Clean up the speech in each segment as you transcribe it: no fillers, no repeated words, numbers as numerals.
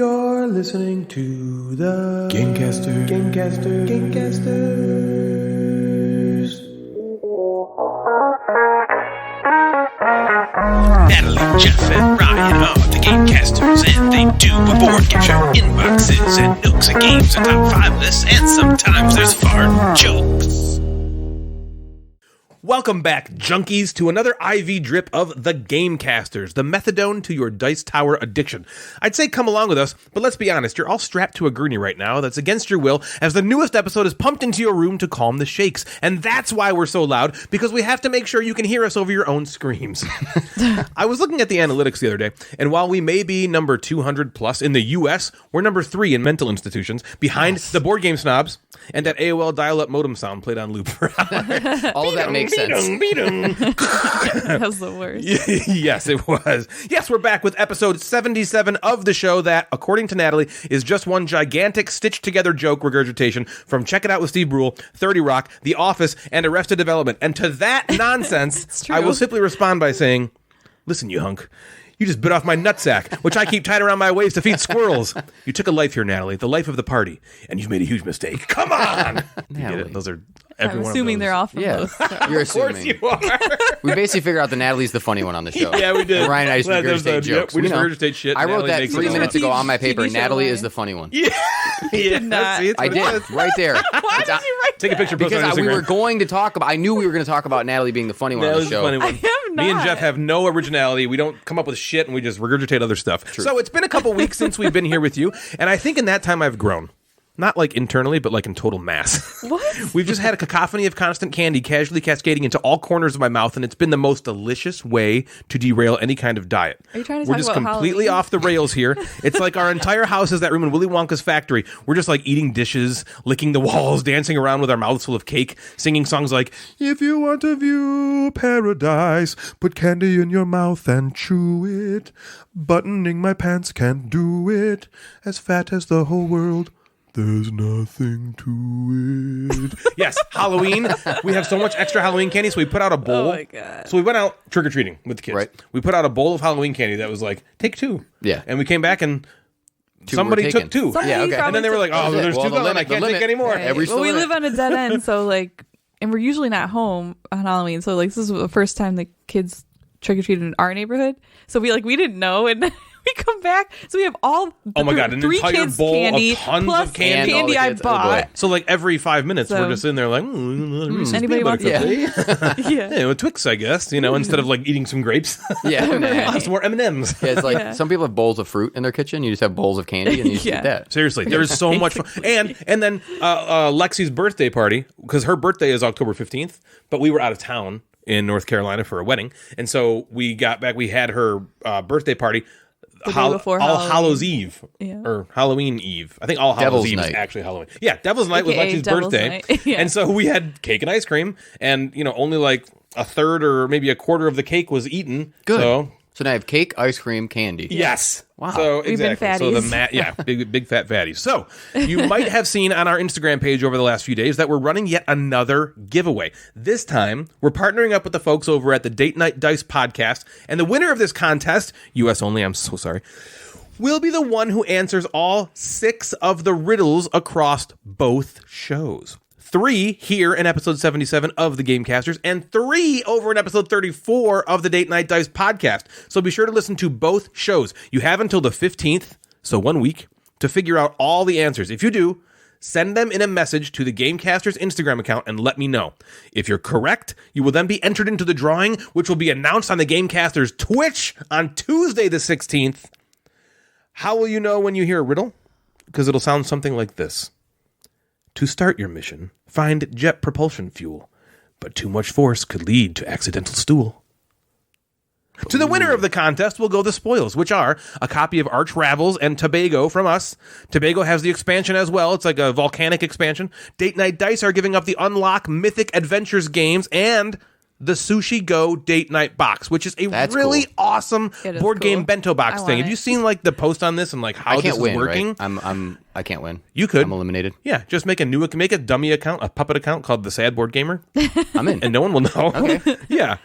You're listening to the Gamecasters. Natalie, Jeff, and Ryan are the Gamecasters, and they do a board game show, inboxes, and nooks and games, and top 5 lists, and sometimes there's fart jokes. Welcome back, junkies, to another IV drip of the Gamecasters, the methadone to your Dice Tower addiction. I'd say come along with us, but let's be honest, you're all strapped to a gurney right now that's against your will as the newest episode is pumped into your room to calm the shakes. And that's why we're so loud, because we have to make sure you can hear us over your own screams. I was looking at the analytics the other day, and while we may be number 200 plus in the US, we're number 3 in mental institutions, behind the board game snobs, and that AOL dial-up modem sound played on loop for hours. All of that makes sense. That was the worst. Yes, it was. Yes, we're back with episode 77 of the show that, according to Natalie, is just one gigantic stitched-together joke regurgitation from Check It Out with Steve Brule, 30 Rock, The Office, and Arrested Development. And to that nonsense, I will simply respond by saying, listen, you hunk. You just bit off my nutsack, which I keep tied around my waist to feed squirrels. You took a life here, Natalie, the life of the party, and you've made a huge mistake. Come on! You get it? Those are every I'm one assuming of those. they're off of those. You're Of course assuming. you are. We basically figured out that Natalie's the funny one on the show. Yeah, we did. And Ryan and I just That was regurgitate jokes. We just know. regurgitate shit. I wrote Natalie that makes 3 it minutes all. ago on my paper. TV show Natalie way. is the funny one. Yeah. did not. See, it's I what it did. says. Right there. Why did you write Take a picture, post it on Because we Instagram. were going to talk about, I knew we were going to talk about Natalie being the funny one on the Natalie's the show. funny one. I have Me and not. Jeff have no originality. We don't come up with shit, and we just regurgitate other stuff. So it's been a couple weeks since we've been here with you, and I think in that time I've grown. Not like internally, but like in total mass. What? We've just had a cacophony of constant candy casually cascading into all corners of my mouth, and it's been the most delicious way to derail any kind of diet. Are you trying to We're talk just about completely Halloween? off the rails here. It's like our entire house is that room in Willy Wonka's factory. We're just like eating dishes, licking the walls, dancing around with our mouths full of cake, singing songs like, "If you want to view paradise, put candy in your mouth and chew it. Buttoning my pants can't do it. As fat as the whole world. There's nothing to it." Yes, Halloween. We have so much extra Halloween candy, so we put out a bowl. Oh my God. So we went out trick-or-treating with the kids. Right. We put out a bowl of Halloween candy that was like, take 2. Yeah. And we came back and Two somebody were took taken. 2. Somebody Yeah, okay. probably And then they were like, oh, Well, there's the 2 gone. limit- I the can't take limit. any more. Right. Every Well, we still live on a dead end, so like, and we're usually not home on Halloween. So like, this is the first time the kids trick or treated in our neighborhood. So we didn't know, and we come back, so we have all Oh my God, an 3 entire kids bowl of candy tons plus of candy. And all the I kids. Oh, boy. bought. So like every 5 minutes, So- we're just in there like, Reese's Anybody peanut butter wants cookie. yeah. Yeah, with Twix, I guess, instead of like eating some grapes. Yeah. I'll Nah. have some more M&Ms. Yeah, it's like Yeah. some people have bowls of fruit in their kitchen. You just have bowls of candy and you just Yeah. eat that. Seriously, there's so much fun. And then Lexi's birthday party, because her birthday is October 15th, but we were out of town in North Carolina for a wedding. And so we got back, we had her birthday party The day before All Halloween. Hallows Eve. Yeah. Or Halloween Eve. I think All Hallows Devil's Eve is Night. actually Halloween. Yeah, Devil's Night was AKA Lexi's Devil's birthday. Night. Yeah. And so we had cake and ice cream, and only like a third or maybe a quarter of the cake was eaten. Good. So now I have cake, ice cream, candy. yes. Wow. So We've been exactly. So fatties. big fat fatties. So you might have seen on our Instagram page over the last few days that we're running yet another giveaway. This time we're partnering up with the folks over at the Date Night Dice podcast, and the winner of this contest, US only, I'm so sorry, will be the one who answers all 6 of the riddles across both shows. 3 here in episode 77 of the Gamecasters, and 3 over in episode 34 of the Date Night Dice podcast. So be sure to listen to both shows. You have until the 15th, so 1 week, to figure out all the answers. If you do, send them in a message to the Gamecasters Instagram account and let me know. If you're correct, you will then be entered into the drawing, which will be announced on the Gamecasters Twitch on Tuesday the 16th. How will you know when you hear a riddle? Because it'll sound something like this. To start your mission, find jet propulsion fuel, but too much force could lead to accidental stool. To the winner of the contest will go the spoils, which are a copy of Arch Ravels and Tobago from us. Tobago has the expansion as well. It's like a volcanic expansion. Date Night Dice are giving up the Unlock Mythic Adventures games and the Sushi Go Date Night box, which is a That's really cool. awesome It is board game cool. bento box I thing. want Have you it. seen like the post on this and like how I this can't is win, working? right? I can't win. You could. I'm eliminated. Yeah, just make a dummy account, a puppet account called the Sad Board Gamer, I'm in. and no one will know. Okay. Yeah.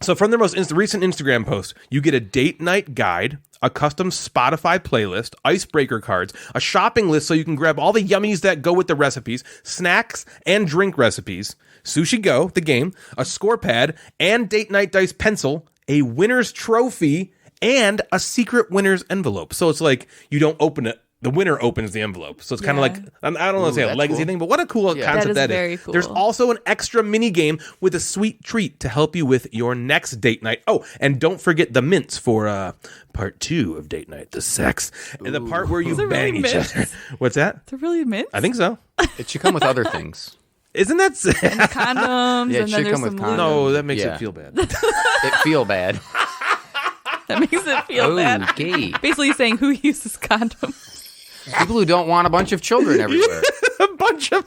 So from their most recent Instagram post, you get a date night guide, a custom Spotify playlist, icebreaker cards, a shopping list so you can grab all the yummies that go with the recipes, snacks and drink recipes, Sushi Go, the game, a score pad, and date night dice pencil, a winner's trophy, and a secret winner's envelope. So it's like you don't open it. The winner opens the envelope. So it's kind of like, I don't want to say a legacy thing, but what a cool concept that is. Very cool. There's also an extra mini game with a sweet treat to help you with your next date night. Oh, and don't forget the mints for part 2 of date night, the sex. And the part where you bang each other. What's that? It's really mint. I think so. It should come with other things. Isn't that Condoms. Yeah, it and should then come there's with some condoms. No, that makes Yeah. it feel bad. It feel bad. That makes it feel bad. Okay. Basically saying who uses condoms. People who don't want a bunch of children everywhere. A bunch of...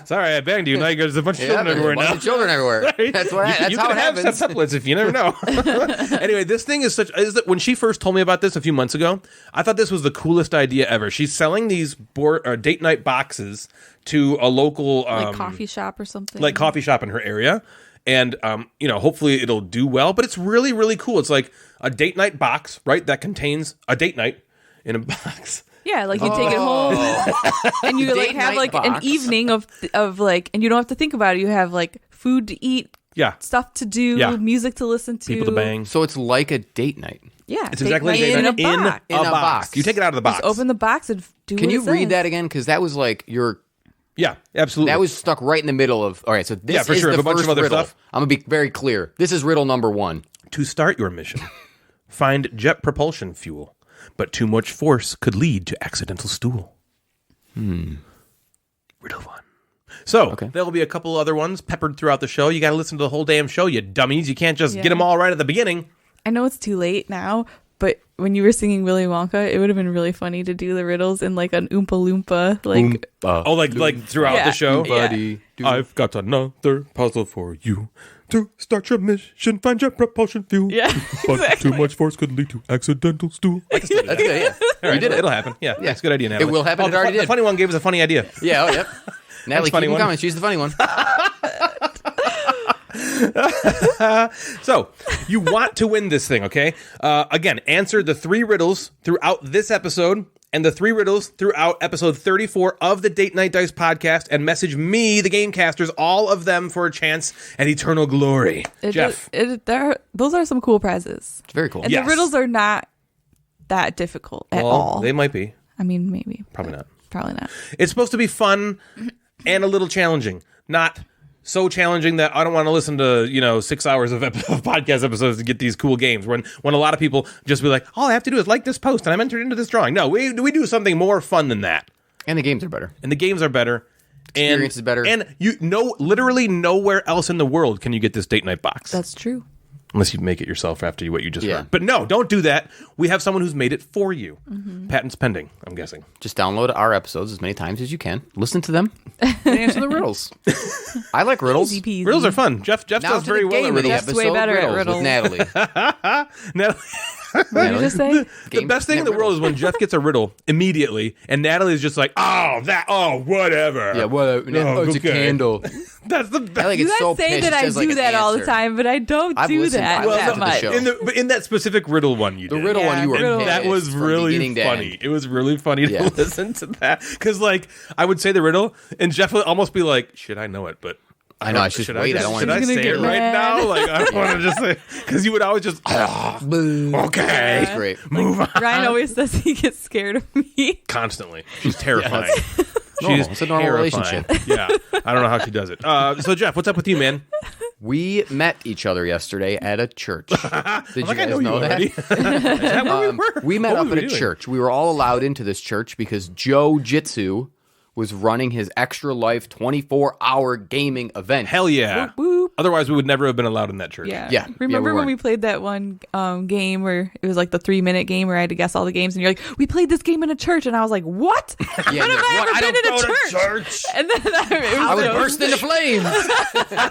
Sorry, I banged you. Now there's a bunch of children everywhere a bunch now. of children everywhere. That's what. That's you how can it have happens. septuplets if you never know. Anyway, this thing is such. When she first told me about this a few months ago, I thought this was the coolest idea ever. She's selling these date night boxes to a local Like coffee shop or something. like coffee shop in her area, and hopefully it'll do well. But it's really, really cool. It's like a date night box, right? That contains a date night in a box. Yeah, like you take it home and you like Date have night like an box. evening of like, and you don't have to think about it. You have like food to eat, Yeah, stuff to do, Yeah. music to listen to, people to bang. So it's like a date night. Yeah, It's date exactly night like in a date night box. in a box. You take it out of the box. Just open the box and do. Can what you it read says. that again? Because that was like your. Yeah, absolutely. That was stuck right in the middle of. All right, so this Yeah, for is sure. the A bunch of first other riddle. stuff. I'm gonna be very clear. This is riddle number 1. To start your mission, find jet propulsion fuel, but too much force could lead to accidental stool. Riddle 1. So, there'll be a couple other ones peppered throughout the show. You got to listen to the whole damn show, you dummies. You can't just get them all right at the beginning. I know it's too late now, but when you were singing Willy Wonka, it would have been really funny to do the riddles in like an Oompa Loompa, like Oh, like throughout the show? buddy. I've got another puzzle for you. To start your mission, find jet propulsion fuel. yeah, But exactly. too much force could lead to accidental stool. That's good. Yeah, All right, you did it. It'll happen. Yeah, that's a good idea, Natalie. It will happen. It already the did. funny one gave us a funny idea. Yeah. Oh, yep. Natalie, funny keep one. them coming. She's the funny one. So, you want to win this thing, okay? Again, answer the 3 riddles throughout this episode and the 3 riddles throughout episode 34 of the Date Night Dice podcast and message me, the Gamecasters, all of them for a chance at eternal glory. Jeff. Those are some cool prizes. It's very cool. And Yes. the riddles are not that difficult at all. They might be. I mean, maybe. Probably not. Probably not. It's supposed to be fun and a little challenging. Not so challenging that I don't want to listen to, 6 hours of podcast episodes to get these cool games. When a lot of people just be like, all I have to do is like this post and I'm entered into this drawing. No, we do something more fun than that. And the games are better. And the games are better. Experience is better. And literally nowhere else in the world can you get this date night box. That's true. Unless you make it yourself after what you just Yeah. heard. But no, don't do that. We have someone who's made it for you. Mm-hmm. Patents pending, I'm guessing. Just download our episodes as many times as you can. Listen to them and answer the riddles. I like riddles. Easy peasy. Riddles are fun. Jeff Now does to very the well at game of the riddles. Jeff's way episode, better at riddles with Natalie. Now, What did you just say? the Game- best thing in the yeah, world is when Jeff gets a riddle immediately, and Natalie's just like, whatever. Yeah, whatever. Oh, It's okay. a candle. That's the I best. like You it's guys so say pitched, that I says, like, do an that all the answer. time, but I don't I've do listened- that I've that listened to the much. show. In that specific riddle one you The did. riddle Yeah, one you were riddle. That pissed was from really beginning to funny. end. It was really funny to Yeah. listen to that. Because, I would say the riddle, and Jeff would almost be like, shit, I know it, but I know, I should wait, I don't want Should I to- say He's it gonna right get now? mad. I don't want to just say, because you would always just, okay, That's great. move on. Ryan always says he gets scared of me. Constantly. She's terrifying. Normal. She's It's a normal terrifying. relationship. Yeah. I don't know how she does it. So, Jeff, what's up with you, man? We met each other yesterday at a church. Did you I guys know you know that? already. Is that where we were? We met What up was at we a doing? church. We were all allowed into this church because Joe Jitsu was running his Extra Life 24-hour gaming event. Hell yeah. Whoop. Otherwise, we would never have been allowed in that church. Yeah. Yeah. Remember Yeah, we when we weren't. played that one game where it was like the 3-minute game where I had to guess all the games, and you're like, we played this game in a church, and I was like, what? Yeah, When have I what? ever I been don't in a go to church? And then I would burst into flames.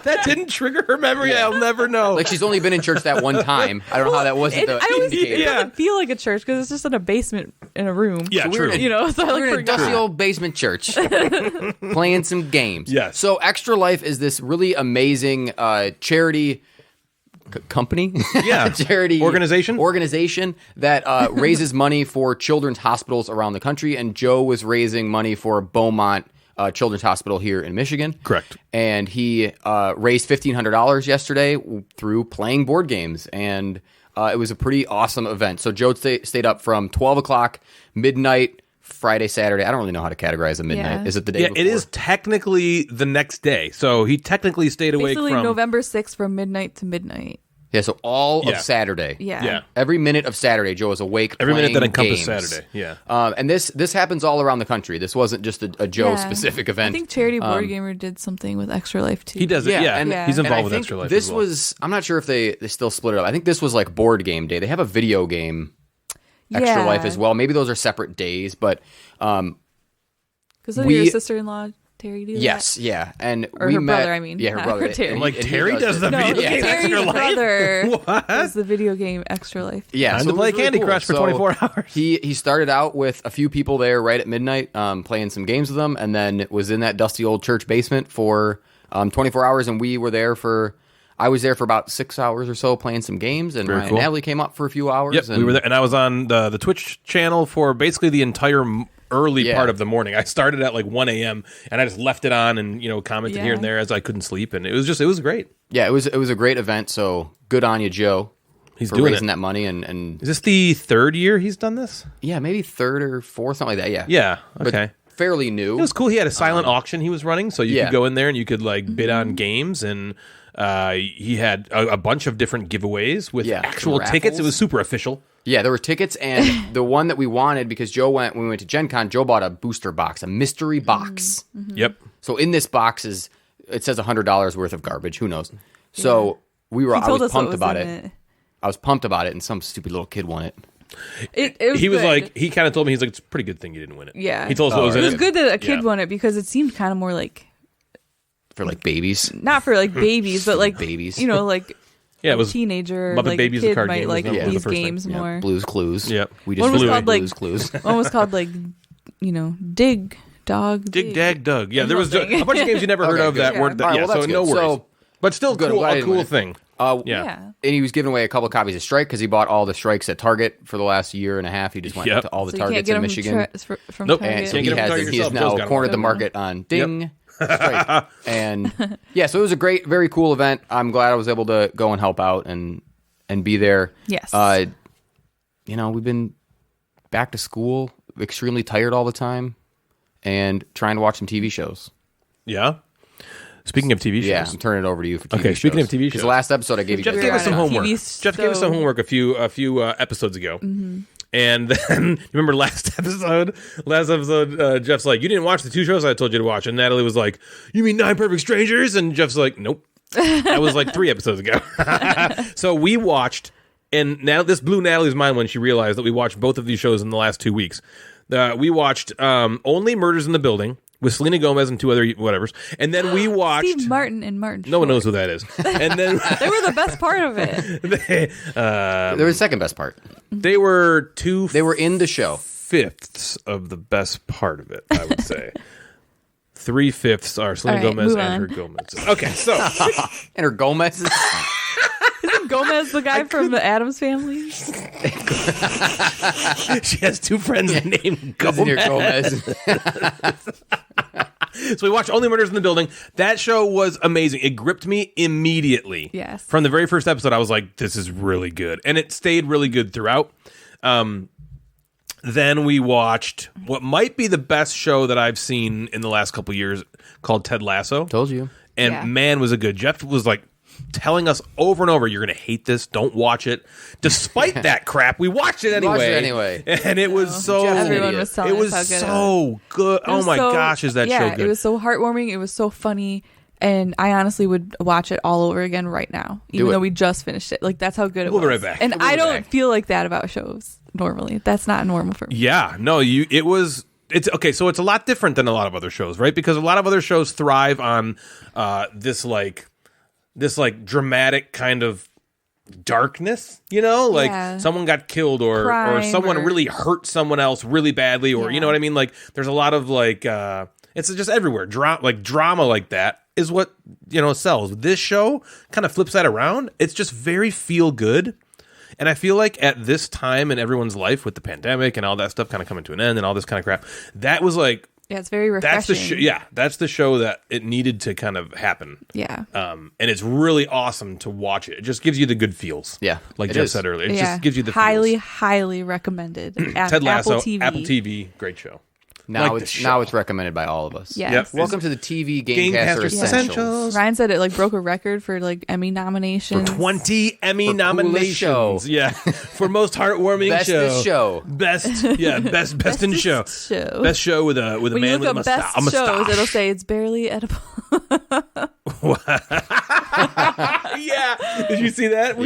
That didn't trigger her memory. I'll never know. Like she's only been in church that one time. I don't know how that wasn't the I always indicator. it doesn't feel like a church because it's just in a basement in a room. Yeah, So we true. were in a- You know, so I We're in a forgot. dusty old basement church playing some games. Yes. So Extra Life is this really amazing charity company, Yeah. charity Organization that raises money for children's hospitals around the country. And Joe was raising money for Beaumont Children's Hospital here in Michigan. Correct. And he raised $1,500 yesterday through playing board games, and it was a pretty awesome event. So Joe stayed up from 12 o'clock, midnight, Friday, Saturday. I don't really know how to categorize a midnight. Yeah. Is it the day before? It is technically the next day. So he technically stayed awake Basically from November 6th from midnight to midnight. Yeah, so all Yeah. of Saturday. Yeah. Yeah. Every minute of Saturday, Joe is awake. Every minute that encompassed games. Saturday. Yeah. And this happens all around the country. This wasn't just a Joe specific event. I think Charity Board Gamer did something with Extra Life too. He does it. Yeah, Yeah. and- He's and involved I with think Extra Life. This as well. was. I'm not sure if they still split it up. I think this was like board game day. They have a video game Extra Life as well. Maybe those are separate days, but Because we- your sister-in-law Terry do yes, yeah. And Or we her met. brother, I mean, yeah, her not brother. her Terry. And Like, he Terry does it. the that. No, video game Terry's Extra Life? brother What? does the video game Extra Life. Yeah, Time so to it play was really Candy cool. Crush for So 24 hours. He started out with a few people there right at midnight, playing some games with them, and then was in that dusty old church basement for 24 hours. And we were there I was there for about 6 hours or so playing some games, and Very Ryan cool. and Natalie came up for a few hours. Yep, and we were there, and I was on the Twitch channel for basically the entire early Yeah. part of the morning. I started at like 1 a.m. and I just left it on and commented here and Yeah. there as I couldn't sleep, and it was great. Yeah, it was a great event. So good on you, Joe. He's for doing raising it. that money and Is this the third year he's done this? yeah, maybe third or fourth, something like that. Yeah, Yeah. But Okay. fairly new. It was cool. He had a silent auction he was running, so you yeah. could go in there and you could like bid on games, and he had a bunch of different giveaways with Yeah, actual some tickets. It raffles. was super official. Yeah, there were tickets, and the one that we wanted because when we went to Gen Con, Joe bought a booster box, a mystery box. Yep. So in this box it says $100 worth of garbage. Who knows? So I told was us what pumped was about in it. it. I was pumped about it, and some stupid little kid won it. It was He was good. like, he kind of told me, he's like, it's a pretty good thing you didn't win it. Yeah. He told us what was It in was it. good that a kid Yeah. won it because it seemed kind of more like For like babies. not for like babies, but like Babies. like Yeah, it a was teenager, Muppet like Babies, a the kid card might game, like was the these first thing. games Yeah, more. Blues Clues. Yep. We just One was flew called, like- Blues Clues. One was called like Dig Dog. Dig Dag Dug. Yeah, there was Something. a bunch of games you never heard Okay, of that good. weren't. All right, Yeah, well, so that's no good. worries. So- But still, Good, I'm cool, glad I a didn't cool win it. thing. Yeah. Yeah. And he was giving away a couple copies of Strike because he bought all the Strikes at Target for the last year and a half. He just went Yep. to all the So you can't Targets get in them Michigan. from Nope. Target. And so Can't he get them from has Target he has yourself. Joe's now got 'em. cornered the market on Ding. Strike. And yeah, so it was a great, very cool event. I'm glad I was able to go and help out and be there. Yes. We've been back to school, extremely tired all the time, and trying to watch some TV shows. Yeah. Speaking of TV shows, Yeah, I'm turning it over to you for TV Okay, shows. speaking of TV Because shows. last episode I gave you Jeff guys gave us some on a homework. TV Jeff gave us some show. homework a few episodes ago, and then you remember last episode? Jeff's like, "You didn't watch the two shows I told you to watch," and Natalie was like, "You mean Nine Perfect Strangers?" And Jeff's like, "Nope, that was like 3 episodes ago." So we watched, and now this blew Natalie's mind when she realized that we watched both of these shows in the last 2 weeks. We watched Only Murders in the Building with Selena Gomez and 2 other whatevers, and then we watched. Steve Martin and Martin. No one Short. knows who that is. And then They were the best part of it. There was the second best part. they were They were in the show. 5/5 of the best part of it, I would say. 3/5 are Selena All right, Gomez move and on. her Gomez. Okay, so And her Gomez. Isn't Gomez the guy from the Addams Family? she has 2 friends named Cousin here, Gomez. Gomez. So we watched Only Murders in the Building. That show was amazing. It gripped me immediately. Yes. From the very first episode, I was like, this is really good. And it stayed really good throughout. Then we watched what might be the best show that I've seen in the last couple years called Ted Lasso. Told you. And Yeah. man, was it good. Jeff was like telling us over and over, you're going to hate this. Don't watch it. Despite that crap, we watched it anyway. Watched it anyway. And it was so... Everyone was telling it was us how good so good. It Oh was my so- gosh, is that show good. Yeah, it was so heartwarming. It was so funny. And I honestly would watch it all over again right now, even it. though we just finished it. Like, that's how good it We'll was. be right back. And We'll be I right don't back. feel like that about shows normally. That's not normal for me. Yeah, no, it's okay, so it's a lot different than a lot of other shows, right? Because a lot of other shows thrive on this dramatic kind of darkness, like Yeah. someone got killed or Crime someone or- really hurt someone else really badly, or you Yeah. know what I mean? Like there's a lot of it's just everywhere drama like that. is what, sells. This show kind of flips that around. It's just very feel good. And I feel like at this time in everyone's life with the pandemic and all that stuff kind of coming to an end and all this kind of crap, that was like, yeah, it's very refreshing. That's the show that it needed to kind of happen. Yeah. And it's really awesome to watch it. It just gives you the good feels. Yeah. Like Jeff said earlier. It just gives you the highly, feels. highly recommended. Ted Lasso, Apple TV. Great show. Now it's recommended by all of us. Yes. Yep. Welcome to the TV Gamecasters Essentials. Ryan said it broke a record for Emmy nominations. 20 Emmy For nominations. show. Yeah. For most heartwarming Bestest show. Best in show. Show. Best show with a when man you with look a up mustache. best shows, it'll say it's barely edible. Yeah. Did you see that?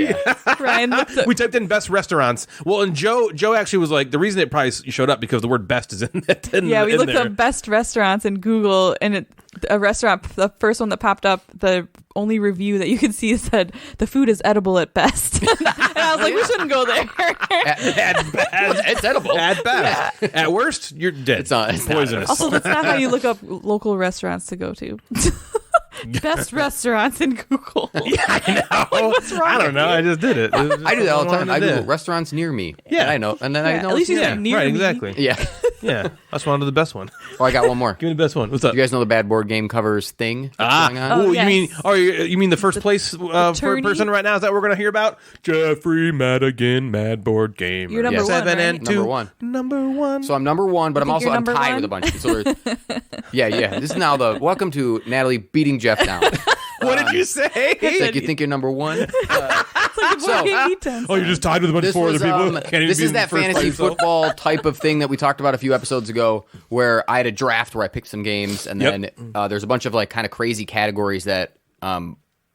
Ryan looked up. We typed in best restaurants. Well, and Joe actually was like, the reason it probably showed up because the word best is in it. We looked up best restaurants in Google, and a restaurant, the first one that popped up, the only review that you could see said the food is edible at best. And I was like, we shouldn't go there. At best. It's edible. At best. Yeah. At worst, you're dead. It's poisonous. Also, that's not how you look up local restaurants to go to. Best restaurants in Google. Yeah, I know. What's wrong? I don't know. I just did it. I do that all the time. I Google did. restaurants near me. Yeah. And I know. And then I know. At least you it's said near. near right, me. exactly. Yeah. Yeah, that's one of the best one. Oh, I got one more. Give me the best one. What's up? You guys know the bad board game covers thing that's going on? Oh, yes. you mean the first place tourney? person right now is that we're gonna hear about? Jeffrey Madigan, Mad Board Gamer. You're number one, 7 right? and 2. Number one. Number one. So I'm number one, but I'm think also you're tied number with a one? bunch. So yeah. This is now the welcome to Natalie beating Jeff down. What did you say? It's like, you think you're number one? It's like a board game meat tent. Oh, you're just tied with a bunch of This four was, other people. Can't even this be is in that first fantasy place, though. football type of thing that we talked about a few episodes ago, where I had a draft where I picked some games, and then there's a bunch of kind of crazy categories that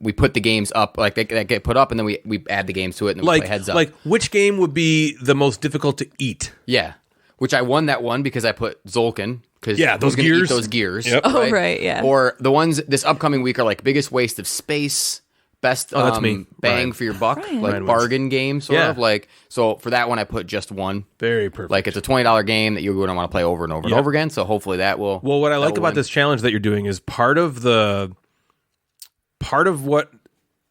we put the games up, that get put up, and then we add the games to it, and then we play heads up. Like, which game would be the most difficult to eat? Yeah, which I won that one because I put Zolkin. Because those gears. eat those gears. Yep. Oh, right, yeah. Or the ones this upcoming week are biggest waste of space, best that's me. bang Ryan. for your buck, Ryan. Ryan wins. bargain game sort Yeah. of So for that one, I put just one. Very perfect. It's a $20 game that you're going to want to play over and over and over again. So hopefully that will. Well, what I like will about win. this challenge that you're doing is part of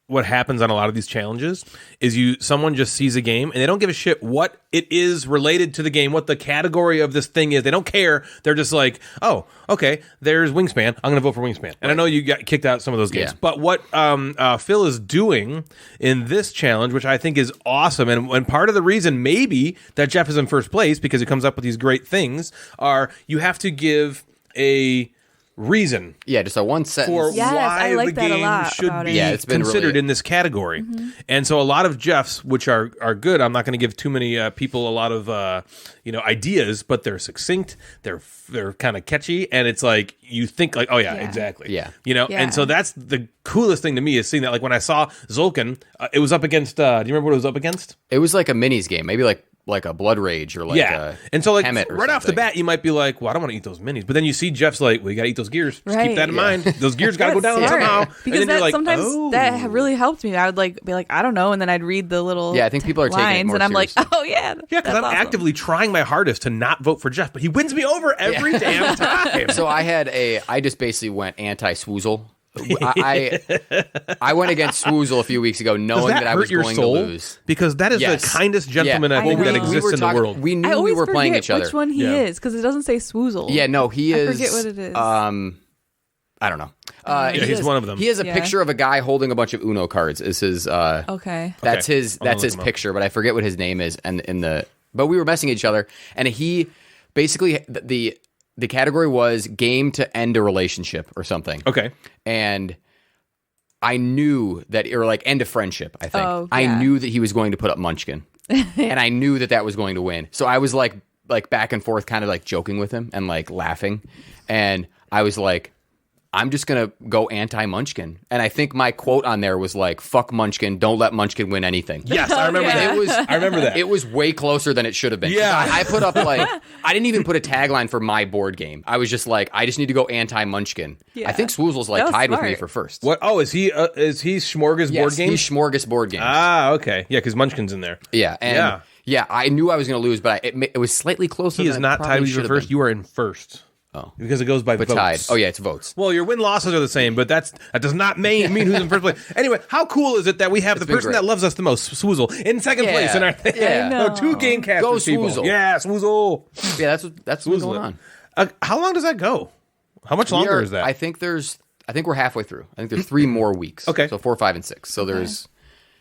what happens on a lot of these challenges is someone just sees a game and they don't give a shit what it is related to the game, what the category of this thing is. They don't care. They're just like, oh, okay, there's Wingspan. I'm going to vote for Wingspan. And I know you got kicked out some of those games. Yeah. But what Phil is doing in this challenge, which I think is awesome, and part of the reason maybe that Jeff is in first place because he comes up with these great things, are you have to give a reason just a one sentence. for Yes, I why like the that a game lot should about be it. Yeah, it's been considered really- in this category. And so a lot of Jeff's, which are good, I'm not going to give too many people a lot of ideas, but they're succinct, they're kind of catchy, and it's like you think oh yeah, exactly. Yeah. Yeah. And so that's the coolest thing to me is seeing that when I saw Zolkin, it was up against do you remember what it was up against? It was like a minis game, maybe like a Blood Rage or a and so Hemet or right off the something. bat, you might be like, "Well, I don't want to eat those minis," but then you see Jeff's like, "Well, you got to eat those gears. Just Right. keep that in mind. Those gears got to go That's down smart. somehow." Because and then you're like, sometimes "Oh, that really helped me. I would be like, I don't know, and then I'd read the little Yeah, I think people are taking it lines, more and I'm seriously. like, oh yeah, Yeah, because I'm actively trying my hardest to not vote for Jeff, but he wins me over every damn time. So I just basically went anti-Swoozle. I went against Swoozle a few weeks ago, Does knowing that I hurt was your going soul? to lose. Because that is Yes. the kindest gentleman Yeah. I think I that know. exists in the world. We knew I always we were playing forget each other. which one he Yeah. is because it doesn't say Swoozle. Yeah, no, he is. I forget what it is. I don't know. he's one of them. He has a Yeah. picture of a guy holding a bunch of Uno cards. Is his? Okay. That's Okay. his. I'm gonna That's his look him up. picture, but I forget what his name is. And but we were messing each other, and he basically the category was game to end a relationship or something. Okay. And I knew that, or end of friendship, I think. Oh, I yeah. knew that he was going to put up Munchkin. And I knew that was going to win. So I was like back and forth, kind of joking with him and laughing. And I was like, I'm just going to go anti-Munchkin. And I think my quote on there was fuck Munchkin, don't let Munchkin win anything. Yes, I remember Yeah. that. I remember that. It was way closer than it should have been. 'Cause Yeah. I put up I didn't even put a tagline for my board game. I was just I just need to go anti-Munchkin. Yeah. I think Swoozle's That was tied with me smart. for first. What? Oh, is he Schmorgas Yes, board games? he's Schmorgas board games. Ah, okay. Yeah, because Munchkin's in there. Yeah, and Yeah. I knew I was going to lose, but it was slightly closer. He than is it not probably tied with you should for have first. been. You are in first. Oh. Because it goes by But votes. tied. Oh, yeah, it's votes. Well, your win losses are the same, but that does not mean who's in first place. Anyway, how cool is it that we have the been person great. that loves us the most, Swoozle, in second place in our thing? Yeah. No, 2 Gamecasters Go people. Swoozle. Yeah, Swoozle. Yeah, that's what's going on. How long does that go? How much longer is that? I think we're halfway through. I think there's 3 more weeks. Okay. So 4, 5, and 6. So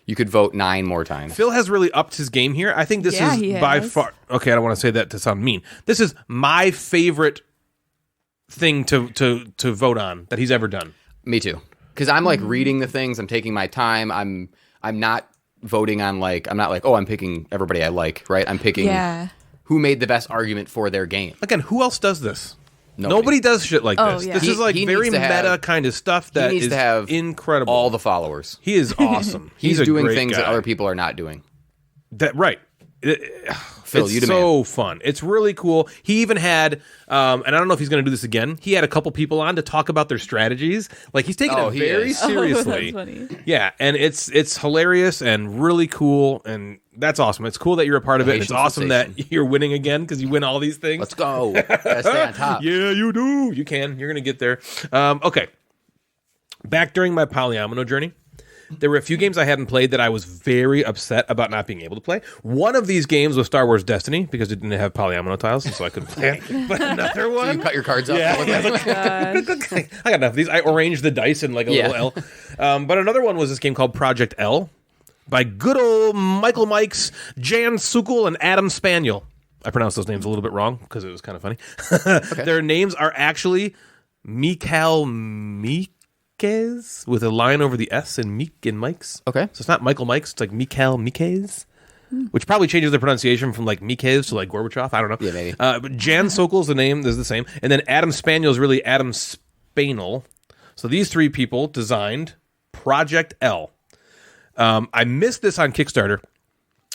you could vote 9 more times. Phil has really upped his game here. I think this Yeah, is he by has. far. Okay, I don't want to say that to sound mean. This is my favorite thing to vote on that he's ever done. Me too. Because I'm like reading the things. I'm taking my time. I'm not voting on I'm not like, oh, I'm picking everybody I like, right? I'm picking who made the best argument for their game. Again, who else does this? Nobody. Nobody does shit like Oh, this. yeah. This is like He very needs to have- meta kind of stuff that he needs is to have incredible. all the followers. He is awesome. He's a doing great things guy. that other people are not doing. Right. Phil, it's you so fun. It's really cool. He even had, and I don't know if he's going to do this again. He had a couple people on to talk about their strategies. Like he's taking it he very is. seriously. That's funny. Yeah, and it's hilarious and really cool, and that's awesome. It's cool that you're a part of it. And it's Haitian awesome sensation. that you're winning again because you win all these things. Let's go. Gotta stay on top. Yeah, you do. You can. You're going to get there. Okay. Back during my polyomino journey, there were a few games I hadn't played that I was very upset about not being able to play. One of these games was Star Wars Destiny because it didn't have polyomino tiles, and so I couldn't play it. But another You one... cut your cards up. Yeah. Gosh. I got enough of these. I arranged the dice in like a little L. But another one was this game called Project L by good old Michael Mikes, Jan Sukul, and Adam Spaniel. I pronounced those names a little bit wrong because it was kind of funny. Their names are actually Mikal Mikes with a line over the S in Meek and Mikes. Okay. So it's not Michael Mikes, it's like Mikal Mikes. Which probably changes the pronunciation from like Mikes to like Gorbachev. I don't know. Yeah, maybe. But Jan Sokol's the name is the same, and then Adam Spaniel is really Adam Spanel. So these 3 people designed Project L. I missed this on Kickstarter,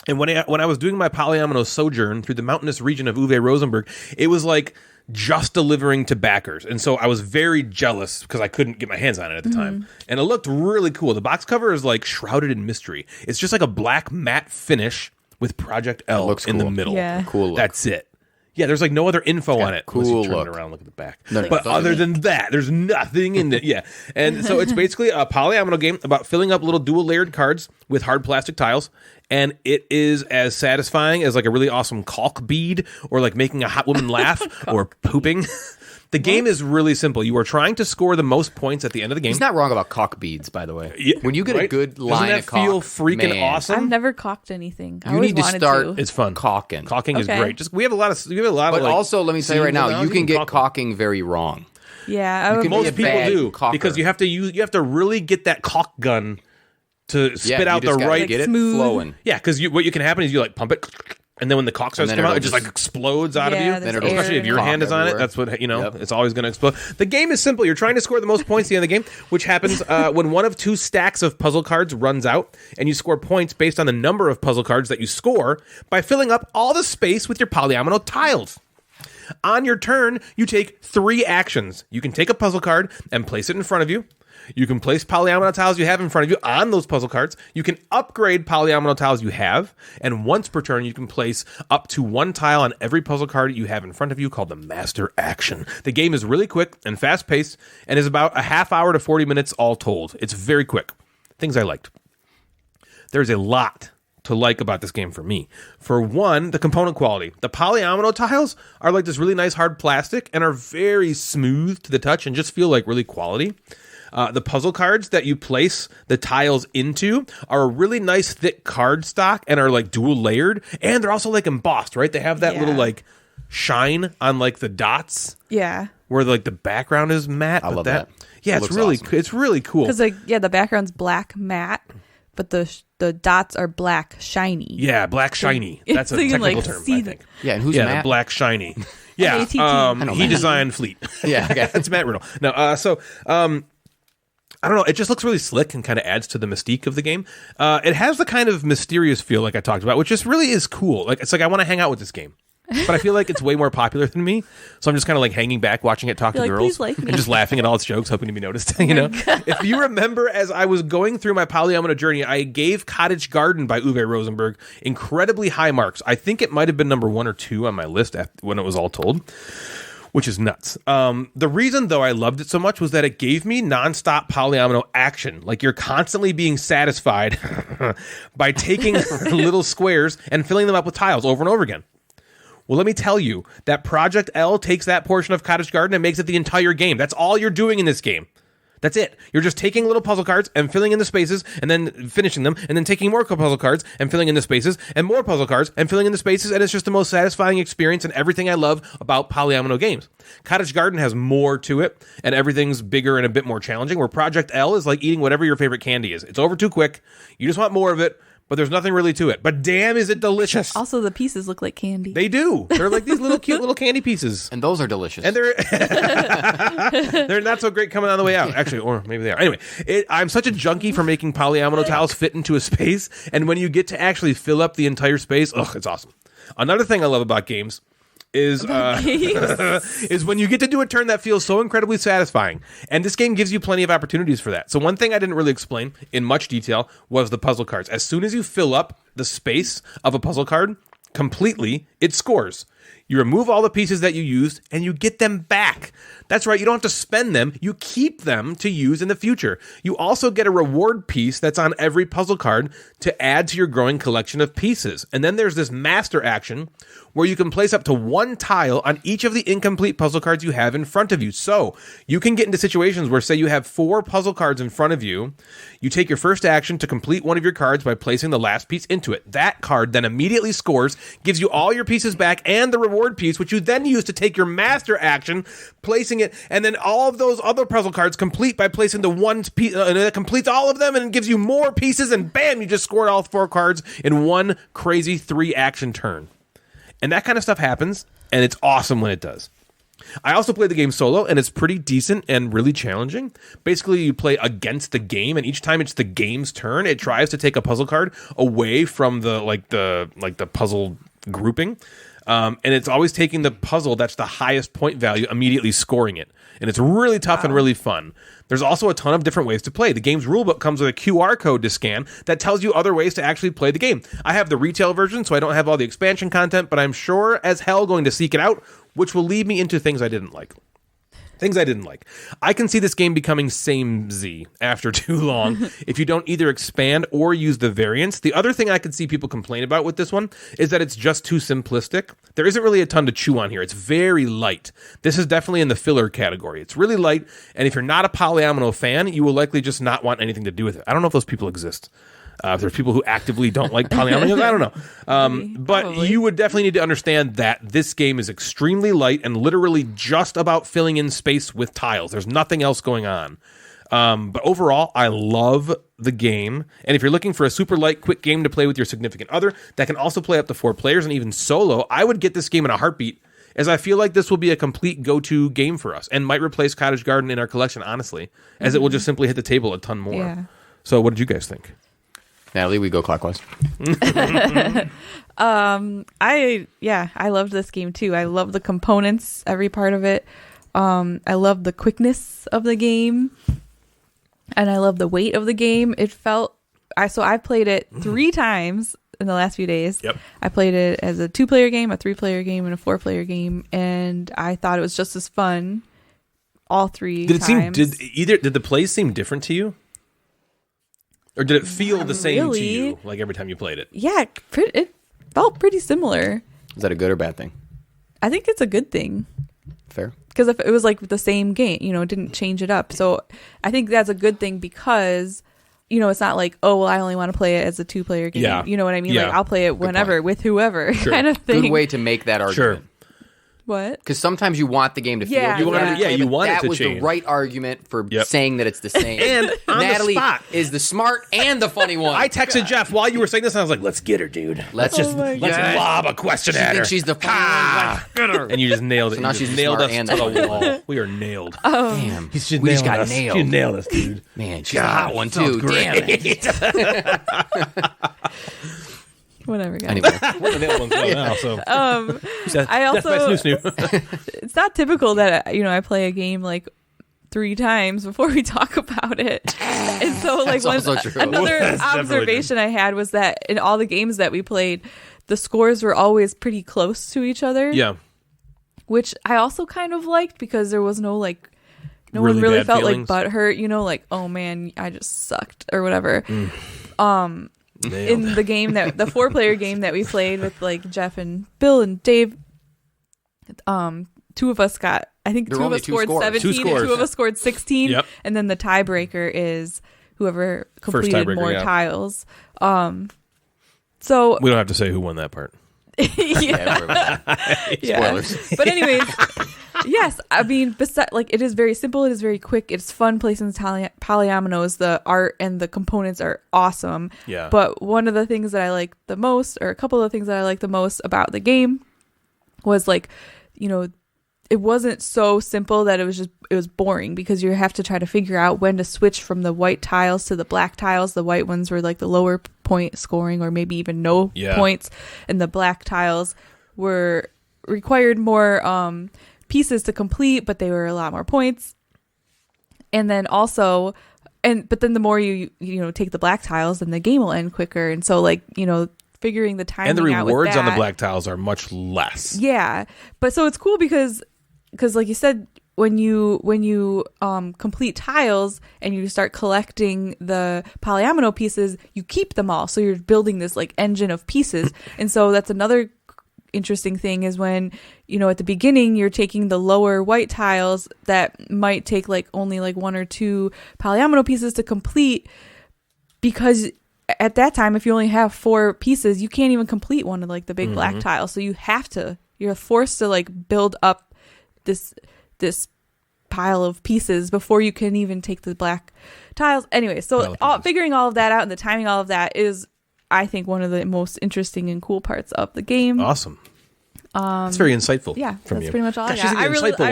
and when I was doing my polyomino sojourn through the mountainous region of Uwe Rosenberg, it was like just delivering to backers, and so I was very jealous because I couldn't get my hands on it at the time, and it looked really cool. The box cover is like shrouded in mystery. It's just like a black matte finish with Project L looks in the cool. middle. Yeah. Cool look. That's it. Yeah, there's like no other info on it. cool unless you turn look. it around and look at the back. No, but doesn't other it? than that, there's nothing in it. Yeah. And so it's basically a polyomino game about filling up little dual layered cards with hard plastic tiles. And it is as satisfying as like a really awesome caulk bead or like making a hot woman laugh or pooping. The game is really simple. You are trying to score the most points at the end of the game. He's not wrong about caulk beads, by the way. Yeah, When you get a right? good line Doesn't of that caulk, feel freaking man, awesome? I've never caulked anything. I You always need to wanted start- to. It's fun. Caulking. Caulking is Okay. great. Just we have a lot of But like, also, let me tell you right scenes now, around, you can get caulk 'em. caulking very wrong. Yeah, I would can Most be a people bad do caulker. because you have to really get that caulk gun to spit you out the just gotta right. get it Smooth. flowing. Yeah, because what you can happen is you like pump it, and then when the caulk starts to then come out, it it'll just like just- explodes out of Yeah, you. there's Then it'll Especially if your caulk hand is on it, everywhere. that's what Yep. it's always going to explode. The game is simple. You're trying to score the most points at the end of the game, which happens when one of 2 stacks of puzzle cards runs out, and you score points based on the number of puzzle cards that you score by filling up all the space with your polyomino tiles. On your turn, you take 3 actions. You can take a puzzle card and place it in front of you. You can place polyomino tiles you have in front of you on those puzzle cards. You can upgrade polyomino tiles you have. And once per turn, you can place up to 1 tile on every puzzle card you have in front of you called the Master Action. The game is really quick and fast-paced and is about a half hour to 40 minutes all told. It's very quick. Things I liked. There's a lot to like about this game for me. For one, the component quality. The polyomino tiles are like this really nice hard plastic and are very smooth to the touch and just feel like really quality. The puzzle cards that you place the tiles into are a really nice thick card stock and are like dual layered, and they're also like embossed, right? They have that little like shine on like the dots Yeah, where like the background is matte. I but love that. Yeah, It it's looks really awesome. it's really cool. because like the background's black matte, but the dots are black shiny. Yeah, black shiny. That's a So you can, technical like, term, see I the- think. Yeah, and who's yeah, Matt? the black shiny. Yeah, M-A-T-T. I know he Matt. designed Fleet. Yeah, okay. It's Matt Riddle. No, I don't know. It just looks really slick and kind of adds to the mystique of the game. It has the kind of mysterious feel like I talked about, which just really is cool. Like it's like I want to hang out with this game, but I feel like it's way more popular than me. So I'm just kind of like hanging back, watching it, talk to You're like, girls, "Please like me." and just laughing at all its jokes, hoping to be noticed. You know, if you remember, as I was going through my polyomino journey, I gave Cottage Garden by Uwe Rosenberg incredibly high marks. I think it might have been number 1 or 2 on my list when it was all told. which is nuts. The reason, though, I loved it so much was that it gave me nonstop polyomino action. Like, you're constantly being satisfied by taking little squares and filling them up with tiles over and over again. Well, let me tell you that Project L takes that portion of Cottage Garden and makes it the entire game. That's all you're doing in this game. That's it. You're just taking little puzzle cards and filling in the spaces and then finishing them, and then taking more puzzle cards and filling in the spaces and more puzzle cards and filling in the spaces, and it's just the most satisfying experience and everything I love about polyomino games. Cottage Garden has more to it, and everything's bigger and a bit more challenging, where Project L is like eating whatever your favorite candy is. It's over too quick. You just want more of it. But there's nothing really to it. But damn, is it delicious. Also, the pieces look like candy. They do. They're like these little cute little candy pieces. And those are delicious. And they're not so great coming on the way out, actually. Or maybe they are. Anyway, I'm such a junkie for making polyomino tiles fit into a space. And when you get to actually fill up the entire space, it's awesome. Another thing I love about games is when you get to do a turn that feels so incredibly satisfying. And this game gives you plenty of opportunities for that. So one thing I didn't really explain in much detail was the puzzle cards. As soon as you fill up the space of a puzzle card completely, it scores. You remove all the pieces that you used, and you get them back. That's right, you don't have to spend them. You keep them to use in the future. You also get a reward piece that's on every puzzle card to add to your growing collection of pieces. And then there's this master action where you can place up to one tile on each of the incomplete puzzle cards you have in front of you. So you can get into situations where, say, you have 4 puzzle cards in front of you. You take your first action to complete one of your cards by placing the last piece into it. That card then immediately scores, gives you all your pieces back and the reward piece, which you then use to take your master action, placing it, and then all of those other puzzle cards complete by placing the one piece, and it completes all of them, and it gives you more pieces, and bam, you just scored all 4 cards in one crazy 3-action turn. And that kind of stuff happens, and it's awesome when it does. I also played the game solo, and it's pretty decent and really challenging. Basically, you play against the game, and each time it's the game's turn, it tries to take a puzzle card away from the puzzle grouping. And it's always taking the puzzle that's the highest point value, immediately scoring it. And it's really tough and really fun. There's also a ton of different ways to play. The game's rulebook comes with a QR code to scan that tells you other ways to actually play the game. I have the retail version, so I don't have all the expansion content, but I'm sure as hell going to seek it out, which will lead me into things I didn't like. I can see this game becoming samey after too long if you don't either expand or use the variants. The other thing I could see people complain about with this one is that it's just too simplistic. There isn't really a ton to chew on here. It's very light. This is definitely in the filler category. It's really light, and if you're not a polyomino fan, you will likely just not want anything to do with it. I don't know if those people exist. If there's people who actively don't like polyominoes, I don't know. But Probably. You would definitely need to understand that this game is extremely light and literally just about filling in space with tiles. There's nothing else going on. But overall, I love the game. And if you're looking for a super light, quick game to play with your significant other that can also play up to 4 players and even solo, I would get this game in a heartbeat, as I feel like this will be a complete go-to game for us and might replace Cottage Garden in our collection, honestly, as it will just simply hit the table a ton more. Yeah. So what did you guys think? Natalie, we go clockwise. I loved this game too. I love the components, every part of it. I love the quickness of the game, and I love the weight of the game. I've played it 3 times in the last few days. Yep. I played it as a 2-player game, a 3-player game, and a 4-player game, and I thought it was just as fun all 3 times. Did the plays seem different to you? Or did it feel the same to you, like every time you played it? Yeah, it felt pretty similar. Is that a good or bad thing? I think it's a good thing. Fair. Because if it was like the same game, it didn't change it up. So I think that's a good thing because, it's not like, oh, well, I only want to play it as a 2-player game. Yeah. You know what I mean? Yeah. Like, I'll play it whenever with whoever Sure. kind of thing. Good way to make that argument. Sure. What? Because sometimes you want the game to feel Yeah, different. you want it that to was change. the right argument for Yep. saying that it's the same. And on the Natalie spot. is the smart and the funny one. I texted Jeff while you were saying this, and I was like, let's get her, dude. Let's my lob a question at her. thinks she's the funny one. Let's get her. And you just nailed it. So now You just she's nailed smart us and to the the funny wall. We are nailed. Damn. We just got nailed. You nailed us, dude. Man, she's a hot one too. Damn it. Whatever, guys. Anyway, We're the nailed ones now, so. I also, Snoo. it's not typical that, I play a game like 3 times before we talk about it. And so like That's also true. another That's definitely observation I had was that in all the games that we played, the scores were always pretty close to each other. Yeah. which I also kind of liked because there was no like, no Really one really bad felt feelings? like butthurt, you know, like, oh man, I just sucked or whatever. Nailed. In the game that the 4-player game that we played with like Jeff and Bill and Dave, two of us got, I think There two were of only us two scored scores. 17 Two and scores. 2 of us scored 16. Yep. And then the tiebreaker is whoever completed tiebreaker, more yeah. tiles. So We don't have to say who won that part. yeah. Spoilers. But anyways, yes, I mean, like it is very simple. It is very quick. It's fun placing polyominoes. The art and the components are awesome. Yeah. But one of the things that I like the most, or a couple of things that I like the most about the game, was like, you know, it wasn't so simple that it was boring, because you have to try to figure out when to switch from the white tiles to the black tiles. The white ones were like the lower point scoring, or maybe even no points, and the black tiles were required more pieces to complete, but they were a lot more points. And then also, but then the more you take the black tiles, then the game will end quicker. And so, like, you know, figuring the timing And the out with rewards on the that- black tiles are much less. Yeah, but so it's cool because like you said, when you complete tiles and you start collecting the polyomino pieces, you keep them all. So you're building this like engine of pieces. And so that's another interesting thing, is when, you know, at the beginning you're taking the lower white tiles that might take like only like 1 or 2 polyomino pieces to complete, because at that time, if you only have 4 pieces, you can't even complete one of like the big black tiles. So you're forced to like build up this pile of pieces before you can even take the black tiles. Anyway, so figuring all of that out and the timing, all of that is, I think, one of the most interesting and cool parts of the game. Awesome. That's very insightful. Yeah, from that's you. pretty much all Gosh, I she's got. an I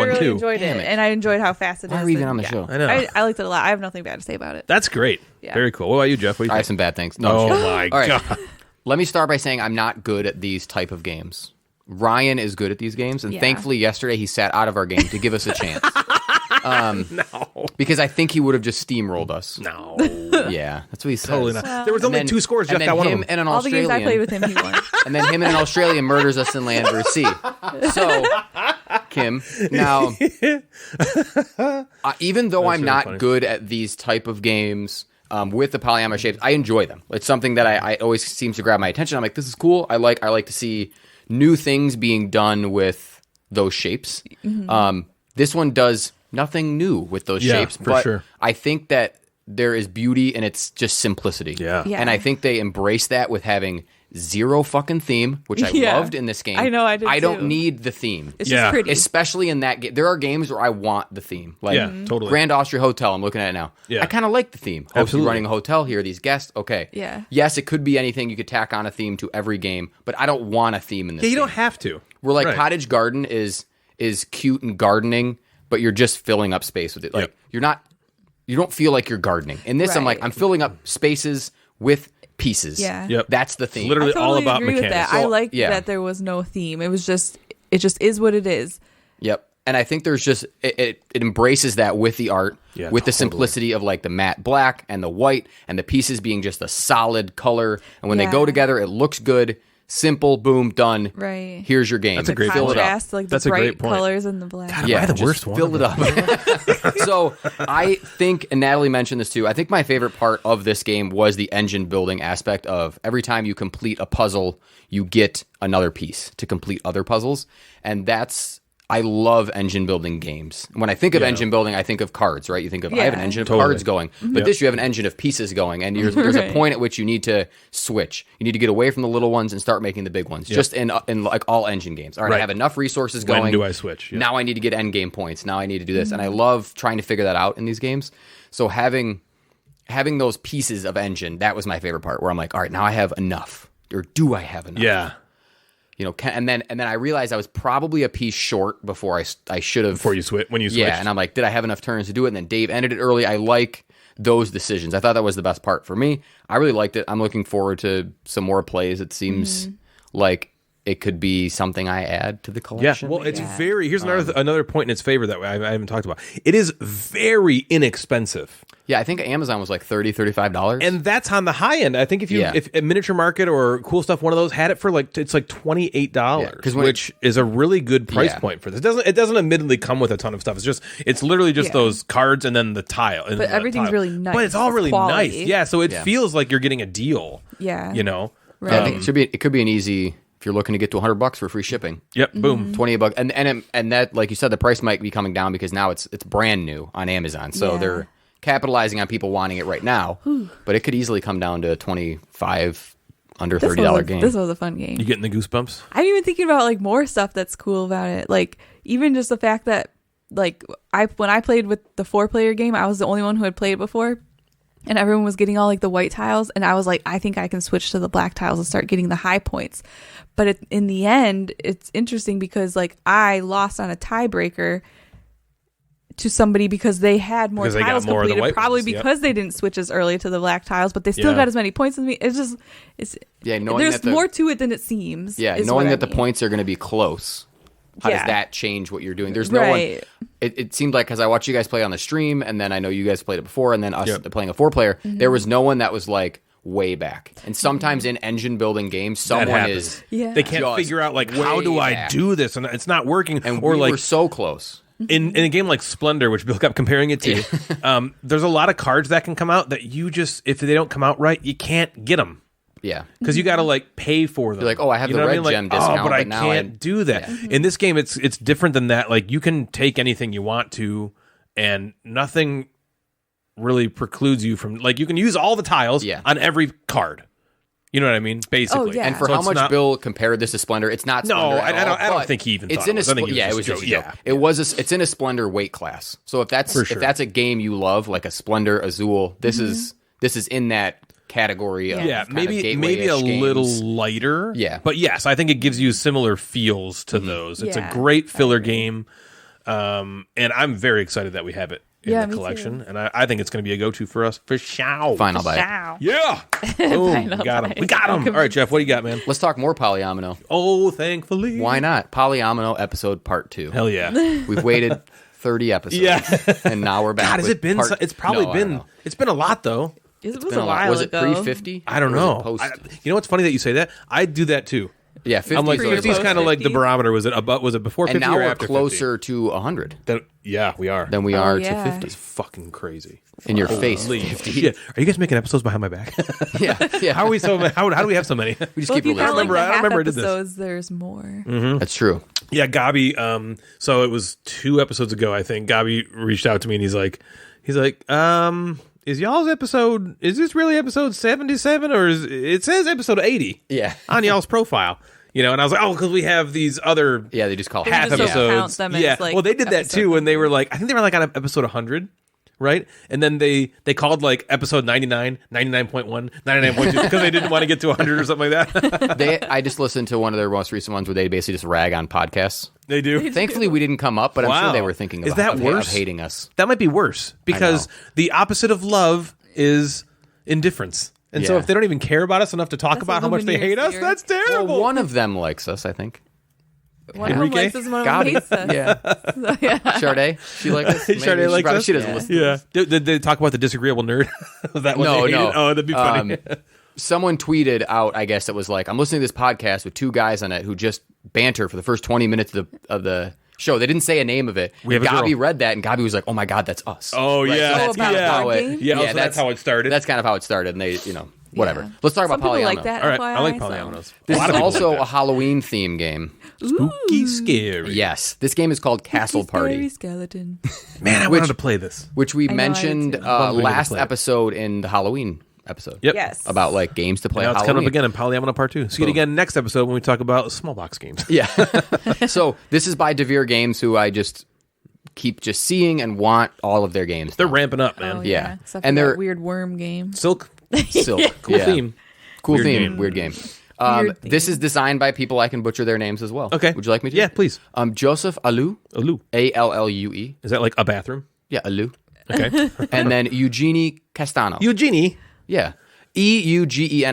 really too. enjoyed it, and I enjoyed how fast it Why is. are we even and- on the yeah. show? I know. I liked it a lot. I have nothing bad to say about it. That's great. Yeah. Very cool. What about you, Jeff? What do you I have think? some bad things. No, Oh I'm just my kidding. All right. God. Let me start by saying I'm not good at these type of games. Ryan is good at these games, and Yeah. thankfully yesterday he sat out of our game to give us a chance. No. Because I think he would have just steamrolled us. No. Yeah, that's what he said. Totally not. There was only 2 scores. Jeff and then got one of him them. and an All the games I played Australian, with him, he won. and then him and an Australian murders us in Land Sea. So, Kim, now, even though I'm really not funny. good at these type of games with the polyamorous shapes, I enjoy them. It's something that I always seems to grab my attention. I'm like, this is cool. I like to see new things being done with those shapes. This one does nothing new with those Yeah, shapes, for but sure. I think that there is beauty in its just simplicity. Yeah. Yeah. And I think they embrace that with having zero fucking theme, which I Yeah. loved in this game. I know, I did I don't too. need the theme. It's Yeah. just pretty. Especially in that game. There are games where I want the theme. Like Yeah, totally. Grand Austria Hotel, I'm looking at it now. Yeah. I kind of like the theme. Oh, Absolutely. you're running a hotel here, these guests. Okay. Yeah. Yes, it could be anything. You could tack on a theme to every game, but I don't want a theme in this Yeah, you game. don't have to. Where like Right. Cottage Garden is cute and gardening, but you're just filling up space with it. Like Yep. you don't feel like you're gardening. In this, I'm like, Right. I'm filling up spaces with pieces. Yeah. Yep. That's the theme. Literally I totally all about agree with mechanics. that. I So, like yeah. that there was no theme. It just is what it is. Yep. And I think there's just it embraces that with the art, Yeah, with the totally. simplicity of like the matte black and the white and the pieces being just a solid color. And when they go Yeah. together, it looks good. Simple, boom, done. Right. Here's your game. That's a great Fill point. it up. Contrast, like the That's a great bright point. colors and the black. God, Yeah, am I the just worst one? fill it up. So I think, and Natalie mentioned this too, I think my favorite part of this game was the engine building aspect of every time you complete a puzzle, you get another piece to complete other puzzles. And I love engine building games. When I think of engine building, I think of cards, right? You think of, I have an Yeah. engine of Totally. cards going. But this, you have an engine of pieces going. And there's a Right. point at which you need to switch. You need to get away from the little ones and start making the big ones. Just in like all engine games. All right, Right. I have enough resources When going. do I switch? Yeah. Now I need to get end game points. Now I need to do this. And I love trying to figure that out in these games. So having those pieces of engine, that was my favorite part, where I'm like, all right, now I have enough. Or do I have enough? Yeah. You know, and then I realized I was probably a piece short before I should have. Before you switch, when you switch. Yeah, and I'm like, did I have enough turns to do it? And then Dave ended it early. I like those decisions. I thought that was the best part for me. I really liked it. I'm looking forward to some more plays. It seems like it could be something I add to the Yeah, collection. well, it's very. Here's another point in its favor that I haven't talked about. It is very inexpensive. Yeah, I think Amazon was like $30, $35. And that's on the high end. I think if a Miniature Market or Cool Stuff, one of those had it for it's like $28, which is a really good price point for this. It doesn't admittedly come with a ton of stuff. It's literally just those cards and then the tile. And but everything's really nice. But it's all really nice. Quality. Yeah, so it feels like you're getting a deal. Yeah. You know? Right. I think it could be an easy, if you're looking to get to $100 for free shipping. Yep, boom. $28. And that, like you said, the price might be coming down because now it's brand new on Amazon. So they're capitalizing on people wanting it right now. But it could easily come down to $25 under $30 game. This was a fun game. You getting the goosebumps? I'm even thinking about like more stuff that's cool about it. Like even just the fact that like when I played with the 4-player game, I was the only one who had played it before. And everyone was getting all like the white tiles. And I was like, I think I can switch to the black tiles and start getting the high points. But in the end, it's interesting because like I lost on a tiebreaker to somebody because they had more tiles completed, probably because they didn't switch as early to the black tiles, but they still got as many points as me. It's there's more to it than it seems. Yeah, knowing that the points are going to be close. How does that change what you're doing? There's no one. It seemed like, because I watched you guys play on the stream, and then I know you guys played it before, and then us playing a 4-player, there was no one that was like way back. And sometimes in engine building games, someone is they can't figure out like, how do I do this, and it's not working. And or we were so close. In a game like Splendor, which Bill kept comparing it to, there's a lot of cards that can come out that you just, if they don't come out right, you can't get them. Yeah, because you got to like pay for them. You're like, oh, I have the red gem discount, but I can't do that. In this game, it's different than that. Like you can take anything you want to, and nothing really precludes you from like you can use all the tiles on every card. You know what I mean? Basically. Oh, yeah. And for how much Bill compared this to Splendor, it's not Splendor. No, I don't think he even thought it was. It was just a joke. It's in a Splendor weight class. So if that's a game you love, like a Splendor, Azul, this is in that category of maybe a little lighter. Yeah. But yes, I think it gives you similar feels to those. It's a great filler game. And I'm very excited that we have it in the collection. And I think it's going to be a go-to for us for sure. Fine, I'll buy it. Yeah. Boom. We got him. We got him. All right, Jeff, what do you got, man? Let's talk more Polyomino. Oh, thankfully. Why not? Polyomino episode part 2. Hell yeah. We've waited 30 episodes. And now we're back. God, has it been? It's probably been. It's been a lot, though. It was a while Was it ago. pre-50? I don't know. You know what's funny that you say that? I do that too. Yeah, 50. I'm like 50 is kind of like the barometer. Was it before 50 and now or we're after 50? closer to 100. Yeah, we are. Than we are to 50. That's fucking crazy. In your face. 50. Shit. Are you guys making episodes behind my back? Yeah. How are we so? How do we have so many? We just keep releasing. I don't remember I did this. Episodes, there's more. That's true. Yeah, Gabi. So it was 2 episodes ago, I think. Gabi reached out to me and he's like, is y'all's episode, is this really episode 77 or it says episode 80 on y'all's profile? You know, and I was like, oh, because we have these other they just call half just episodes. Count them as, like, well, they did that too when they were like, I think they were like on episode 100, right? And then they called like episode 99, 99.1, 99.2 because they didn't want to get to 100 or something like that. I just listened to one of their most recent ones where they basically just rag on podcasts. They do. Thankfully, we didn't come up, but I'm sure they were thinking about Is that worse? Of hating us. That might be worse because the opposite of love is indifference. And so if they don't even care about us enough to talk about how much they hate us, that's terrible. Well, one of them likes us, I think. One of them likes us, one of them hates us. Charday? She likes us? Charday likes us? She doesn't listen to us. Did they talk about the disagreeable nerd? Was that what they hated? No. Oh, that'd be funny. Someone tweeted out, I guess it was like, I'm listening to this podcast with 2 guys on it who just banter for the first 20 minutes of the show. They didn't say a name of it. Gabi read that, and Gabi was like, "Oh my god, that's us." Oh yeah, so that's how it started. That's kind of how it started, and they, whatever. Yeah. Let's talk about Polyomino. Like that, all right, I like Polyominoes. This is also a Halloween theme game. Spooky scary. Yes, this game is called Castle Party. Scary skeleton. Man, I wanted to play this. Which we mentioned last episode in the Halloween episode. Yep. Yes. About like games to play. Now it's Halloween. coming up again in Polyomino Part 2. See it again next episode when we talk about small box games. Yeah. So this is by DeVere Games, who I just keep just seeing and want all of their games. They're ramping up, man. Oh, yeah. Except and for they're that weird worm game. Silk. Cool theme. Cool Weird theme. game. Weird game. Weird theme. This is designed by people I can butcher their names as well. Okay. Would you like me to? Yeah, please. Joseph Allue. Allue. Allue. Is that like a bathroom? Yeah, Allue. Okay. And then Eugenie Castano. Eugenie. Yeah. Eugeni.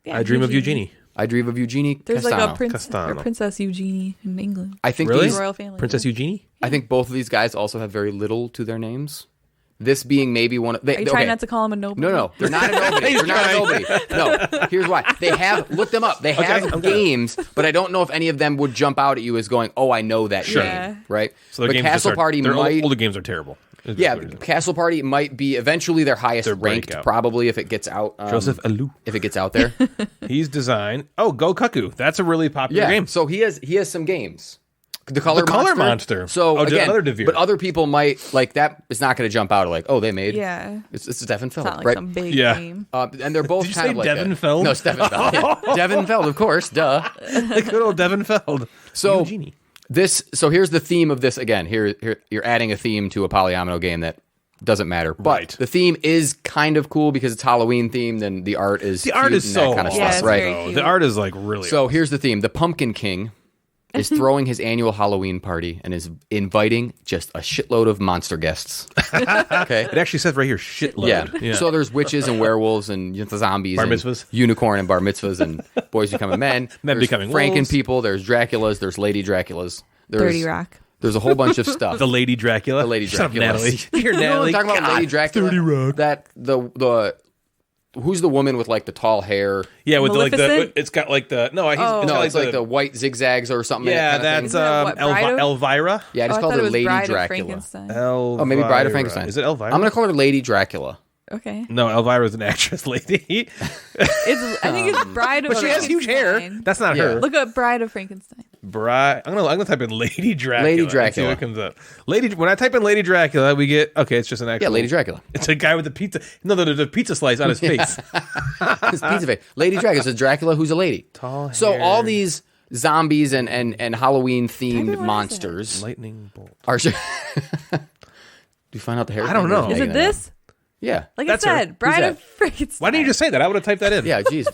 I dream of Eugenie. I Dream of Eugenie There's Castano. like a prince Castano. or Princess Eugenie in England. I think Really? these, Royal family. Princess Eugenie? I think both of these guys also have very little to their names. This being maybe one of... Are you trying not to call him a nobody? No, they're not a nobody. They're not a nobody. No, here's why. They have... Look them up. They have games, but I don't know if any of them would jump out at you as going, oh, I know that game, Yeah. right? So their but games Castle Party their might... older games are terrible. Is Yeah, what it is. Castle Party might be eventually their highest ranked, breakout. probably, if it gets out. Joseph Alou. If it gets out there. He's designed... Oh, Go Cuckoo. That's a really popular game. So he has some games. The Color Monster. So Oh, again, another Devere. but other people might like that. It's not going to jump out like, oh, they made. Yeah. It's Stefan Feld, It's not like right? some big Yeah. game. And they're both Did you kind say of like Devin a, Feld? No, Stefan Feld. Yeah. Devin Feld, of course, duh. Like good old Devin Feld. So Eugenie. so here's the theme of this again. Here you're adding a theme to a polyomino game that doesn't matter. But Right. the theme is kind of cool because it's Halloween themed and the art is The art cute is and so that kind of Yeah, stuff, it's right? very cute. The art is like really... So here's the theme. The Pumpkin King is throwing his annual Halloween party and is inviting just a shitload of monster guests. Okay. It actually says right here, shitload. Yeah. So there's witches and werewolves and zombies, Bar and mitzvahs. unicorn and bar mitzvahs, and boys becoming men. Men There's becoming Franken wolves. people. There's Draculas. There's Lady Draculas. There's 30 Rock. There's a whole bunch of stuff. The Lady Dracula. The Lady Shut up, Dracula. Natalie. Here, You know what Natalie. I'm talking about? God, Lady Dracula. 30 Rock. That the who's the woman with like the tall hair? Yeah, with the, like the... Maleficent? It's got like the... No, he's, Oh. it's No, got it's like the white zigzags or something. Yeah, kind of thing. that's Isn't that what, Bride of- Elvira. Yeah, I just I called thought her it was Lady Bride of Dracula. Frankenstein. Elvira. Oh, maybe Bride of Frankenstein. Is it Elvira? I'm gonna call her Lady Dracula. Okay. No, Elvira's an actress lady. I think it's Bride of But she has huge hair. Frankenstein. That's not Yeah. her. Look up Bride of Frankenstein. I'm gonna type in Lady Dracula. Lady and see Dracula. what comes up. When I type in Lady Dracula, we get it's just an actual. Yeah, Lady Dracula. It's a guy with a pizza. No, there's a pizza slice on his face. His pizza face. Lady Dracula. It's a Dracula who's a lady. Tall So hair. all these zombies and Halloween Type in themed what is monsters Lightning bolt. are. Do you find out the hair? I don't know. Is it this? Yeah. Like That's I her. said, Bride that? of Frankenstein. Why didn't you just say that? I would have typed that in. Yeah. Jeez.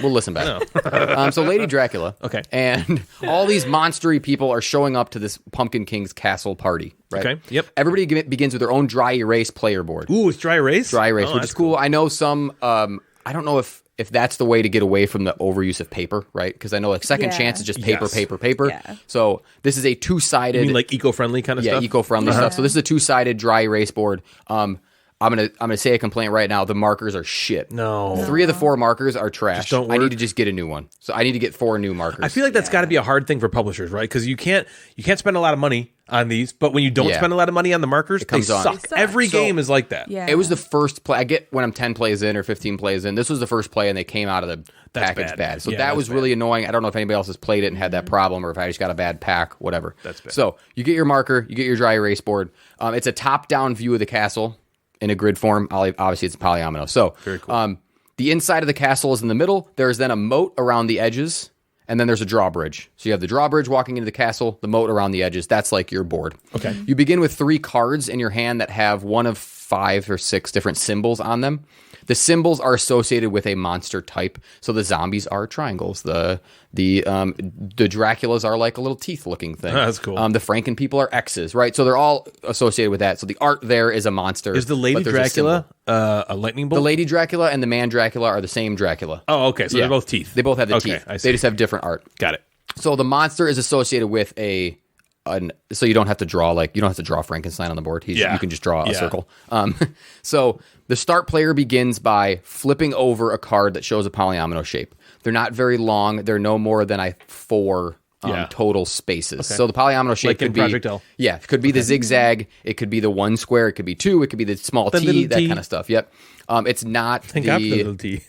We'll listen back. So Lady Dracula. Okay. And all these monstery people are showing up to this Pumpkin King's castle party. Right. Okay, yep. Everybody begins with their own dry erase player board. Ooh, it's dry erase. Dry erase, Oh, which that's is cool. I know some. I don't know if that's the way to get away from the overuse of paper, right? Because I know like Second Yeah. Chance is just paper, Yes. paper. Yeah. So this is a two-sided. You mean like eco-friendly kind of stuff? eco-friendly stuff. So this is a two-sided dry erase board. I'm gonna say a complaint right now. The markers are shit. No. 3 of the 4 markers are trash. don't I need work. to just get a new one. So I need to get 4 new markers. I feel like that's got to be a hard thing for publishers, right? Because you can't spend a lot of money on these, but when you don't Yeah. spend a lot of money on the markers, they comes on. suck. They suck. Every So- game is like that. Yeah. It was the first play. I get when I'm 10 plays in or 15 plays in. This was the first play, and they came out of the That's package bad. bad. So Yeah, that that's was bad. really annoying. I don't know if anybody else has played it and had that problem, or if I just got a bad pack, whatever. That's bad. So you get your marker, you get your dry erase board. It's a top-down view of the castle in a grid form. Obviously, it's a polyomino. So Very cool. the inside of the castle is in the middle. There's then a moat around the edges. And then there's a drawbridge. So you have the drawbridge walking into the castle, the moat around the edges. That's like your board. Okay. You begin with 3 cards in your hand that have one of 5 or 6 different symbols on them. The symbols are associated with a monster type. So the zombies are triangles. The Draculas are like a little teeth-looking thing. That's cool. The Franken people are X's, right? So they're all associated with that. So the art there is a monster. Is the Lady but there's a symbol. Dracula a lightning bolt? The Lady Dracula and the Man Dracula are the same Dracula. Oh, okay. So Yeah. they're both teeth. They both have the Okay, teeth. I see. They just have different art. Got it. So the monster is associated with so you don't have to draw Frankenstein on the board. Yeah. You can just draw a Yeah. circle. So the start player begins by flipping over a card that shows a polyomino shape. They're not very long. They're no more than 4 Yeah. total spaces. So the polyomino shape Like in could be Project L. Yeah, it could be the zigzag. It could be the 1 square. It could be 2. It could be the small The T. little That T. kind of stuff. Yep. It's not Thank God for the little T.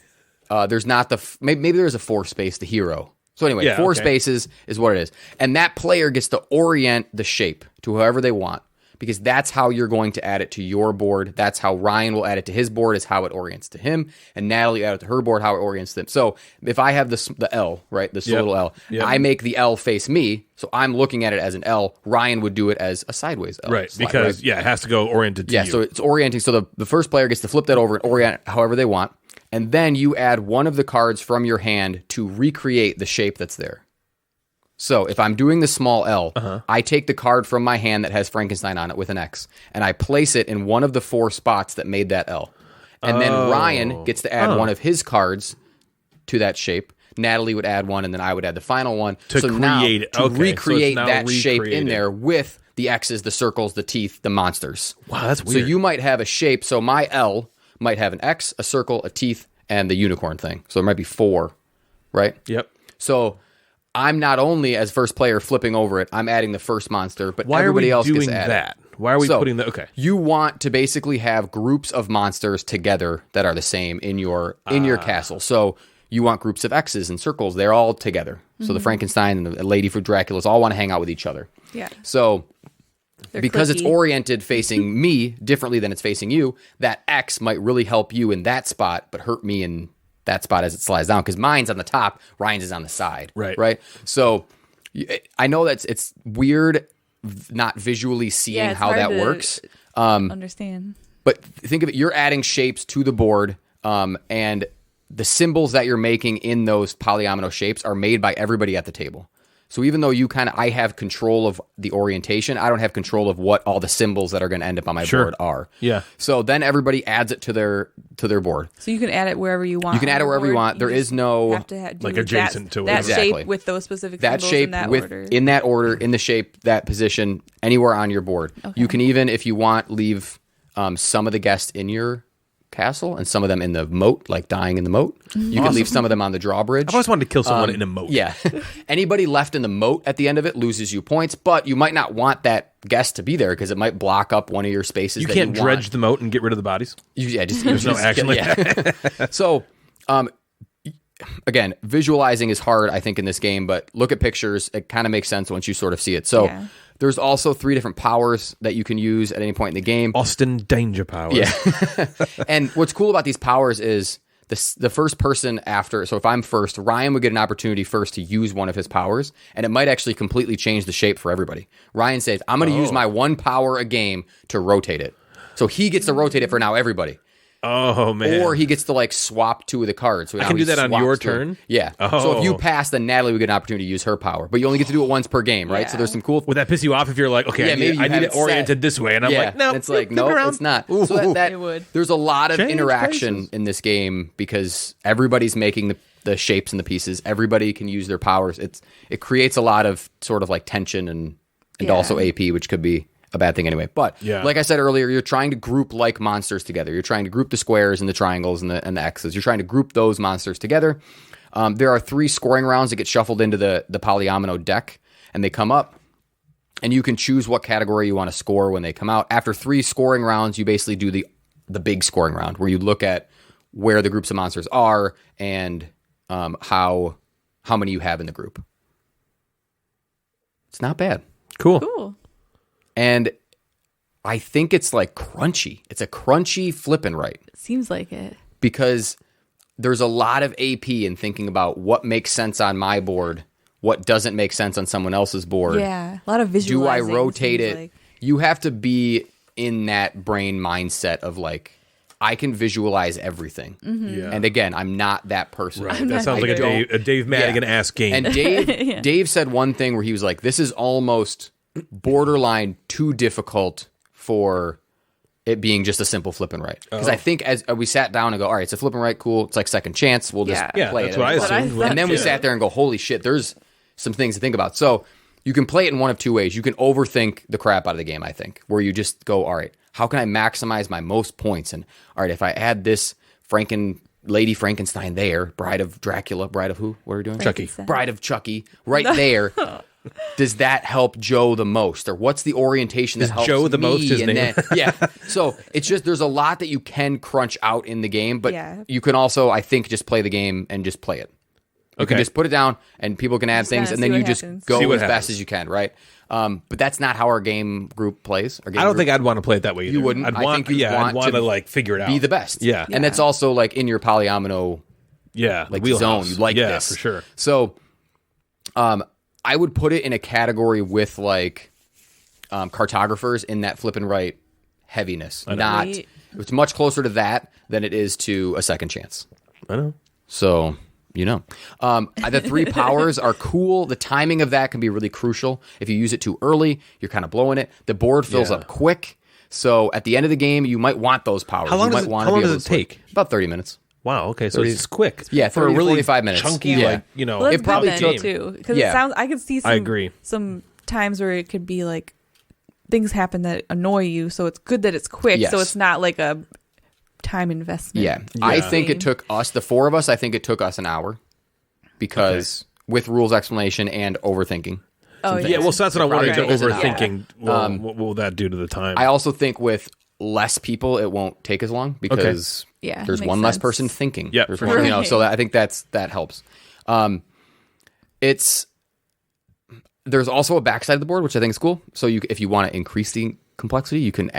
there's not the maybe there's a 4 space, the hero. So anyway, Yeah, 4 okay. spaces is what it is. And that player gets to orient the shape to whoever they want, because that's how you're going to add it to your board. That's how Ryan will add it to his board, is how it orients to him. And Natalie add it to her board, how it orients them. So if I have the L, right, this little L, Yep. I make the L face me, so I'm looking at it as an L. Ryan would do it as a sideways L. Right. slide, Because, right? yeah, it has to go oriented to Yeah, you. so it's orienting. So the first player gets to flip that over and orient it however they want. And then you add one of the cards from your hand to recreate the shape that's there. So if I'm doing the small L, I take the card from my hand that has Frankenstein on it with an X, and I place it in one of the 4 spots that made that L. And then Ryan gets to add one of his cards to that shape. Natalie would add one, and then I would add the final one. To create it. To Okay, recreate so it's now that shape in recreated. there with the X's, the circles, the teeth, the monsters. Wow, that's So weird. you might have a shape. So my L might have an X, a circle, a teeth, and the unicorn thing. So there might be 4, right? Yep. So I'm not only as first player flipping over it, I'm adding the first monster, but Why are everybody we else doing gets to add that? it. Why are we So, putting that? Okay. You want to basically have groups of monsters together that are the same in your castle. So you want groups of X's and circles. They're all together. So the Frankenstein and the Lady for Dracula's all want to hang out with each other. Yeah. So They're because it's clicky. oriented facing me differently than it's facing you, that X might really help you in that spot, but hurt me in that spot as it slides down. Because mine's on the top, Ryan's is on the side. Right. Right. So I know it's weird not visually seeing it's how hard that to works. understand. But think of it, you're adding shapes to the board, and the symbols that you're making in those polyomino shapes are made by everybody at the table. So even though I have control of the orientation, I don't have control of what all the symbols that are going to end up on my Sure. board are. Yeah. So then everybody adds it to their board. So you can add it wherever you want. You can add it wherever you want. There is no have to do like adjacent to it. that Exactly. shape with those specific that symbols shape in that with order. in that order, in the shape, that position, anywhere on your board. You can even, if you want, leave some of the guests in your castle and some of them in the moat, like dying in the moat. You can leave some of them on the drawbridge. I've always wanted to kill someone in a moat. Yeah. Anybody left in the moat at the end of it loses you points, but you might not want that guest to be there because it might block up one of your spaces. You that can't you dredge want. the moat and get rid of the bodies. There's no action like that. So, again, visualizing is hard, I think, in this game, but look at pictures. It kind of makes sense once you sort of see it. So there's also 3 different powers that you can use at any point in the game. Austin Danger Powers. Yeah. And what's cool about these powers is the first person after. So if I'm first, Ryan would get an opportunity first to use one of his powers, and it might actually completely change the shape for everybody. Ryan says, I'm going to use my 1 power a game to rotate it. So he gets to rotate it for now everybody. Oh, man. Or he gets to swap 2 of the cards. So I now can he do that on swaps your 2. turn? Yeah. Oh. So if you pass, then Natalie would get an opportunity to use her power. But you only get to do it once per game, right? Yeah. So there's some cool... Would that piss you off if you're like, okay, Yeah, I maybe you need have it it oriented set. this way, and I'm like, no, it's like, flip no, it around. it's not. Ooh. So that It would. there's a lot of Change interaction places. in this game because everybody's making the shapes and the pieces. Everybody can use their powers. It creates a lot of sort of tension and Yeah. also AP, which could be a bad thing anyway. But Yeah. like I said earlier, you're trying to group monsters together. You're trying to group the squares and the triangles and the X's. You're trying to group those monsters together. There are 3 scoring rounds that get shuffled into the polyomino deck, and they come up. And you can choose what category you want to score when they come out. After 3 scoring rounds, you basically do the big scoring round, where you look at where the groups of monsters are and how many you have in the group. It's not bad. Cool. Cool. And I think it's crunchy. It's a crunchy flippin' right, Seems like it. because there's a lot of AP in thinking about what makes sense on my board, what doesn't make sense on someone else's board. Yeah. A lot of Do visualizing. I rotate seems it? like. You have to be in that brain mindset of I can visualize everything. Mm-hmm. Yeah. And again, I'm not that person. Right. That sounds like a Dave Madigan-ass game. And Dave said one thing where he was like, this is almost borderline too difficult for it being just a simple flip and right. Because I think as we sat down and go, all right, it's a flip and right, cool. It's like second chance. We'll just Yeah. play that's it. what I But I assumed. thought And then we Yeah. sat there and go, holy shit, there's some things to think about. So you can play it in one of 2 ways. You can overthink the crap out of the game, I think, where you just go, all right, how can I maximize my most points? And all right, if I add this Lady Frankenstein there, Bride of Dracula, Bride of who? What are we doing? Chucky. Frankenstein. Bride of Chucky, right there. Does that help Joe the most? Or what's the orientation that helps Joe the me? most his And name? then- yeah. So it's just, there's a lot that you can crunch out in the game, but Yeah. you can also, I think, just play the game and just play it. You Okay. can just put it down and people can add Just things kinda and then see you what just happens. go See what as happens. fast as you can, right? But that's not how our game group plays. Our game I don't group think I'd want to play it that way either. You wouldn't? I'd I want, think you'd I'd want want to to figure it out. be the best. Yeah. And that's also in your polyomino Yeah. the zone. wheelhouse. You like yeah, this. for sure. So I would put it in a category with cartographers in that flip and right heaviness. Not Right. It's much closer to that than it is to a second chance. I know. So, the 3 powers are cool. The timing of that can be really crucial. If you use it too early, you're kind of blowing it. The board fills Yeah. up quick. So at the end of the game, you might want those powers. How long you does might it- want how to long be able does to it switch. take? About 30 minutes. Wow. Okay, so 30 it's quick. Yeah, for a 30 to really 45 minutes. chunky, Yeah. like Well, that's It probably good then, took- too, because yeah. it sounds. I could see. I agree. Some times where it could be like things happen that annoy you, so it's good that it's quick. Yes. So it's not like a time investment. Yeah. I think it took us, the four of us, I think it took us an hour because with rules explanation and overthinking. Oh yeah. Well, so that's what I'm wondering. Probably took us an hour. Overthinking. Well, what will that do to the time? I also think with less people, it won't take as long because Yeah, there's makes one less sense. person thinking. Yeah, There's for one, sure. you know, so I think that helps. There's also a backside of the board, which I think is cool. So if you want to increase the complexity, you can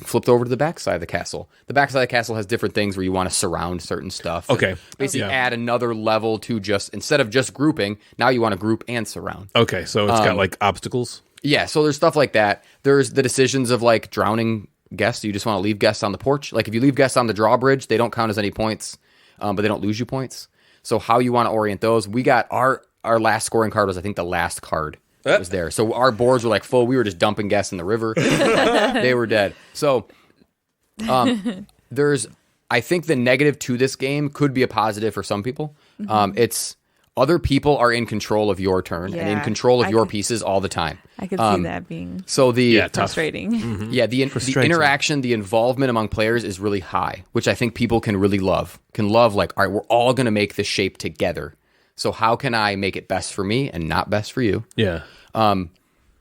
flip it over to the backside of the castle. The backside of the castle has different things where you want to surround certain stuff. Okay. Basically Yeah. add another level to instead of just grouping, now you want to group and surround. Okay, so it's got like obstacles. Yeah, so there's stuff like that. There's the decisions of like drowning guests. You just want to leave guests on the porch. Like if you leave guests on the drawbridge, they don't count as any points, but they don't lose you points. So how you want to orient those? We got our last scoring card was I think the last card that was there. So our boards were like full. We were just dumping guests in the river. They were dead. So I think the negative to this game could be a positive for some people. It's other people are in control of your turn and in Yeah, control of I your could- pieces all the time. I could see that being So tough. frustrating. yeah, the Frustrating. interaction, the involvement among players is really high, which I think people can really love. Can love like, all right, we're all going to make this shape together. So how can I make it best for me and not best for you? Yeah.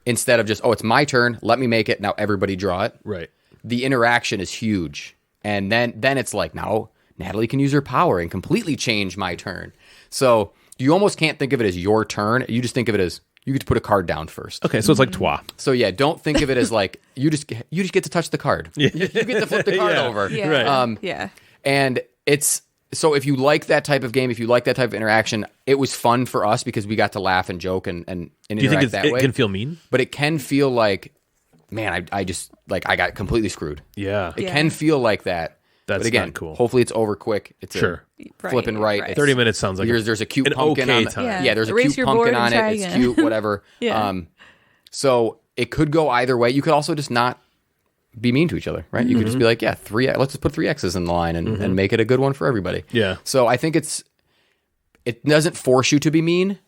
Instead of just, oh, it's my turn, let me make it, now everybody draw it. Right. The interaction is huge. And then it's like, now Natalie can use her power and completely change my turn. So you almost can't think of it as your turn. You just think of it as you get to put a card down first. Okay, so it's like Twa. So yeah, don't think of it as like you just get to touch the card. You get to flip the card Yeah. over. Yeah. Right. Yeah. And it's so if you like that type of game, if you like that type of interaction, it was fun for us because we got to laugh and joke and Do you interact think that it way. can feel mean? But it can feel like, man, I just like I got completely screwed. Yeah. It Yeah. can feel like that. That's but again, not cool. Hopefully it's over quick. It's Sure. flipping right. Right. It's- 30 minutes sounds like there's a cute an pumpkin okay on the, time. yeah, there's a Erase cute your pumpkin board on and try it. It's again. cute, whatever. Yeah. So it could go either way. You could also just not be mean to each other, right? You could just be like, yeah, let's just put 3 X's in the line and make it a good one for everybody. Yeah. So I think it doesn't force you to be mean,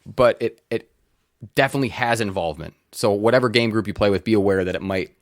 but it definitely has involvement. So whatever game group you play with, be aware that it might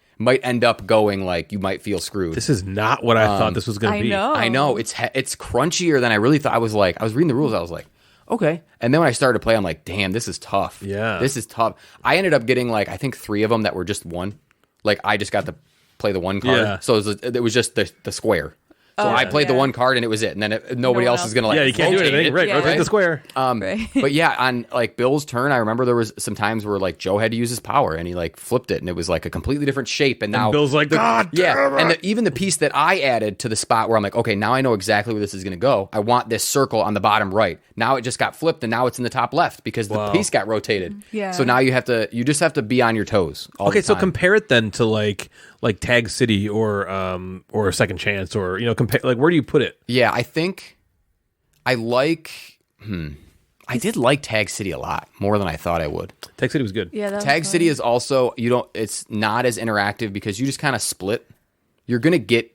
end up going like you might feel screwed. This is not what I thought this was going to I be. know. I know it's crunchier than I really thought. I was reading the rules. I was like, okay. And then when I started to play, I'm like, damn, this is tough. Yeah. This is tough. I ended up getting like, I think 3 of them that were just one. Like I just got to play the one card. Yeah. So it was just the square. So I played the one card and it was it. And then nobody one else else. is going to like, Yeah, you can't do rotate anything. it. Right, Yeah. rotate the square. Right. But yeah, on like Bill's turn, I remember there was some times where like Joe had to use his power and he like flipped it and it was like a completely different shape. And now Bill's like, God damn yeah, it. and even the piece that I added to the spot where I'm like, okay, now I know exactly where this is going to go. I want this circle on the bottom right. Now it just got flipped and now it's in the top left because the piece got rotated. Yeah. So now you just have to be on your toes. All Okay, the so time. compare it then to like Tag City or Second Chance or compare like where do you put it? Yeah, I think I like. I did like Tag City a lot more than I thought I would. Tag City was good. Yeah. That Tag was City fun. is also it's not as interactive because you just kind of split. You're gonna get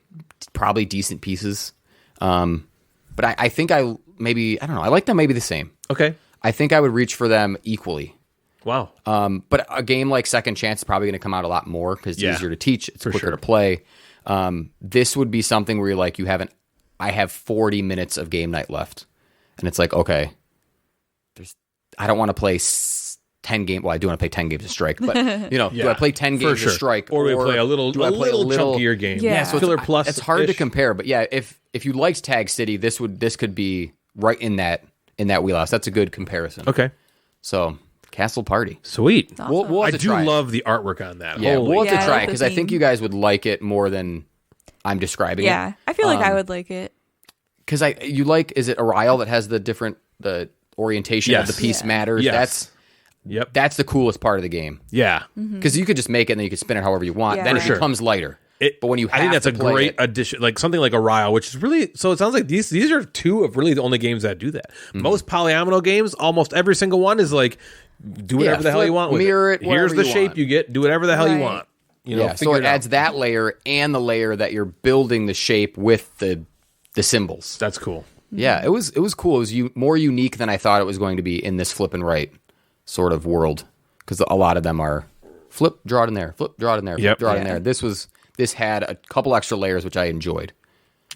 probably decent pieces, but I think I don't know. I like them maybe the same. Okay. I think I would reach for them equally. Wow. But a game like Second Chance is probably going to come out a lot more because it's Yeah, easier to teach. It's quicker sure. to play. This would be something where you're like, I have 40 minutes of game night left. And it's like, okay, I don't want to play 10 games. Well, I do want to play 10 games of Strike, but do I play 10 games sure. of Strike? Or we play a little chunkier game. Yeah. So Killer Plus. it's hard to compare, but yeah, if you liked Tag City, this could be right in that wheelhouse. That's a good comparison. Okay. So Castle Party. Sweet. We'll have I to do try it. love the artwork on that. Yeah, Holy- we'll have Yeah, to I try like it the because I think theme. you guys would like it more than I'm describing Yeah. it. I feel like I would like it. Because is it Ariel that has the orientation Yes. of the piece Yeah. matters? Yes. Yep. That's the coolest part of the game. Yeah. Because you could just make it and then you could spin it however you want. Yeah. Then For it sure. becomes lighter. But when you have I think that's to a play great it, addition, like something like a Ryle, which is really. So it sounds like these are 2 of really the only games that do that. Most polyomino games, almost every single one is like, do whatever the hell flip, you want with mirror it. it Here's wherever the you shape want. you get. Do whatever the hell you Right. want. so figure it adds that layer and the layer that you're building the shape with the the symbols. That's cool. Yeah, it was cool. It was more unique than I thought it was going to be in this flip and write sort of world, because a lot of them are flip, draw it in there, flip, draw it in there, flip, draw it in there. This had a couple extra layers, which I enjoyed.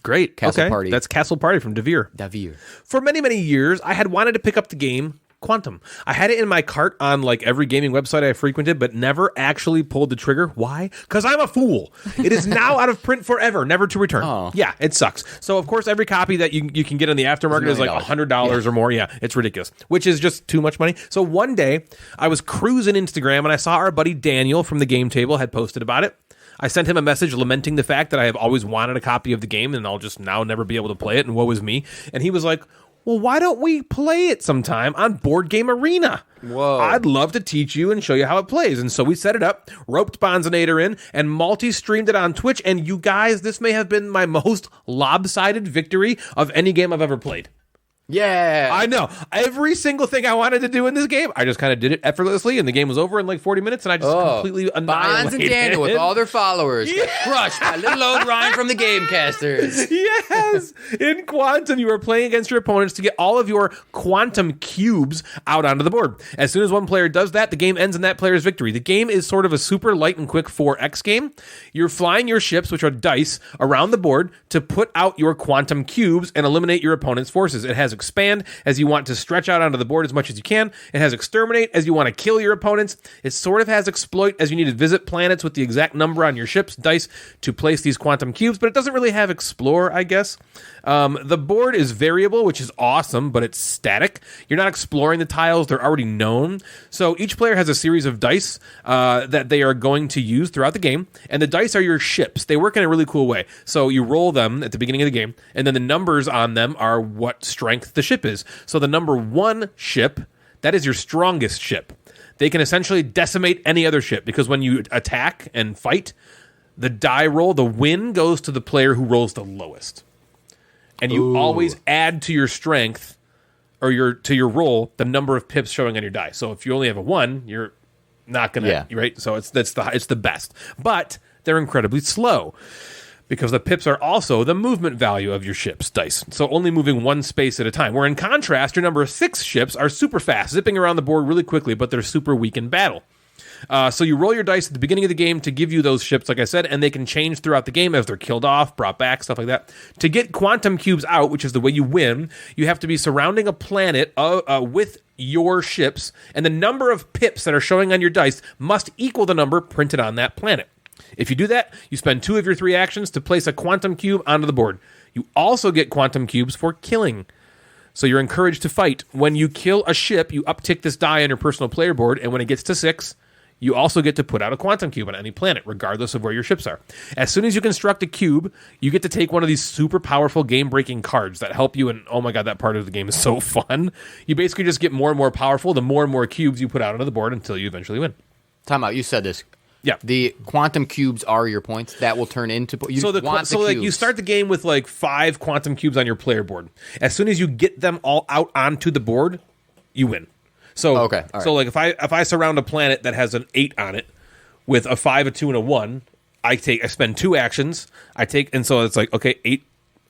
Great. Castle Party. That's Castle Party from Devere. For many, many years, I had wanted to pick up the game Quantum. I had it in my cart on like every gaming website I frequented, but never actually pulled the trigger. Why? Because I'm a fool. It is now out of print forever, never to return. Oh. Yeah, it sucks. So, of course, every copy that you can get on the aftermarket is like $100 or more. Yeah, it's ridiculous, which is just too much money. So one day, I was cruising Instagram and I saw our buddy Daniel from the Game Table had posted about it. I sent him a message lamenting the fact that I have always wanted a copy of the game and I'll just now never be able to play it, and woe is me. And he was like, well, why don't we play it sometime on Board Game Arena? Whoa. I'd love to teach you and show you how it plays. And so we set it up, roped Bonzonator in, and multi-streamed it on Twitch. And you guys, this may have been my most lopsided victory of any game I've ever played. Yeah. I know. Every single thing I wanted to do in this game, I just kind of did it effortlessly, and the game was over in like 40 minutes, and I just completely annihilated Bonds and Daniel with all their followers got crushed by little old Ryan from the Gamecasters. Yes! In Quantum, you are playing against your opponents to get all of your quantum cubes out onto the board. As soon as one player does that, the game ends in that player's victory. The game is sort of a super light and quick 4X game. You're flying your ships, which are dice, around the board to put out your quantum cubes and eliminate your opponent's forces. It has expand as you want to stretch out onto the board as much as you can. It has exterminate as you want to kill your opponents. It sort of has exploit as you need to visit planets with the exact number on your ship's dice to place these quantum cubes, but it doesn't really have explore, I guess. The board is variable, which is awesome, but it's static. You're not exploring the tiles. They're already known. So each player has a series of dice that they are going to use throughout the game, and the dice are your ships. They work in a really cool way. So you roll them at the beginning of the game, and then the numbers on them are what strength the ship is. So the number 1 ship, that is your strongest ship. They can essentially decimate any other ship, because when you attack and fight, the die roll, the win goes to the player who rolls the lowest. And you always add to your strength or to your roll the number of pips showing on your die. So if you only have a 1, you're not going to, right? So it's the best. But they're incredibly slow, because the pips are also the movement value of your ship's dice. So only moving one space at a time. Where in contrast, your number 6 ships are super fast, zipping around the board really quickly, but they're super weak in battle. So you roll your dice at the beginning of the game to give you those ships, like I said, and they can change throughout the game as they're killed off, brought back, stuff like that. To get quantum cubes out, which is the way you win, you have to be surrounding a planet with your ships, and the number of pips that are showing on your dice must equal the number printed on that planet. If you do that, you spend 2 of your 3 actions to place a quantum cube onto the board. You also get quantum cubes for killing. So you're encouraged to fight. When you kill a ship, you uptick this die on your personal player board, and when it gets to 6, you also get to put out a quantum cube on any planet, regardless of where your ships are. As soon as you construct a cube, you get to take one of these super powerful game-breaking cards that help you, and oh my god, that part of the game is so fun. You basically just get more and more powerful the more and more cubes you put out onto the board until you eventually win. Time out, you said this. Yeah. The quantum cubes are your points. That will turn into... You start the game with like 5 quantum cubes on your player board. As soon as you get them all out onto the board, you win. So, okay, all right. So like if I surround a planet that has an 8 on it with a 5, a 2, and a 1, I spend 2 actions. And so it's like, okay, 8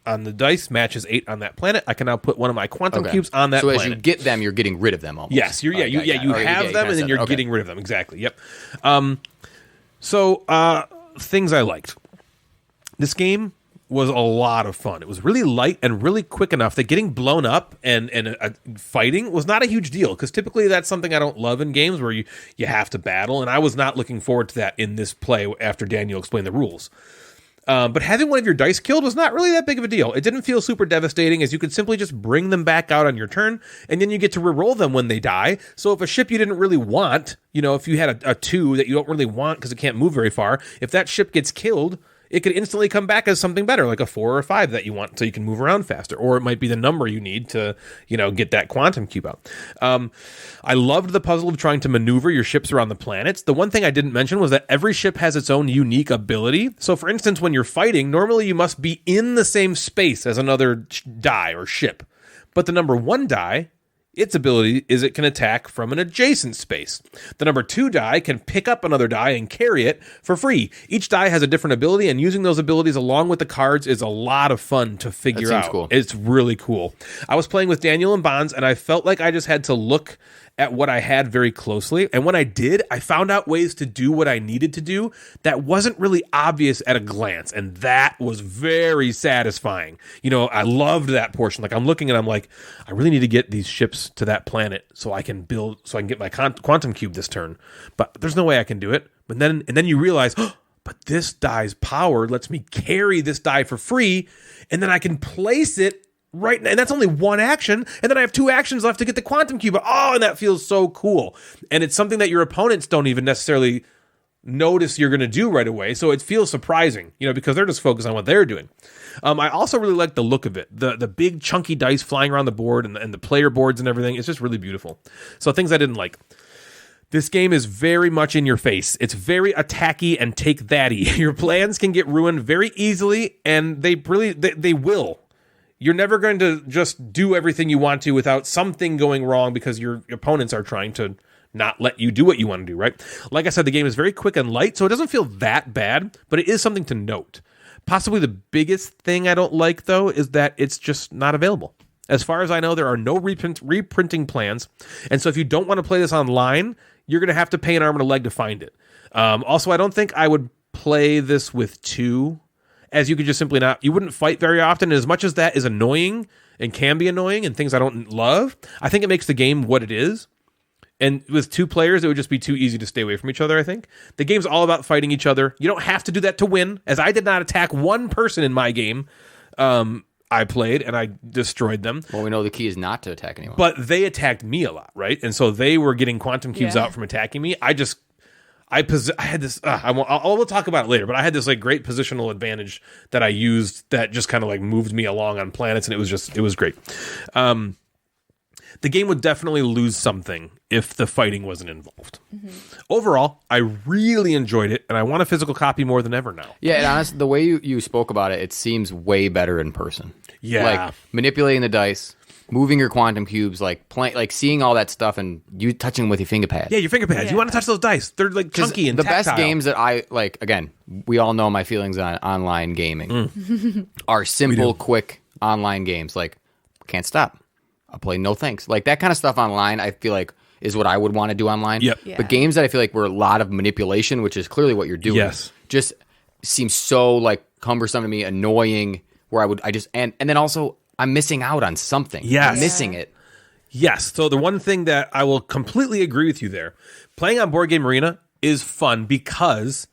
on the dice matches 8 on that planet. I can now put one of my quantum cubes on that planet. So as you get them, you're getting rid of them almost. Yes, you have them, and then you're getting rid of them. Exactly. Yep. Things I liked. This game was a lot of fun. It was really light and really quick enough that getting blown up and fighting was not a huge deal, because typically that's something I don't love in games where you have to battle, and I was not looking forward to that in this play after Daniel explained the rules. But having one of your dice killed was not really that big of a deal. It didn't feel super devastating, as you could simply just bring them back out on your turn, and then you get to reroll them when they die. So if a ship you didn't really want, if you had a 2 that you don't really want because it can't move very far, if that ship gets killed, it could instantly come back as something better, like a 4 or a 5 that you want, so you can move around faster. Or it might be the number you need to, get that quantum cube out. I loved the puzzle of trying to maneuver your ships around the planets. The one thing I didn't mention was that every ship has its own unique ability. So, for instance, when you're fighting, normally you must be in the same space as another die or ship. But the number 1 die Its ability is it can attack from an adjacent space. The number 2 die can pick up another die and carry it for free. Each die has a different ability, and using those abilities along with the cards is a lot of fun to figure out. Cool. It's really cool. I was playing with Daniel and Bonds, and I felt like I just had to look at what I had very closely. And when I did, I found out ways to do what I needed to do that wasn't really obvious at a glance. And that was very satisfying. You know, I loved that portion. Like I'm looking and I'm like, I really need to get these ships to that planet so I can get my quantum cube this turn. But there's no way I can do it. And then you realize, oh, but this die's power lets me carry this die for free. And then I can place it right now, and that's only one action, and then I have 2 actions left to get the quantum cube. Oh, and that feels so cool. And it's something that your opponents don't even necessarily notice you're going to do right away, so it feels surprising, you know, because they're just focused on what they're doing. I also really like the look of it, the big chunky dice flying around the board and the player boards and everything. It's just really beautiful. So things I didn't like. This game is very much in your face. It's very attacky and take thatty. Your plans can get ruined very easily, and they will. You're never going to just do everything you want to without something going wrong because your opponents are trying to not let you do what you want to do, right? Like I said, the game is very quick and light, so it doesn't feel that bad, but it is something to note. Possibly the biggest thing I don't like, though, is that it's just not available. As far as I know, there are no reprinting plans, and so if you don't want to play this online, you're going to have to pay an arm and a leg to find it. Also, I don't think I would play this with 2, as you could just simply not, you wouldn't fight very often. And as much as that is annoying and can be annoying and things I don't love, I think it makes the game what it is. And with 2 players, it would just be too easy to stay away from each other, I think. The game's all about fighting each other. You don't have to do that to win, as I did not attack one person in my game. I played and I destroyed them. Well, we know the key is not to attack anyone. But they attacked me a lot, right? And so they were getting quantum cubes out from attacking me. I had this. We'll talk about it later. But I had this like great positional advantage that I used that just kind of like moved me along on planets, and it was great. The game would definitely lose something if the fighting wasn't involved. Mm-hmm. Overall, I really enjoyed it, and I want a physical copy more than ever now. Yeah, and honestly, the way you spoke about it, it seems way better in person. Yeah, like manipulating the dice, moving your quantum cubes, like seeing all that stuff, and you touching them with your finger pads. Yeah, your finger pads. Yeah. You want to touch those dice? They're like chunky and the tactile. best games that I like. Again, we all know my feelings on online gaming are simple, quick online games. Like can't stop. I'll play no thanks. Like that kind of stuff online, I feel like is what I would want to do online. Yep. Yeah. But games that I feel like were a lot of manipulation, which is clearly what you're doing, just seems so like cumbersome to me, annoying. Where and then also I'm missing out on something. Yes. I'm missing it. Yes. So the one thing that I will completely agree with you there, playing on Board Game Arena is fun because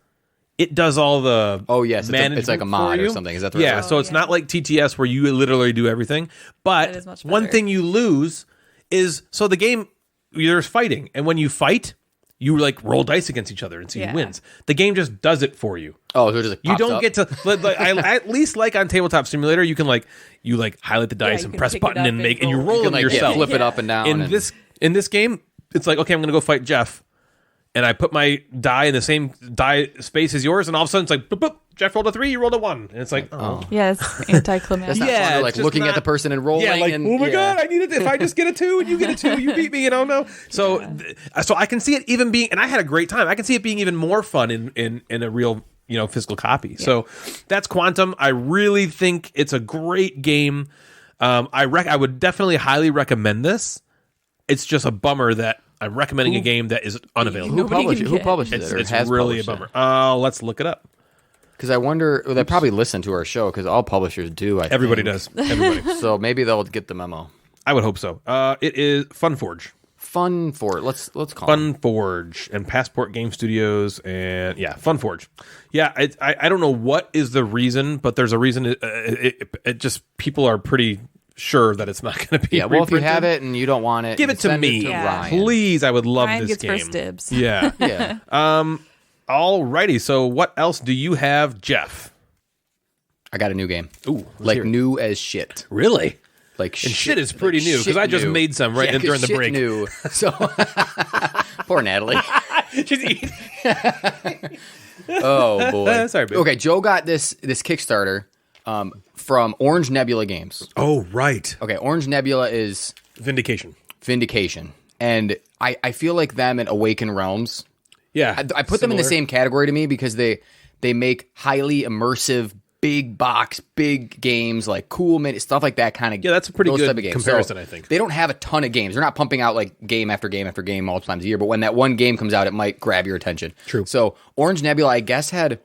it does all the it's like a mod or something. Is that the right word? So it's not like TTS where you literally do everything. But one thing you lose is, so the game, there's fighting. And when you fight, you like roll dice against each other and see who wins. The game just does it for you. Oh, so it just you don't get to, I at least like on Tabletop Simulator, you can highlight the dice and press button and you roll them yourself. Flip it up and down. In this game, it's like, okay, I'm going to go fight Jeff. And I put my die in the same die space as yours, and all of a sudden it's like, boop, boop, Jeff rolled a 3, you rolled a 1. And it's like, oh. Yeah, it's anticlimactic. Yeah, like looking at the person and rolling. Yeah, like, and, oh my God, I need it. If I just get a 2 and you get a 2, you beat me, no. So I can see it even being, and I had a great time. I can see it being even more fun in a real, physical copy. Yeah. So that's Quantum. I really think it's a great game. I would definitely highly recommend this. It's just a bummer that I'm recommending a game that is unavailable. Who publishes it? It's really a bummer. Let's look it up. Because I wonder, they probably listen to our show because all publishers do. Everybody does. Everybody. So maybe they'll get the memo. I would hope so. It is Funforge. Let's call Funforge and Passport Game Studios and Funforge. Yeah, I don't know what is the reason, but there's a reason. It just people are pretty sure that it's not going to be. Yeah, well, if you have it and you don't want it, give it to me, Ryan. Please. I would love Ryan this gets game. first dibs. Yeah, yeah. Alrighty. So, what else do you have, Jeff? I got a new game. Ooh, new as shit. Really? Like shit is pretty new because I just made some during the break. New. So poor Natalie. She's eating. Oh boy. Sorry, babe. Okay, Joe got this Kickstarter from Orange Nebula Games. Oh right. Okay, Orange Nebula is Vindication. Vindication. And I feel like them and Awaken Realms. Yeah. I put them in the same category to me because they make highly immersive, big box, big games, like cool mini stuff like that kind of. Yeah, that's a pretty good type of games. comparison, So I think. they don't have a ton of games. They're not pumping out like game after game after game multiple times a year. But when that one game comes out, it might grab your attention. True. So Orange Nebula, I guess, had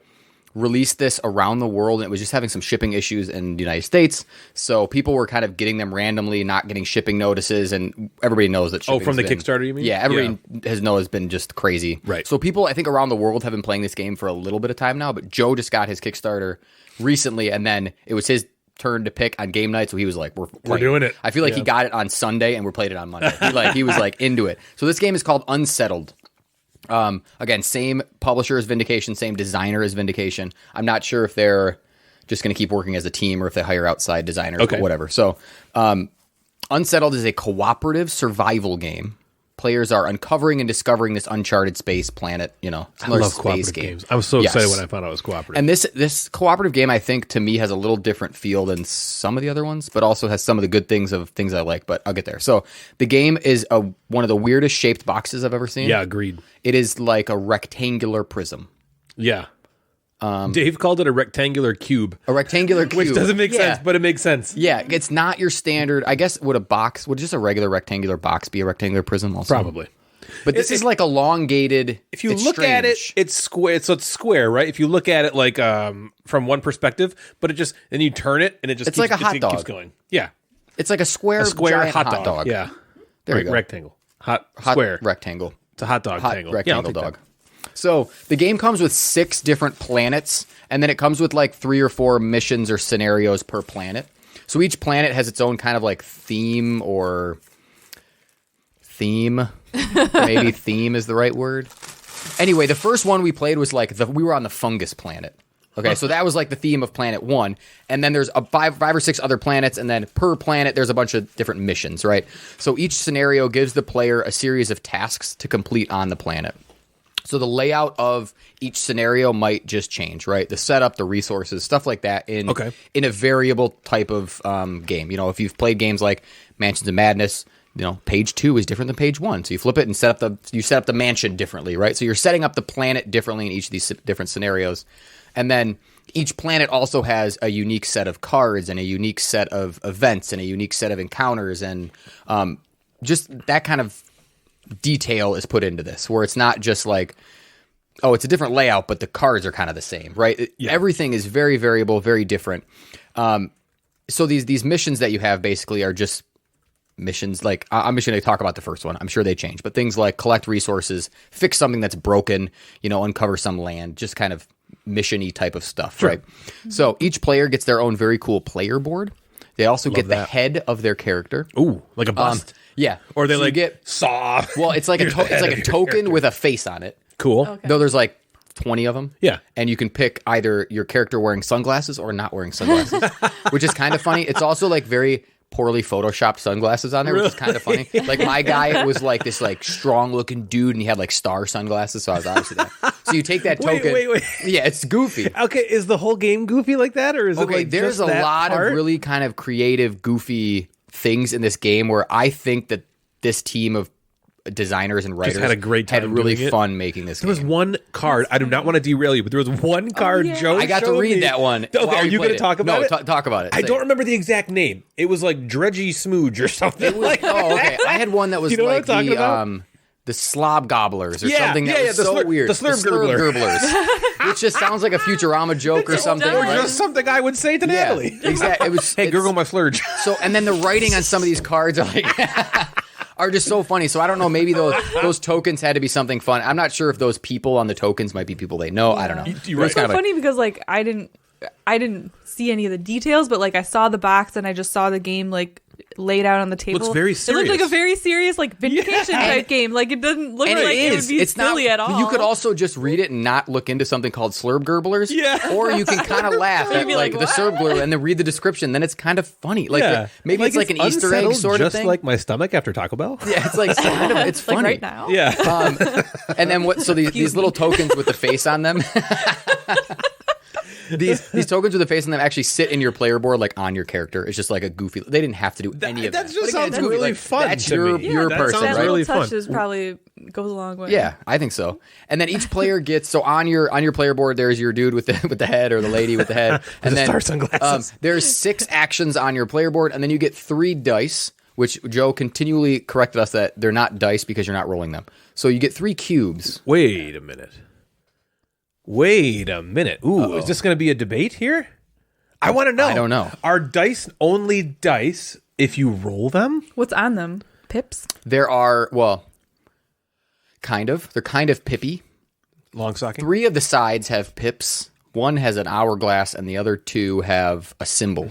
released this around the world, and it was just having some shipping issues in the United States. So people were kind of getting them randomly, not getting shipping notices, and everybody knows that. Oh, from the Kickstarter, you mean? Yeah, everybody has been just crazy. Right. So people, I think, around the world have been playing this game for a little bit of time now. But Joe just got his Kickstarter recently, and then it was his turn to pick on game night. So he was like, "We're doing it." I feel like he got it on Sunday, and we played it on Monday. He was like into it. So this game is called Unsettled. Again, same publisher as Vindication, same designer as Vindication. I'm not sure if they're just going to keep working as a team or if they hire outside designers or whatever. So, Unsettled is a cooperative survival game. Players are uncovering and discovering this uncharted space planet, I similar love space cooperative game. games. I was so excited when I found out it was cooperative. And this cooperative game, I think, to me, has a little different feel than some of the other ones, but also has some of the good things of things I like, but I'll get there. So the game is one of the weirdest shaped boxes I've ever seen. Yeah, agreed. It is like a rectangular prism. Yeah. Dave called it a rectangular cube. A rectangular cube. Which doesn't make sense, but it makes sense. Yeah, it's not your standard. I guess would just a regular rectangular box be a rectangular prism also? Probably. But this is like elongated. If you look at it, it's square. So it's square, right? If you look at it like from one perspective, but then you turn it and it just It's like a hot dog. keeps going. Yeah. It's like a square giant hot dog. Yeah. There you go. Rectangle. Square. Rectangle. It's a hot dog tangle. Rectangle I'll take dog. So the game comes with 6 different planets, and then it comes with like 3 or 4 missions or scenarios per planet. So each planet has its own kind of like theme. Maybe theme is the right word. Anyway, the first one we played was like we were on the fungus planet. Okay, so that was like the theme of planet 1. And then there's 5 or 6 other planets, and then per planet there's a bunch of different missions, right? So each scenario gives the player a series of tasks to complete on the planet. So the layout of each scenario might just change, right? The setup, the resources, stuff like that in a variable type of game. If you've played games like Mansions of Madness, page 2 is different than page 1. So you flip it and set up the mansion differently, right? So you're setting up the planet differently in each of these different scenarios. And then each planet also has a unique set of cards and a unique set of events and a unique set of encounters. And just that kind of detail is put into this, where it's not just like, oh, it's a different layout, but the cards are kind of the same, right? Yeah. Everything is very variable, very different. So these missions that you have basically are just missions. Like I'm just going to talk about the first one. I'm sure they change, but things like collect resources, fix something that's broken, uncover some land, just kind of mission-y type of stuff, right? So each player gets their own very cool player board. They also get the head of their character. Ooh, like a bust. Yeah. Or they get saw. Well, it's like a token with a face on it. Cool. Okay. Though there's like 20 of them. Yeah. And you can pick either your character wearing sunglasses or not wearing sunglasses, which is kind of funny. It's also like very poorly photoshopped sunglasses on there, which is kind of funny. Like my guy was like this like strong looking dude and he had like star sunglasses, so I was obviously that. So you take that token. Wait. Yeah, it's goofy. Okay, is the whole game goofy like that, or is it like there's just a lot part? of really kind of creative, goofy things in this game where I think that this team of designers and writers had a great time had really doing it. fun making this game. There was one card. I do not want to derail you, but there was one card. Joe, I got to showed read me. that one. Okay, while are we you played going to talk about it? No, talk about it. I don't remember the exact name. It was like Dredgy Smooge or something. Like that. Oh, okay. I had one that was You know what like I'm talking about? the slob gobblers or Yeah, something that was so weird. the slurb gurblers, which just sounds like a Futurama joke or something. Or Right? just something I would say to Natalie. Exactly. It was. Hey, Google my slurge. So, and then the writing on some of these cards are like are just so funny. So I don't know. Maybe those tokens had to be something fun. I'm not sure if those people on the tokens might be people they know. I don't know. You're right. It's so funny because like I didn't see any of the details, but like I saw the box and I just saw the game like laid out on the table. Looks very It looked like serious. a very serious like vindication type game. Like it doesn't look like it would be it's silly not, at all. You could also just read it and not look into something called slurb gurblers. Yeah. Or you can kind of laugh at be like like, the what? slurb gurgler and then read the description. Then it's kind of funny. Like maybe Like it's like an Easter egg unsettled, sort of just thing. like my stomach after Taco Bell. Yeah, it's like kind of it's like funny right now. Yeah. And then what? So these little tokens with the face on them. These tokens with a face on them actually sit in your player board, like on your character. It's just like a goofy. They didn't have to do any of that. That just But again, sounds it's goofy. really Like, fun. That's to your me. your that person, sounds That right? really little touch fun. is probably goes a long way. Yeah, I think so. And then each player gets so on your player board. There's your dude with the head or the lady with the head, and the then star sunglasses. there's 6 actions on your player board, and then you get 3 dice. Which Joe continually corrected us that they're not dice because you're not rolling them. So you get 3 cubes. Wait a minute. Ooh, is this going to be a debate here? I want to know. I don't know. Are dice only dice if you roll them? What's on them? Pips? There are kind of. They're kind of pippy. Long stocking? 3 of the sides have pips. 1 has an hourglass, and the other 2 have a symbol.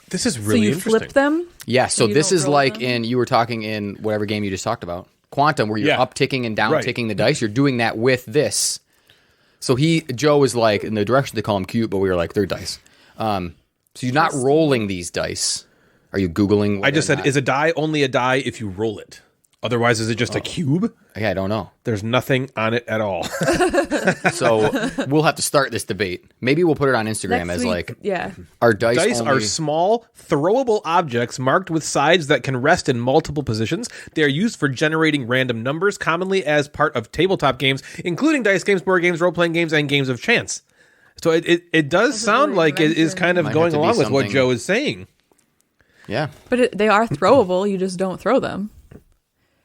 This is So really you interesting. flip them? Yeah, so You this don't is roll like them? you were talking in whatever game you just talked about, Quantum, where you're Yeah. up-ticking and down-ticking the dice. You're doing that with this. So Joe was like, in the direction they call them cute, but we were like, they're dice. So you're not rolling these dice. Are you Googling? I just said, is a die only a die if you roll it? Otherwise, is it just a cube? Yeah, I don't know. There's nothing on it at all. So we'll have to start this debate. Maybe we'll put it on Instagram Next as week, like, yeah. our dice Dice only... are small, throwable objects marked with sides that can rest in multiple positions. They are used for generating random numbers, commonly as part of tabletop games, including dice games, board games, role-playing games, and games of chance. So it does sound really like it is invention. kind of Might going have to be along with what something- Joe is saying. Yeah. But they are throwable. You just don't throw them.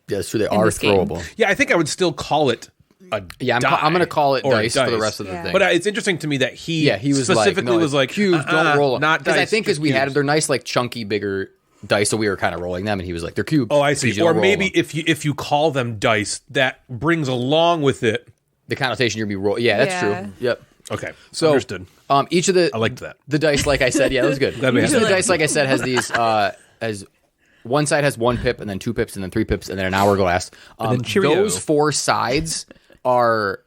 Yeah, it's true. They are this game. throwable. Yeah, I think I would still call it a Yeah, die I'm going to call it or a dice for the rest of the Yeah. thing. But it's interesting to me that he was specifically like, was like, cubes, don't roll them. not dice. Because I think just we had cubes. they're nice, like chunky, bigger dice, so we were kind of rolling them, and he was like, they're cubes. Oh, I because see. you don't Or roll maybe them. if you call them dice, that brings along with it. the connotation you're be roll. Yeah, that's Yeah. true. Yep. Okay, So understood. Each of the I liked that. the dice, like I said, yeah, that was good. Glad we Each had of the that. dice, like I said, has these as one side has 1 pip, and then 2 pips, and then 3 pips, and then an hourglass. then Cheerio. Those 4 sides are.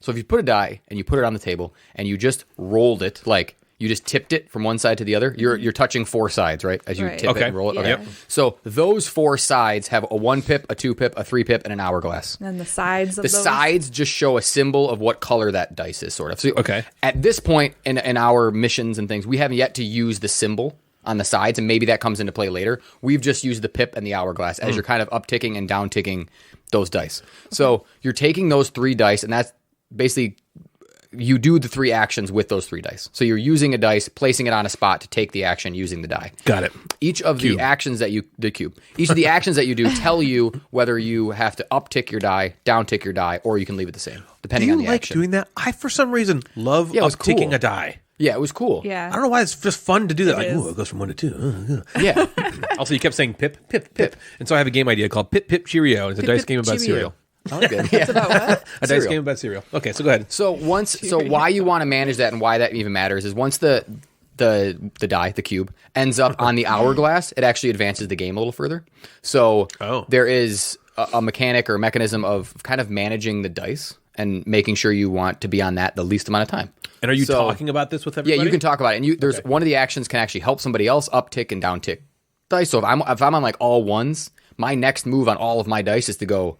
So if you put a die and you put it on the table and you just rolled it, like you just tipped it from one side to the other, you're touching 4 sides, right? As you Right. tip it Okay. and roll it. Yeah. Okay. Yep. So those 4 sides have a 1 pip, a 2 pip, a 3 pip, and an hourglass. And the sides of The those. sides just show a symbol of what color that dice is, sort of. So Okay. At this point in our missions and things, we haven't yet to use the symbol on the sides, and maybe that comes into play later. We've just used the pip and the hourglass as you're kind of up-ticking and down-ticking those dice. So you're taking those 3 dice, and that's basically you do the 3 actions with those 3 dice. So you're using a dice, placing it on a spot to take the action using the die. Got it. Each of the actions that each of the actions that you do tell you whether you have to up-tick your die, down-tick your die, or you can leave it the same, Do depending you on the like action. doing that? I, for some reason, love Yeah, it was upticking cool. a die. Yeah, it was cool. Yeah. I don't know why it's just fun to do that. Like, is. ooh, it goes from 1 to 2. Yeah. Also, you kept saying pip, pip, pip. And so I have a game idea called Pip, Pip, Cheerio. It's a dice Pip, game about Cheerio. cereal. I like it. Yeah. It's about what? A dice Cereal. game about cereal. Okay, so go ahead. So why you want to manage that and why that even matters is once the die, the cube, ends up on the hourglass, it actually advances the game a little further. So there is a mechanic or a mechanism of kind of managing the dice and making sure you want to be on that the least amount of time. And are you So- talking about this with everybody? Yeah, you can talk about it. And there's one of the actions can actually help somebody else uptick and downtick dice. So if I'm on like all ones, my next move on all of my dice is to go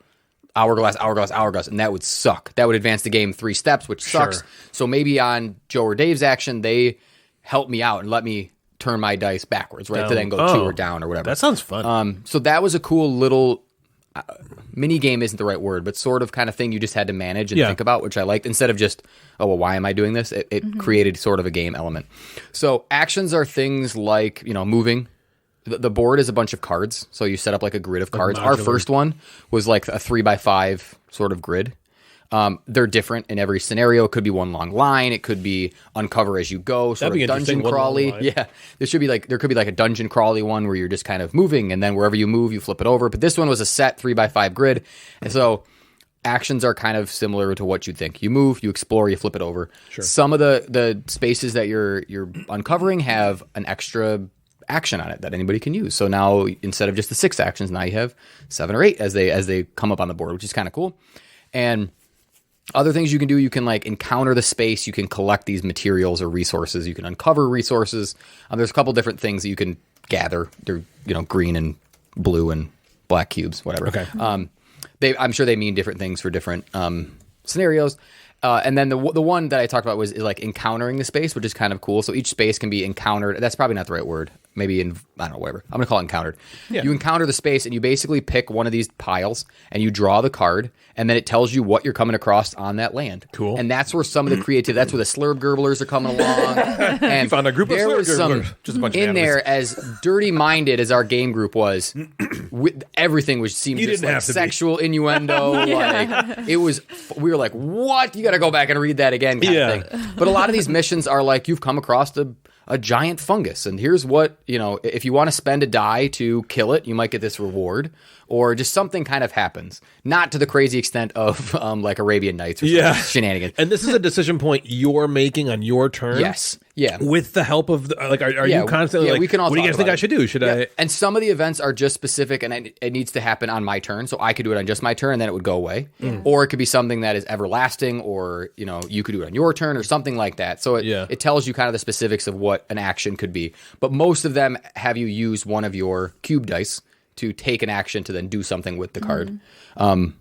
hourglass, hourglass, hourglass, and that would suck. That would advance the game 3 steps, which sucks. Sure. So maybe on Joe or Dave's action, they help me out and let me turn my dice backwards, right? To then go 2 or down or whatever. That sounds fun. So that was a cool little mini game isn't the right word, but sort of kind of thing you just had to manage and Yeah. think about, which I liked. Instead of just, oh, well, why am I doing this? It created sort of a game element. So actions are things like, moving. The board is a bunch of cards, so you set up like a grid of cards. Our modular. first one was like a 3x5 sort of grid. They're different in every scenario. It could be one long line. It could be uncover as you go, sort That'd be of dungeon interesting, one long crawly. line. Yeah, there could be like a dungeon crawly one where you're just kind of moving, and then wherever you move, you flip it over. But this one was a set 3x5 grid, and so actions are kind of similar to what you think. You move, you explore, you flip it over. Sure. Some of the spaces that you're uncovering have an extra action on it that anybody can use. So now instead of just the 6 actions, now you have 7 or 8 as they come up on the board, which is kind of cool. And other things you can do, you can like encounter the space, you can collect these materials or resources, you can uncover resources. There's a couple different things that you can gather. They're green and blue and black cubes, whatever. Okay. I'm sure they mean different things for different scenarios. And then the one that I talked about is like encountering the space, which is kind of cool. So each space can be encountered. That's probably not the right word. Maybe I don't know, whatever. I'm going to call it encountered. Yeah. You encounter the space and you basically pick one of these piles and you draw the card and then it tells you what you're coming across on that land. Cool. And that's where some of the creativity, that's where the slurb gurglers are coming along. And you found a group of slurb gurglers. Just a bunch in of there, as dirty-minded as our game group was, everything seemed just like sexual innuendo. Like it was, we were like, what? You got to go back and read that again kind of thing. But a lot of these missions are like, you've come across a giant fungus, and here's what, if you want to spend a die to kill it, you might get this reward, or just something kind of happens. Not to the crazy extent of like Arabian Nights or shenanigans. And this is a decision point you're making on your turn? Yes. Yeah. With the help of, are you constantly like, we can all what do you guys think I should do? Should I? And some of the events are just specific, and it needs to happen on my turn, so I could do it on just my turn, and then it would go away. Or it could be something that is everlasting, or, you could do it on your turn, or something like that. So it tells you kind of the specifics of what an action could be. But most of them have you use one of your cube dice to take an action to then do something with the card. I don't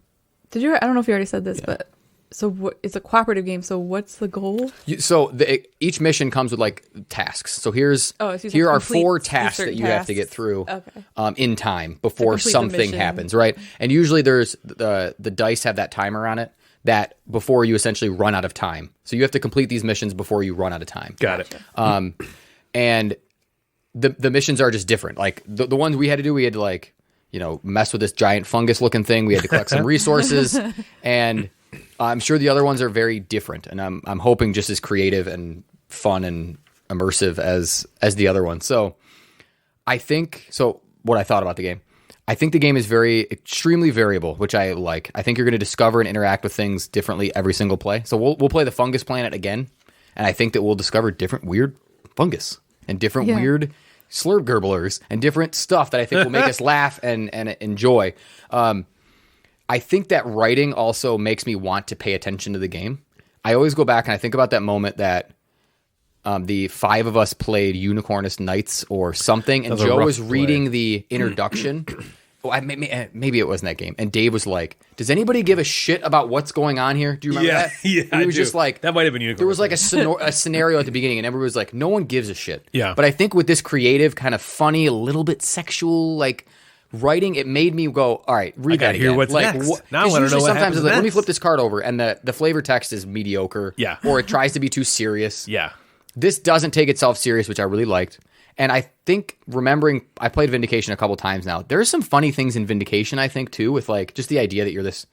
know if you already said this, but so it's a cooperative game. So what's the goal? Each mission comes with like tasks. So here are 4 tasks that you have to get through in time before something happens, right? And usually there's the dice have that timer on it that before you essentially run out of time. So you have to complete these missions before you run out of time. Got it. And the missions are just different. Like the ones we had to do, we had to like, mess with this giant fungus looking thing. We had to collect some resources, and I'm sure the other ones are very different. And I'm hoping just as creative and fun and immersive as the other ones. So what I thought about the game, I think the game is extremely variable, which I like. I think you're going to discover and interact with things differently every single play. So we'll play the fungus planet again, and I think that we'll discover different weird fungus and different weird slurb gurglers and different stuff that I think will make us laugh and enjoy. I think that writing also makes me want to pay attention to the game. I always go back and I think about that moment that the 5 of us played Unicornist Nights or something, and Joe was reading the introduction. Maybe it wasn't that game. And Dave was like, does anybody give a shit about what's going on here? Do you remember that? Yeah, and it was just like, that might have been Unicorn. There was like a scenario at the beginning, and everybody was like, no one gives a shit. Yeah. But I think with this creative, kind of funny, a little bit sexual, like writing, it made me go, all right, read that again. Hear what's like, next. Now I want to know what happens next. Like, let me flip this card over, and the flavor text is mediocre. Yeah. Or it tries to be too serious. Yeah. This doesn't take itself serious, which I really liked. And I think I played Vindication a couple times now. There's some funny things in Vindication, I think, too, with like just the idea that you're this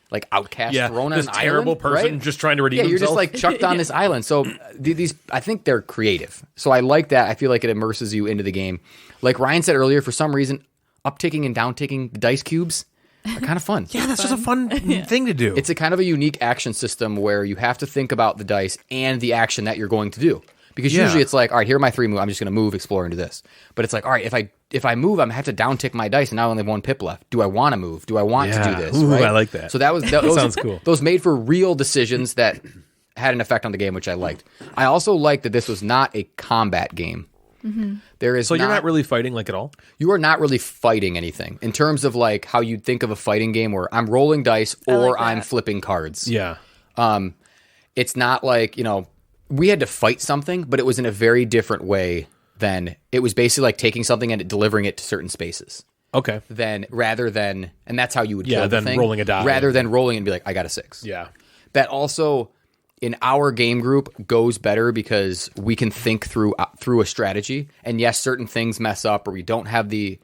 like outcast thrown on an island. Terrible person right? just trying to redeem himself. You're just like chucked on this island. So these, I think they're creative. So I like that. I feel like it immerses you into the game. Like Ryan said earlier, for some reason, upticking and downticking the dice cubes are kind of fun. Yeah, that's just a fun thing to do. It's a kind of a unique action system where you have to think about the dice and the action that you're going to do. Because usually it's like, all right, here are my 3 moves. I'm just going to move, explore, and do this. But it's like, all right, if I move, I'm going to have to downtick my dice, and now I only have 1 pip left. Do I want to move? Do I want to do this? Ooh, right? I like that. So that sounds cool. Those made for real decisions that had an effect on the game, which I liked. I also liked that this was not a combat game. Mm-hmm. You're not really fighting like at all? You are not really fighting anything in terms of like how you'd think of a fighting game where I'm rolling dice or I'm flipping cards. Yeah. It's not like, we had to fight something, but it was in a very different way than it was basically like taking something and delivering it to certain spaces. Okay. Rather than, and that's how you would kill the thing. Rolling a die. Rather than rolling and be like, I got a 6. Yeah. That also, in our game group, goes better because we can think through a strategy. And yes, certain things mess up, or we don't have the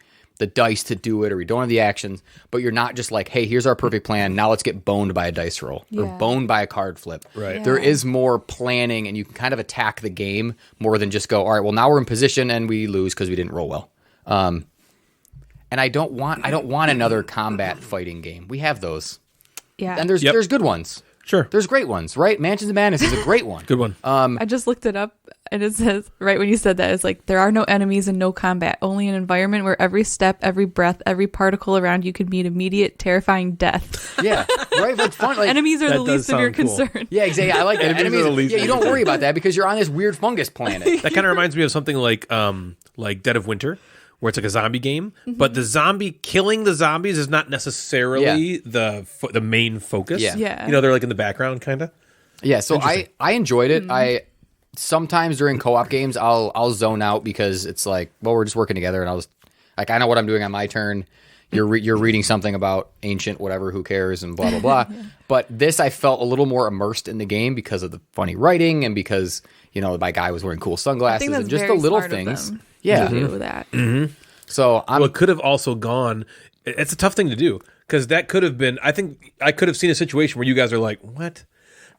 dice to do it, or we don't have the actions, but you're not just like, hey, here's our perfect plan, now let's get boned by a dice roll or boned by a card flip. Right. Yeah. There is more planning, and you can kind of attack the game more than just go, all right, well, now we're in position and we lose because we didn't roll well. And I don't want another combat fighting game. We have those. Yeah. And there's good ones. Sure. There's great ones, right? Mansions of Madness is a great one. Good one. I just looked it up, and it says, right when you said that, it's like, there are no enemies and no combat, only an environment where every step, every breath, every particle around you could mean immediate, terrifying death. Yeah, right? Like fun. Like, enemies are the least of your concern. Yeah, exactly. I like that. Enemies are the least you don't worry about that because you're on this weird fungus planet. That kind of reminds me of something like Dead of Winter, where it's like a zombie game, but the zombie killing the zombies is not necessarily the main focus. Yeah. Yeah. They're like in the background, kind of. Yeah, so I enjoyed it. I sometimes during co-op games I'll zone out because it's like, well, we're just working together, and I know what I'm doing on my turn. You're reading something about ancient whatever, who cares, and blah blah blah. But this, I felt a little more immersed in the game because of the funny writing and because my guy was wearing cool sunglasses and just the little things. Yeah, to do that. So it could have also gone. It's a tough thing to do because that could have been. I think I could have seen a situation where you guys are like, "What?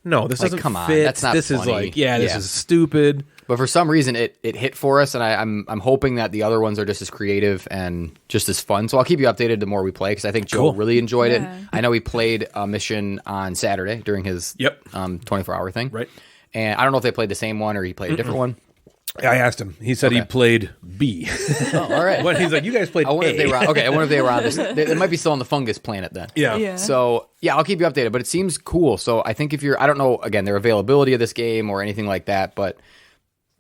No, this doesn't come on, fit. that's not this funny." is like, this is stupid." But for some reason, it hit for us, and I'm hoping that the other ones are just as creative and just as fun. So I'll keep you updated the more we play, because I think Joe really enjoyed it. I know he played a mission on Saturday during his 24-hour thing. Right. And I don't know if they played the same one or he played a different one. I asked him. He said he played B. Oh, all right. But he's like, you guys played I wonder A. if they were I wonder if they were on this. They might be still on the fungus planet then. Yeah. So, I'll keep you updated. But it seems cool. So I think if you're, I don't know, again, their availability of this game or anything like that, but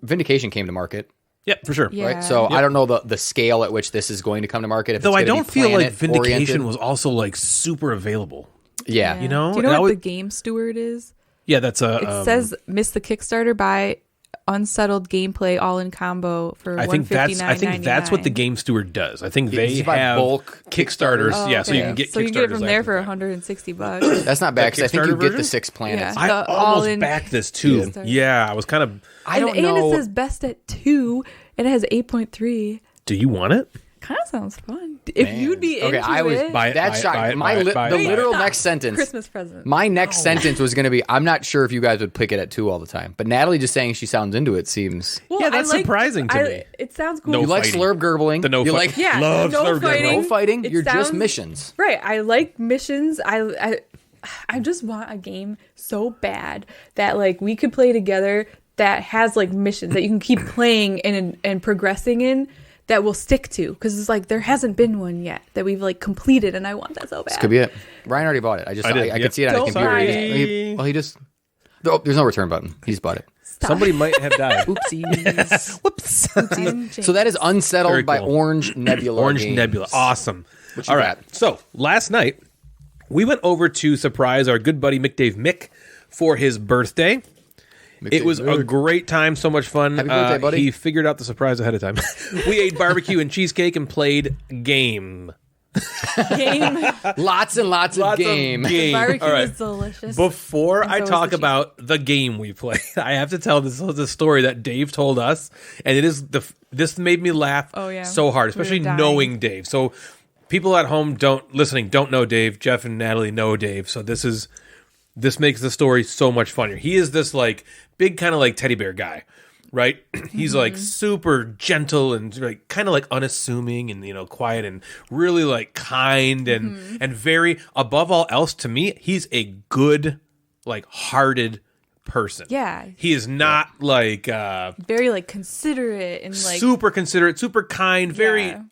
Vindication came to market. Yeah, for sure. Yeah. Right. So I don't know the scale at which this is going to come to market. If Though it's I don't feel like Vindication planet-oriented. was also like super available. Yeah. You know? Do you know And I what the would- game steward is? Yeah, that's a. It says miss the Kickstarter by Unsettled gameplay all in combo for I think that's what the game steward does. I think they you buy have bulk Kickstarters. Oh, yeah, so you okay. can get so you Kickstarters. can get it from there after for that. $160. That's not bad because I think you Kickstarter get the version? 6 planets. Yeah. I The almost all-in backed this too. Kickstarter. Yeah, I was kind of. I don't and know. it says best at 2, and it has 8.3. Do you want it? Kind of sounds fun. If you'd be into I was it. Buy it. That's buy shocking. it, My buy it, li- buy it, the buy it. literal Stop. next sentence. Christmas present. My next sentence was going to be, I'm not sure if you guys would pick it at 2 all the time. But Natalie just saying she sounds into it seems. Well, Yeah, that's surprising to me. It sounds cool. No You like fighting. slurp gurgling. The no you fight. like Yeah, Love no slurp fighting. gurgling. no fighting. It You're just sounds- missions. Right. I like missions. I just want a game so bad that like we could play together that has like missions that you can keep playing and progressing in that we'll stick to, because it's like there hasn't been one yet that we've like completed, and I want that so bad. This could be it. Ryan already bought it. I did, I yep. could see it on his Don't computer. buy. He just. Oh, there's no return button. He's bought it. Stop. Somebody might have died. Oopsies. Whoops. So that is Unsettled Very by cool. Orange Nebula. Orange Games. Nebula. Awesome. What you All right. got? So last night, we went over to surprise our good buddy McDave Mick for his birthday. It was a great time, so much fun. Happy birthday, buddy. He figured out the surprise ahead of time. We ate barbecue and cheesecake and played game. Game. Lots and lots of game. Barbecue All right. is delicious. Before I so is talk the about the game we play, I have to tell this story that Dave told us, and it is this made me laugh Oh, yeah. so hard, We were especially dying. knowing Dave. So people at home don't know Dave. Jeff and Natalie know Dave, so this makes the story so much funnier. He is this like big kind of like teddy bear guy, right? He's like super gentle and like kind of like unassuming and quiet and really like kind and very, above all else, to me, he's a good like hearted person. Yeah. He is not like very like considerate and like super considerate, super kind, very Yeah.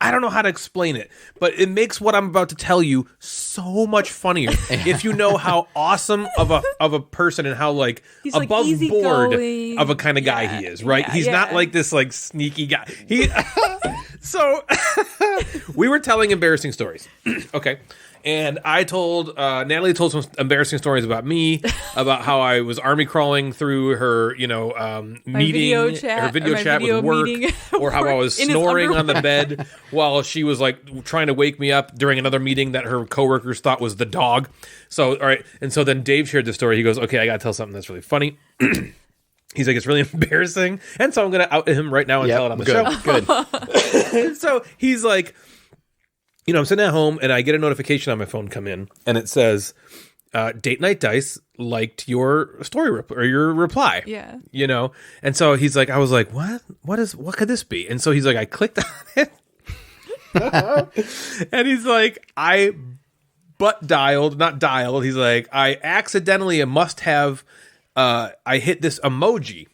I don't know how to explain it, but it makes what I'm about to tell you so much funnier if you know how awesome of a person and how like He's, like, above board easygoing. of a kind of guy Yeah. he is, right? Yeah, He's not yeah. like this like sneaky guy. He So we were telling embarrassing stories. Okay. And I told Natalie told some embarrassing stories about me, about how I was army crawling through her, meeting, video chat, her video or my chat video with work, meeting or how I was in his snoring on the underwear. bed while she was like trying to wake me up during another meeting that her coworkers thought was the dog. So all right, and so then Dave shared the story. He goes, "Okay, I got to tell something that's really funny." He's like, it's really embarrassing, and so I'm going to out him right now and tell it on the show. Good. So he's like, I'm sitting at home and I get a notification on my phone come in, and it says, Date Night Dice liked your story or your reply. Yeah. And so he's like, I was like, what could this be? And so he's like, I clicked on it. And he's like, I he's like, I accidentally must have, I hit this emoji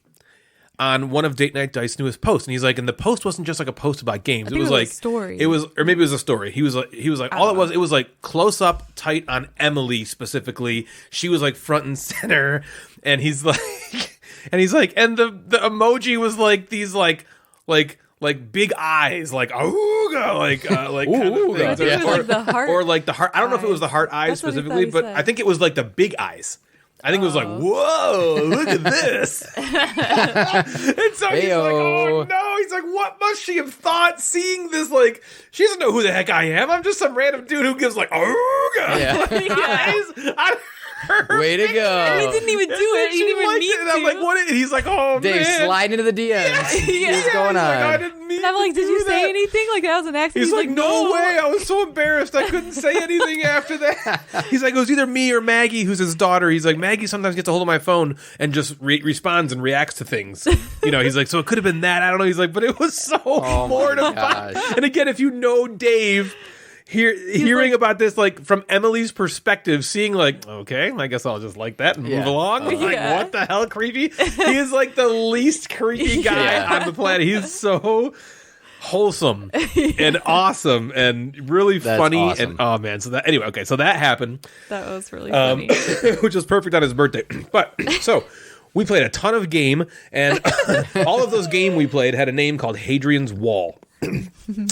on one of Date Night Dice's newest posts, and he's like, and the post wasn't just like a post about games. think it was like a story. It was, or maybe it was a story. He was like, all it was like close up, tight on Emily specifically. She was like front and center, and he's like, and the emoji was like these like big eyes, like ooga, like kind of Ooga. things, I think it was like the heart or like the heart. I don't know if it was the heart eyes That's what he specifically, thought he but said. I think it was like the big eyes. I think it was like, whoa, look at this. And so he's like, oh no. He's like, what must she have thought seeing this? Like, she doesn't know who the heck I am. I'm just some random dude who gives like, oh, God. Yeah. Way to go. And he didn't even do it. He didn't even mean and I'm like, what? And he's like, oh, Dave, man. slide into the DMs. What's going on? I didn't mean And I'm like, to did do you say that. anything? Like, that was an accident. He's like, no way. I was so embarrassed. I couldn't say anything after that. He's like, it was either me or Maggie, who's his daughter. He's like, Maggie sometimes gets a hold of my phone and just responds and reacts to things. You know, he's like, so it could have been that. I don't know. He's like, but it was so mortifying. And again, if you know Dave, hearing about this, like, from Emily's perspective, seeing like, okay, I guess I'll just like that and move along. Like, what the hell, creepy? He is like the least creepy guy on the planet. He's so wholesome and awesome and really funny. Awesome. And oh man, so that happened. That was really funny. Which was perfect on his birthday. But so we played a ton of game, and all of those game we played had a name called Hadrian's Wall.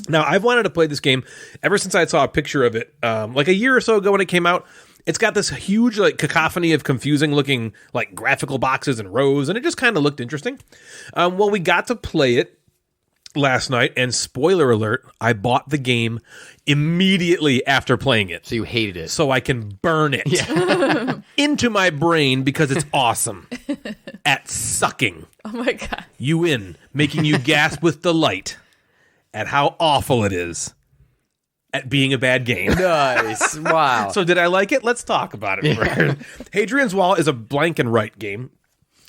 Now, I've wanted to play this game ever since I saw a picture of it, like a year or so ago when it came out. It's got this huge, like, cacophony of confusing looking, like, graphical boxes and rows, and it just kind of looked interesting. Well, we got to play it last night, and spoiler alert, I bought the game immediately after playing it. So you hated it. So I can burn it into my brain because it's awesome at sucking Oh my God. you in, making you gasp with delight at how awful it is at being a bad game. Nice. Wow. So did I like it? Let's talk about it. Hadrian's Wall is a blank and right game.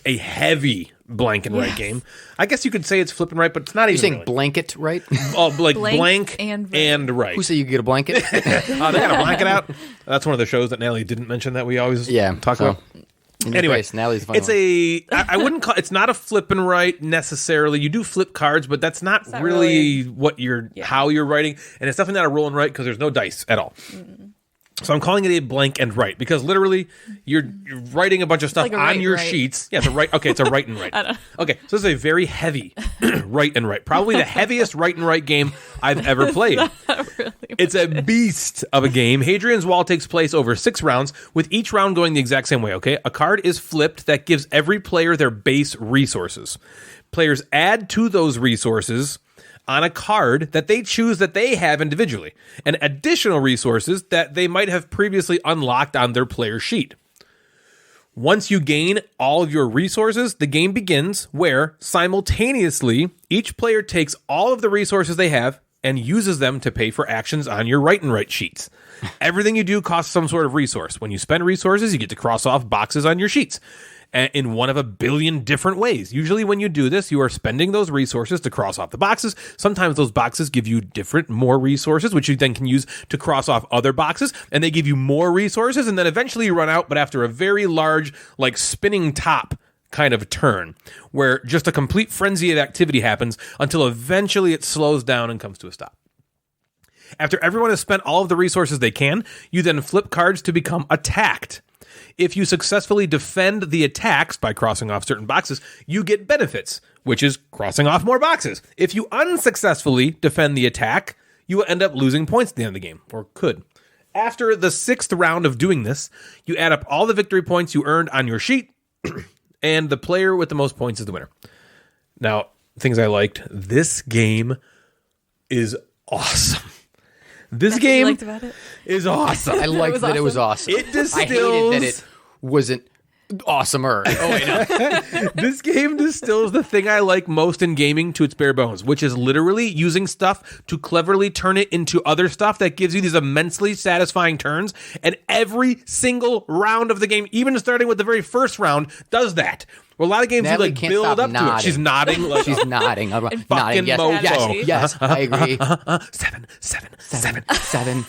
A heavy blank and right game. I guess you could say it's flip and right, but it's not even. You're saying really. blanket, right? Oh, like Blank blank and right. Who said you could get a blanket? They got a blanket out. That's one of the shows that Natalie didn't mention that we always talk about. Anyway, Natalie's funny. It's I wouldn't call it's not a flip and write necessarily. You do flip cards, but that's not really what how you're writing, and it's definitely not a roll and write because there's no dice at all. So I'm calling it a blank and write because literally you're writing a bunch of stuff like on your write. sheets. Yeah, it's a write. Okay, it's a write and write. Okay, so this is a very heavy write and write. Probably the heaviest write and write game I've ever played. It's a beast of a game. Hadrian's Wall takes place over 6 rounds, with each round going the exact same way, okay? A card is flipped that gives every player their base resources. Players add to those resources on a card that they choose that they have individually, and additional resources that they might have previously unlocked on their player sheet. Once you gain all of your resources, the game begins where, simultaneously, each player takes all of the resources they have and uses them to pay for actions on your write and write sheets. Everything you do costs some sort of resource. When you spend resources, you get to cross off boxes on your sheets in one of a billion different ways. Usually when you do this, you are spending those resources to cross off the boxes. Sometimes those boxes give you more resources, which you then can use to cross off other boxes, and they give you more resources, and then eventually you run out, but after a very large, like, spinning top kind of turn, where just a complete frenzy of activity happens until eventually it slows down and comes to a stop. After everyone has spent all of the resources they can, you then flip cards to become attacked. If you successfully defend the attacks by crossing off certain boxes, you get benefits, which is crossing off more boxes. If you unsuccessfully defend the attack, you will end up losing points at the end of the game, or could. After the 6th round of doing this, you add up all the victory points you earned on your sheet, and the player with the most points is the winner. Now, things I liked. This game is awesome. This That's game what you liked about it? is awesome. I liked that it was awesome. It distills. I hated that it wasn't awesomer. Oh, wait, no. This game distills the thing I like most in gaming to its bare bones, which is literally using stuff to cleverly turn it into other stuff that gives you these immensely satisfying turns. And every single round of the game, even starting with the very first round, does that. Well, a lot of games Natalie you like can't build stop up to it. nodding. She's nodding. Like, She's nodding. I'm fucking nodding. Yes, mofo. yes, I agree. 7.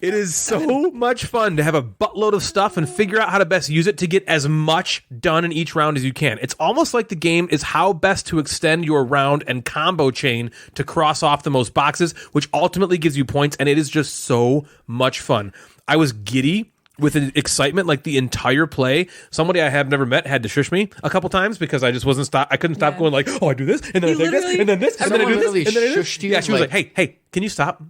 It is so much fun to have a buttload of stuff and figure out how to best use it to get as much done in each round as you can. It's almost like the game is how best to extend your round and combo chain to cross off the most boxes, which ultimately gives you points, and it is just so much fun. I was giddy with an excitement like the entire play. Somebody I have never met had to shush me a couple times because I just I couldn't stop going like, oh, I do this and then I take this and then this and then I do this and then I do this. Yeah, she was like, hey, can you stop?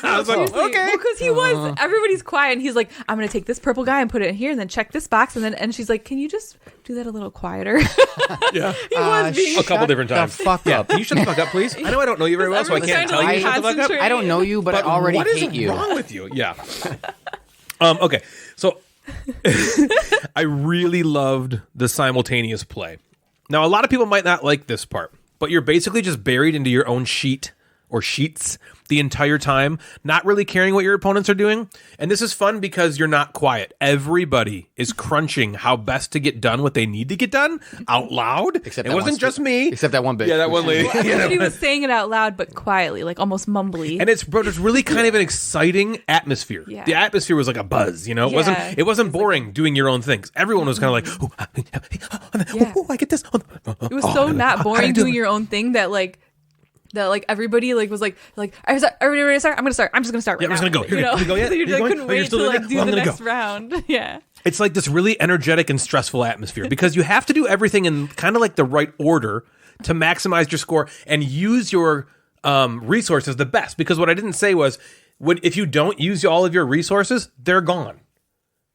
I was like, okay. Well, because everybody's quiet and he's like, I'm going to take this purple guy and put it in here and then check this box and she's like, can you just do that a little quieter? Yeah. He was being a couple different times. Fuck up. Can you shut the fuck up, please? I know I don't know you very well, so I can't tell you to shut the fuck up. I don't know you, but I already hate you. What is wrong with you? Yeah. Okay, so I really loved the simultaneous play. Now, a lot of people might not like this part, but you're basically just buried into your own sheet or sheets the entire time, not really caring what your opponents are doing. And this is fun because you're not quiet. Everybody is crunching how best to get done what they need to get done out loud. Except it wasn't just me. Except that one bitch. Yeah, that one lady. Everybody was saying it out loud, but quietly, like almost mumbly. And it's really kind of an exciting atmosphere. Yeah. The atmosphere was like a buzz, you know? It wasn't boring doing your own things. Everyone was kind of like, oh, I get this. It was so not boring doing your own thing that everybody was like everybody ready to start? I'm gonna start. I'm just gonna start right now. I'm just gonna go. Here we go. Yeah, I couldn't wait to do the next round. Yeah. It's like this really energetic and stressful atmosphere because you have to do everything in kind of like the right order to maximize your score and use your resources the best. Because what I didn't say was if you don't use all of your resources, they're gone.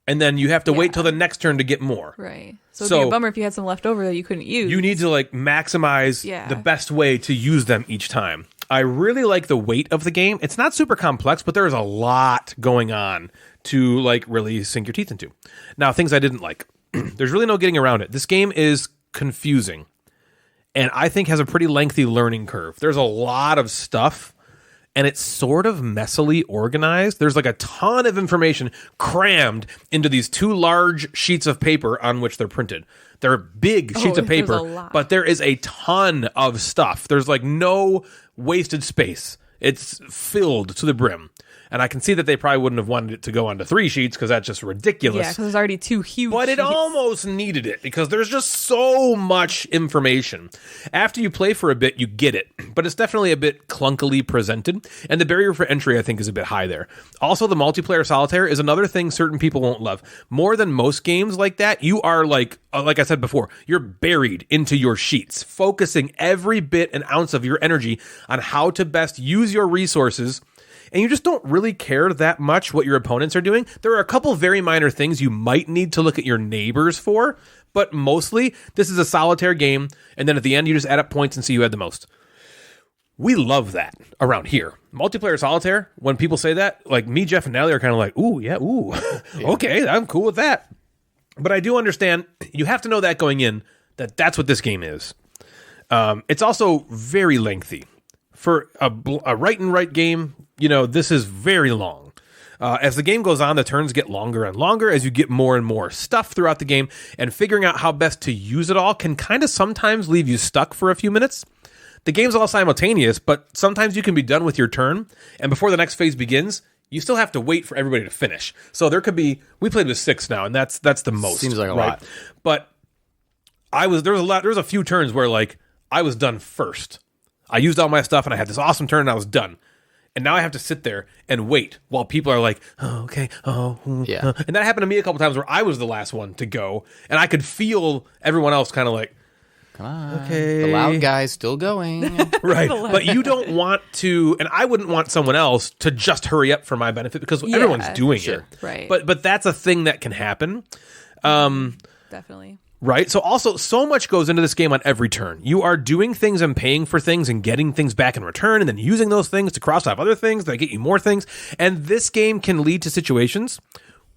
And then you have to wait till the next turn to get more. Right. So it'd be a bummer if you had some left over that you couldn't use. You need to maximize the best way to use them each time. I really like the weight of the game. It's not super complex, but there is a lot going on to really sink your teeth into. Now, things I didn't like. There's really no getting around it. This game is confusing and I think has a pretty lengthy learning curve. There's a lot of stuff and it's sort of messily organized. There's a ton of information crammed into these two large sheets of paper on which they're printed. They're big sheets of paper, but there is a ton of stuff. There's no wasted space. It's filled to the brim. And I can see that they probably wouldn't have wanted it to go onto 3 sheets because that's just ridiculous. Yeah, because there's already 2 huge But it sheets. almost needed it because there's just so much information. After you play for a bit, you get it. But it's definitely a bit clunkily presented. And the barrier for entry, I think, is a bit high there. Also, the multiplayer solitaire is another thing certain people won't love. More than most games like that, you are like I said before, you're buried into your sheets, focusing every bit and ounce of your energy on how to best use your resources. And you just don't really care that much what your opponents are doing. There are a couple very minor things you might need to look at your neighbors for, but mostly this is a solitaire game, and then at the end you just add up points and see who had the most. We love that around here. Multiplayer solitaire, when people say that, me, Jeff, and Natalie are kind of like, ooh, yeah, ooh, okay, I'm cool with that. But I do understand, you have to know that going in, that's what this game is. It's also very lengthy. For a write-and-write game, this is very long. As the game goes on, the turns get longer and longer as you get more and more stuff throughout the game, and figuring out how best to use it all can kind of sometimes leave you stuck for a few minutes. The game's all simultaneous, but sometimes you can be done with your turn, and before the next phase begins, you still have to wait for everybody to finish. So there could be, we played with 6 now, and that's the most. Seems like a lot. But there was a few turns where I was done first. I used all my stuff and I had this awesome turn and I was done. And now I have to sit there and wait while people are like, oh, okay, yeah. And that happened to me a couple times where I was the last one to go, and I could feel everyone else kind of like, come on, okay, the loud guy's still going. Right. But you don't want to, and I wouldn't want someone else to just hurry up for my benefit because everyone's doing it. Right. But that's a thing that can happen. Definitely. Right? So much goes into this game on every turn. You are doing things and paying for things and getting things back in return and then using those things to cross off other things that get you more things. And this game can lead to situations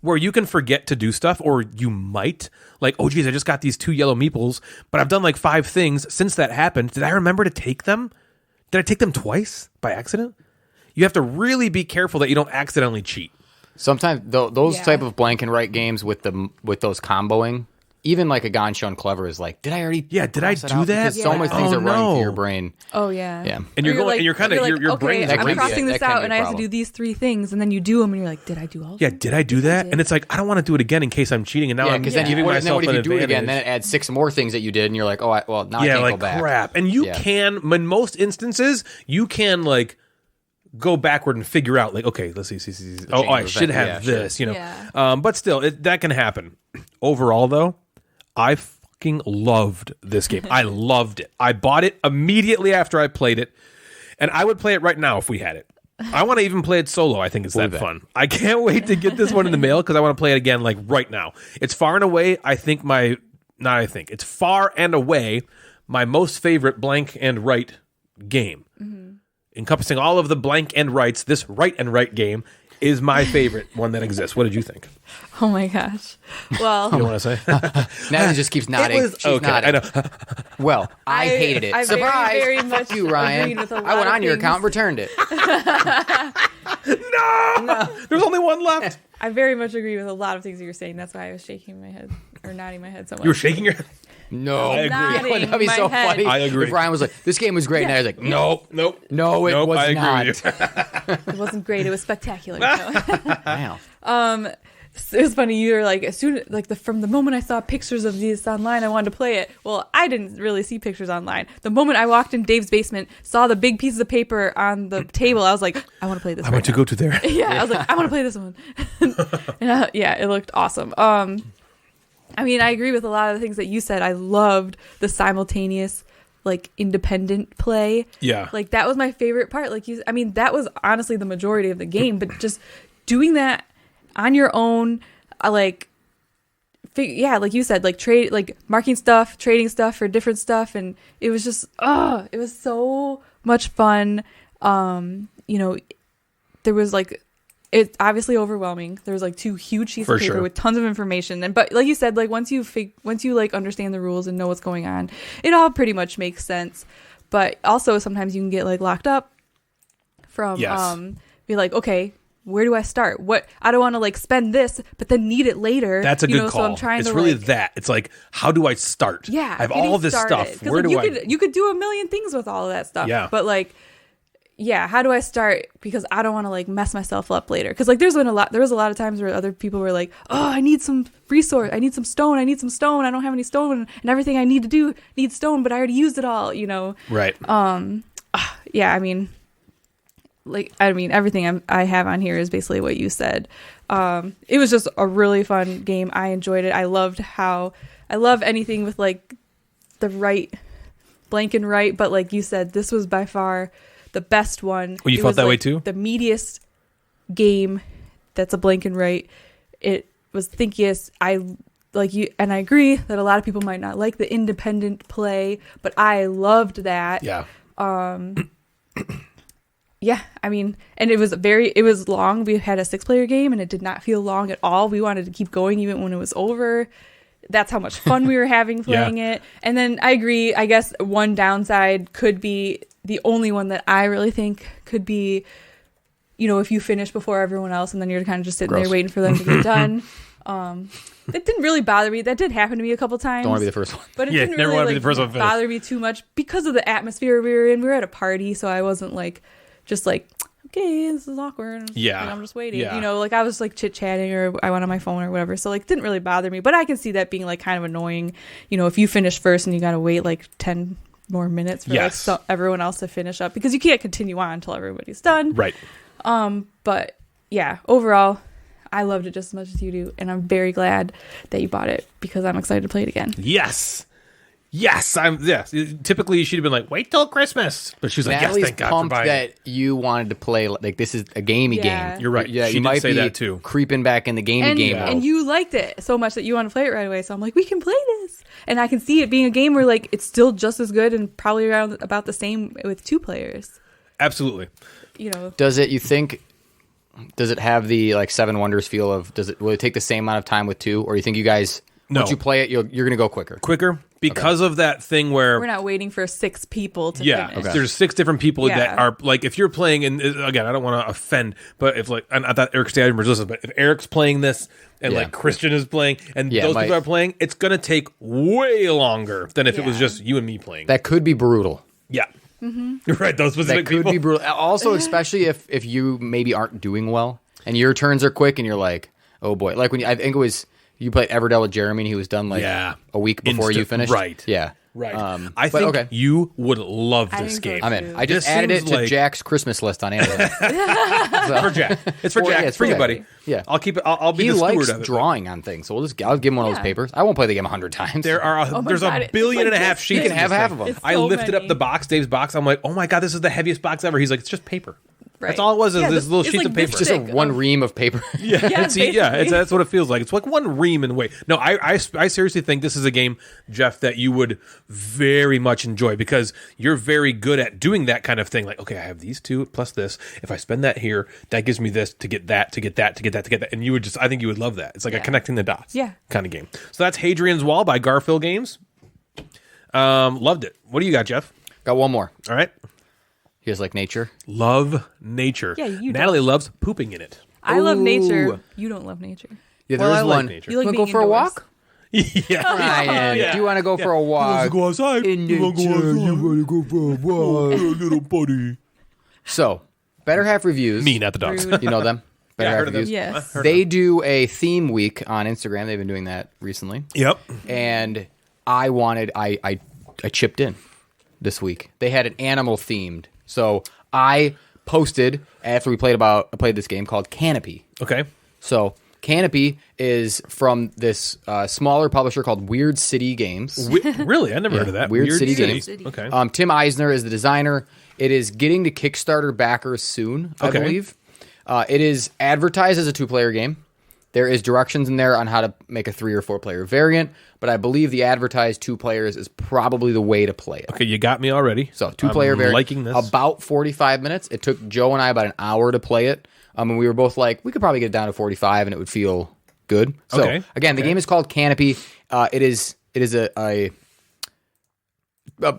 where you can forget to do stuff, or you might oh geez, I just got these 2 yellow meeples, but I've done 5 things since that happened. Did I remember to take them? Did I take them twice by accident? You have to really be careful that you don't accidentally cheat. Sometimes those type of blank and right games with those comboing, even a Gone Shown Clever is did I already? Yeah, did I do that? Because so many things are running through your brain. Oh yeah, yeah. And you're going, and you're kind of your brain is I'm racing. crossing this out, and I have to do these 3 things, and then you do them, and you're like, did I do all? Yeah, did I do that? And it's I don't want to do it again in case I'm cheating, and now I'm giving myself what if you an do it again? advantage. Then it adds 6 more things that you did, and you're like, now I can't go back. Crap. And you can, in most instances, you can go backward and figure out, like, okay, let's see. Oh, I should have this, you know. Yeah. But still, that can happen. Overall, though, I fucking loved this game. I loved it. I bought it immediately after I played it, and I would play it right now if we had it. I want to even play it solo. I think it's that fun. I can't wait to get this one in the mail because I want to play it again, like right now. It's far and away, it's far and away my most favorite blank and right game. Encompassing all of the blank and rights, this right and right game is my favorite one that exists. What did you think? Oh my gosh. Well, You know what I say? Natalie just keeps nodding. She's okay, nodding. I know. Well, I hated it. I Surprise! very much Fuck you, Ryan. agreed with a I lot went of on your things. account, returned it. No! There's only one left. I very much agree with a lot of things that you're saying. That's why I was shaking my head or nodding my head so much. You were shaking your head? No, I agree. Nodding That'd be my so head. funny. I agree. If Ryan was like, "This game was great," and I was like, Nope. "No, it was I agree not." with you. It wasn't great. It was spectacular. Wow. It was funny. You were like, as soon from the moment I saw pictures of these online, I wanted to play it. Well, I didn't really see pictures online. The moment I walked in Dave's basement, saw the big pieces of paper on the table, I was like, I want to play this. I want to go to there. Yeah, I was like, I want to play this one. And yeah, it looked awesome. I mean, I agree with a lot of the things that you said. I loved the simultaneous, like, independent play. Yeah. Like, that was my favorite part. That was honestly the majority of the game, but just doing that on your own, like you said, like trade, like marking stuff, trading stuff for different stuff, and it was just, it was so much fun. There was like, it's obviously overwhelming. There was like 2 huge sheets of paper with tons of information, but like you said, like once you like understand the rules and know what's going on, it all pretty much makes sense. But also sometimes you can get like locked up from be like, okay, where do I start? I don't want to like spend this, but then need it later. That's a good call. So I'm trying it's to really like, that. It's like, how do I start? Yeah, I have all this stuff. Where do I? You could do a million things with all of that stuff. Yeah. But like, yeah, how do I start? Because I don't want to like mess myself up later. Because like, there was a lot of times where other people were like, oh, I need some resource. I need some stone. I don't have any stone, and everything I need to do needs stone, but I already used it all. Right. Yeah. Everything I have on here is basically what you said. It was just a really fun game. I enjoyed it. I love anything with like the right blank and right, but like you said, this was by far the best one. Well, you felt that way too? The meatiest game that's a blank and right. It was thinkiest. I like you, and I agree that a lot of people might not like the independent play, but I loved that. Yeah. Yeah, I mean, and it was long. We had a 6-player game and it did not feel long at all. We wanted to keep going even when it was over. That's how much fun we were having playing it. And then I agree, I guess one downside could be, the only one that I really think could be, if you finish before everyone else and then you're kind of just sitting there waiting for them to get done. That didn't really bother me. That did happen to me a couple times. Don't want to be the first one. But it didn't never really want to be the first one finished. bother me too much because of the atmosphere we were in. We were at a party, so I wasn't like, just like, okay, this is awkward. Yeah. Like, I'm just waiting. Yeah. Like I was like chit-chatting or I went on my phone or whatever. So like it didn't really bother me. But I can see that being like kind of annoying. If you finish first and you got to wait like 10 more minutes for everyone else to finish up because you can't continue on until everybody's done. Right. But yeah, overall, I loved it just as much as you do. And I'm very glad that you bought it because I'm excited to play it again. Yes. Typically, she'd have been like, "Wait till Christmas," but she was like, Natalie's "Yes, thank God for pumped buying that it." you wanted to play like this is a gamey game. You're right. Yeah, She you did might say be that, too. creeping back in the gamey game. And you liked it so much that you want to play it right away. So I'm like, we can play this. And I can see it being a game where like it's still just as good and probably around about the same with 2 players. Absolutely. Does it? You think? Does it have the like 7 Wonders feel of? Will it take the same amount of time with 2, or you think you guys? No. Once you play it, you're going to go quicker. Because of that thing where we're not waiting for 6 people to finish. There's 6 different people Yeah. that are like, if you're playing, and again, I don't want to offend, but if like, I thought Eric Stadium was listening, but if Eric's playing this and like Christian is playing and those people are playing, it's gonna take way longer than if it was just you and me playing. That could be brutal. Yeah. You're right. Those specific That could people. be brutal. Also, especially if you maybe aren't doing well and your turns are quick and you're like, oh boy, like when I think it was. You played Everdell with Jeremy, and he was done like a week before you finished? Right. Yeah. Right. But think okay. you would love I this think so game. I'm in. I just This added it seems to like- Jack's Christmas list on Amazon. For Jack. It's for Well, Jack. yeah, It's for you, Jack. buddy. Yeah. I'll keep it. I'll be He the likes steward of it. drawing on things, so I'll give him one of those Yeah. papers. I won't play the game 100 times. There are Oh my there's God, a it's billion like and a half this sheets. big. in You can have this half thing. of them. It's I so lifted up many. the box, Dave's box. I'm like, oh my God, this is the heaviest box ever. He's like, it's just paper. Right. That's all it was. Is Yeah, this little it's sheets like of this paper. just a thick one of- ream of paper. Yeah, basically. that's what it feels like. It's like one ream in weight. No, I seriously think this is a game, Jeff, that you would very much enjoy because you're very good at doing that kind of thing. Like, okay, I have these two plus this. If I spend that here, that gives me this to get that, to get that, to get that, to get that. And you would I think you would love that. It's like a connecting the dots kind of game. So that's Hadrian's Wall by Garfield Games. Loved it. What do you got, Jeff? Got one more. All right. You guys like nature? Love nature. Yeah, you Natalie loves pooping in it. I love nature. Ooh. You don't love nature. Yeah, Well, there I is like one. nature. You like Wanna go being for a indoors. walk? Yeah. Ryan, Yeah. do you want to go for a walk? Go outside. In You wanna go nature, outside? you wanna go for a walk? Little buddy. So, Better Half Reviews. Me, not the dogs. Rude. You know them? Better Yeah, I Half heard of them. Reviews. Yes. They do a theme week on Instagram. They've been doing that recently. Yep. And I chipped in this week. They had an animal themed. So I posted after we played this game called Canopy. Okay. So Canopy is from this smaller publisher called Weird City Games. Really? I never heard of that. Weird City Games. Okay. Tim Eisner is the designer. It is getting to Kickstarter backers soon, I Okay. believe. It is advertised as a 2-player game. There is directions in there on how to make a 3 or 4-player variant, but I believe the advertised 2 players is probably the way to play it. Okay, you got me already. So 2-player variant. Liking this. About 45 minutes. It took Joe and I about an hour to play it. And we were both like, we could probably get it down to 45 and it would feel good. So Okay. again, the game is called Canopy. It is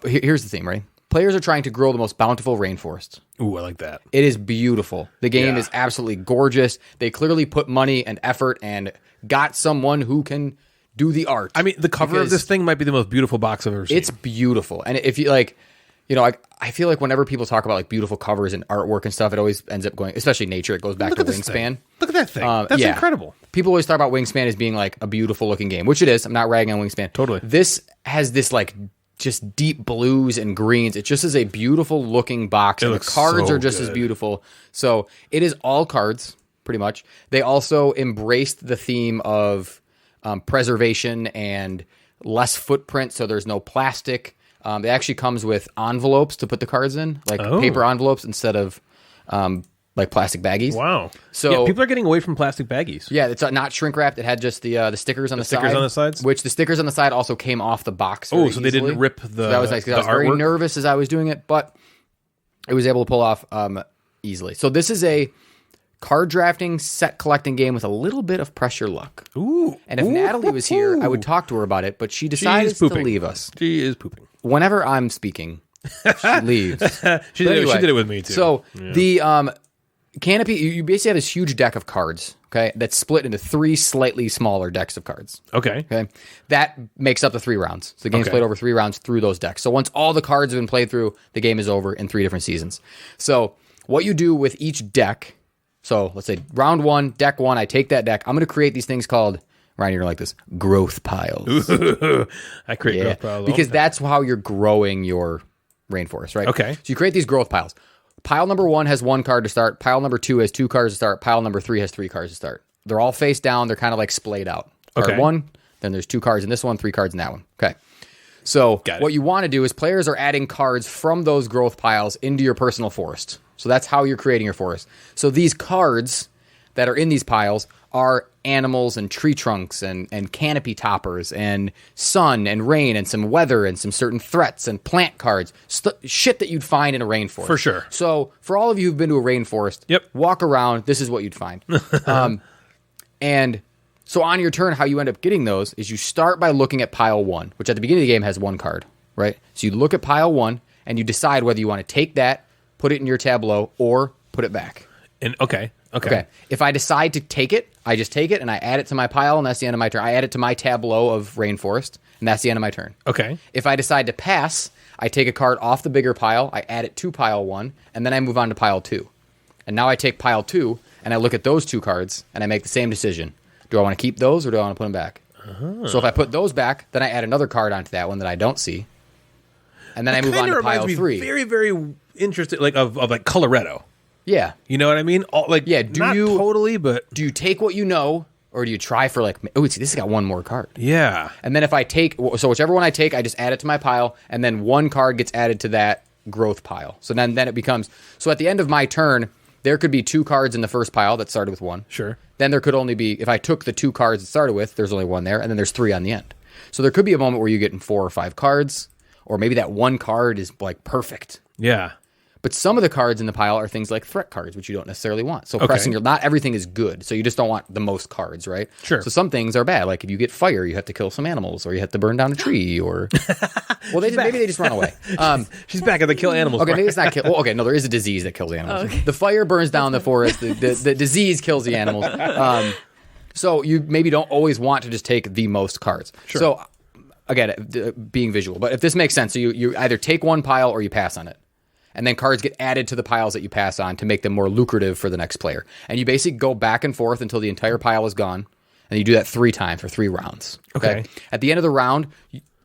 here's the theme, right? Players are trying to grow the most bountiful rainforest. Ooh, I like that. It is beautiful. The game Yeah. is absolutely gorgeous. They clearly put money and effort and got someone who can do the art. I mean, the cover of Because this thing might be the most beautiful box I've ever seen. it's beautiful. And if you like, I feel like whenever people talk about like beautiful covers and artwork and stuff, it always ends up going, especially nature, it goes back Look to at this Wingspan. thing. Look at that thing. That's Yeah. incredible. People always talk about Wingspan as being like a beautiful looking game, which it is. I'm not ragging on Wingspan. Totally. This has this like just deep blues and greens. It just is a beautiful looking box. And the looks cards so are just as good. beautiful. So it is all cards, pretty much. They also embraced the theme of preservation and less footprint. So there's no plastic. It actually comes with envelopes to put the cards in, like paper envelopes instead of like plastic baggies. Wow. So- yeah, people are getting away from plastic baggies. Yeah, it's not shrink wrapped. It had just the stickers on the stickers side. on the sides? Which the stickers on the side also came off the box. Oh, very so they didn't easily. rip the- So that was nice because I was the very artwork? nervous as I was doing it, but it was able to pull off easily. So this is a card drafting, set collecting game with a little bit of pressure luck. Ooh. And if Natalie was here, I would talk to her about it, but she decided to leave us. She is pooping. Whenever I'm speaking, she leaves. She But did, anyway, she did it with me too. So the Canopy, you basically have this huge deck of cards, okay, that's split into 3 slightly smaller decks of cards. okay. Okay, that makes up the 3 rounds. So the game's Okay. played over 3 rounds through those decks. So once all the cards have been played through, the game is over in 3 different seasons. So what you do with each deck, so let's say round 1, deck 1, I take that deck. I'm going to create these things called, Ryan, you're like this, growth piles. I create Yeah, growth piles all because the time. that's how you're growing your rainforest, right? Okay. So you create these growth piles. Pile number 1 has 1 card to start. Pile number 2 has 2 cards to start. Pile number 3 has 3 cards to start. They're all face down. They're kind of like splayed out. Card Okay. 1, then there's 2 cards in this one, 3 cards in that one. Okay. So Got it. what you want to do is players are adding cards from those growth piles into your personal forest. So that's how you're creating your forest. So these cards that are in these piles are animals and tree trunks and canopy toppers and sun and rain and some weather and some certain threats and plant cards. Shit that you'd find in a rainforest. For sure. So for all of you who've been to a rainforest, Yep. walk around. This is what you'd find. And so on your turn, how you end up getting those is you start by looking at pile 1, which at the beginning of the game has 1 card, right? So you look at pile 1 and you decide whether you want to take that, put it in your tableau, or put it back. And okay. Okay. If I decide to take it, I just take it and I add it to my pile, and that's the end of my turn. I add it to my tableau of rainforest, and that's the end of my turn. Okay. If I decide to pass, I take a card off the bigger pile, I add it to pile 1, and then I move on to pile 2. And now I take pile 2, and I look at those 2 cards, and I make the same decision. Do I want to keep those, or do I want to put them back? So if I put those back, then I add another card onto that one that I don't see, and then I move on to pile 3. Very, very interested, like of like Colorado. Yeah. You know what I mean? Yeah. Not totally, but do you take what you know, or do you try for like? Oh, see, this has got one more card. Yeah. And then if I take, so whichever one I take, I just add it to my pile, and then one card gets added to that growth pile. So then it becomes, so at the end of my turn, there could be 2 cards in the first pile that started with 1. Sure. Then there could only be, if I took the 2 cards it started with, there's only 1 there, and then there's 3 on the end. So there could be a moment where you get in 4 or 5 cards, or maybe that 1 card is like perfect. Yeah. But some of the cards in the pile are things like threat cards, which you don't necessarily want. So not everything is good. So you just don't want the most cards, right? Sure. So some things are bad. Like if you get fire, you have to kill some animals, or you have to burn down a tree, or well, maybe they just run away. She's back at the kill animals. Okay, part. maybe it's not kill. Well, okay, no, there is a disease that kills animals. Okay. The fire burns down the forest. The disease kills the animals. So you maybe don't always want to just take the most cards. Sure. So again, being visual, but if this makes sense, so you either take one pile or you pass on it. And then cards get added to the piles that you pass on to make them more lucrative for the next player. And you basically go back and forth until the entire pile is gone. And you do that 3 times for 3 rounds. Okay. At the end of the round,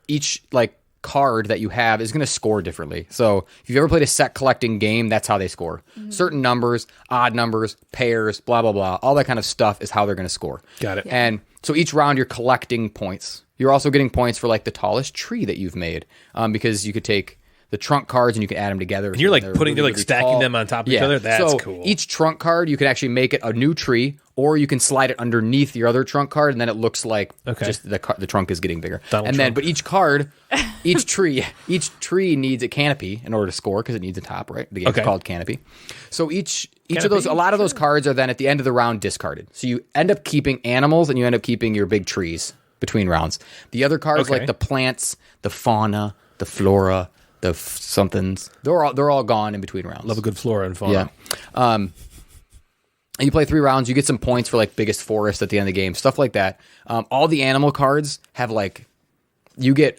each like card that you have is going to score differently. So if you've ever played a set collecting game, that's how they score. Certain numbers, odd numbers, pairs, blah, blah, blah. All that kind of stuff is how they're going to score. Got it. Yeah. And so each round you're collecting points. You're also getting points for like the tallest tree that you've made, because you could take the trunk cards and you can add them together. And you're like stacking them on top of each other. That's cool. Each trunk card, you can actually make it a new tree, or you can slide it underneath your other trunk card, and then it looks like just the trunk is getting bigger. But each card, each tree needs a canopy in order to score, because it needs a top, right? The game's called Canopy. So each of those, a lot of those cards are then at the end of the round discarded. So you end up keeping animals, and you end up keeping your big trees between rounds. The other cards, like the plants, the fauna, the flora, the somethings, they're all gone in between rounds. Love a good flora and fauna. Yeah. And you play 3 rounds, you get some points for like biggest forest at the end of the game, stuff like that. All the animal cards have like, you get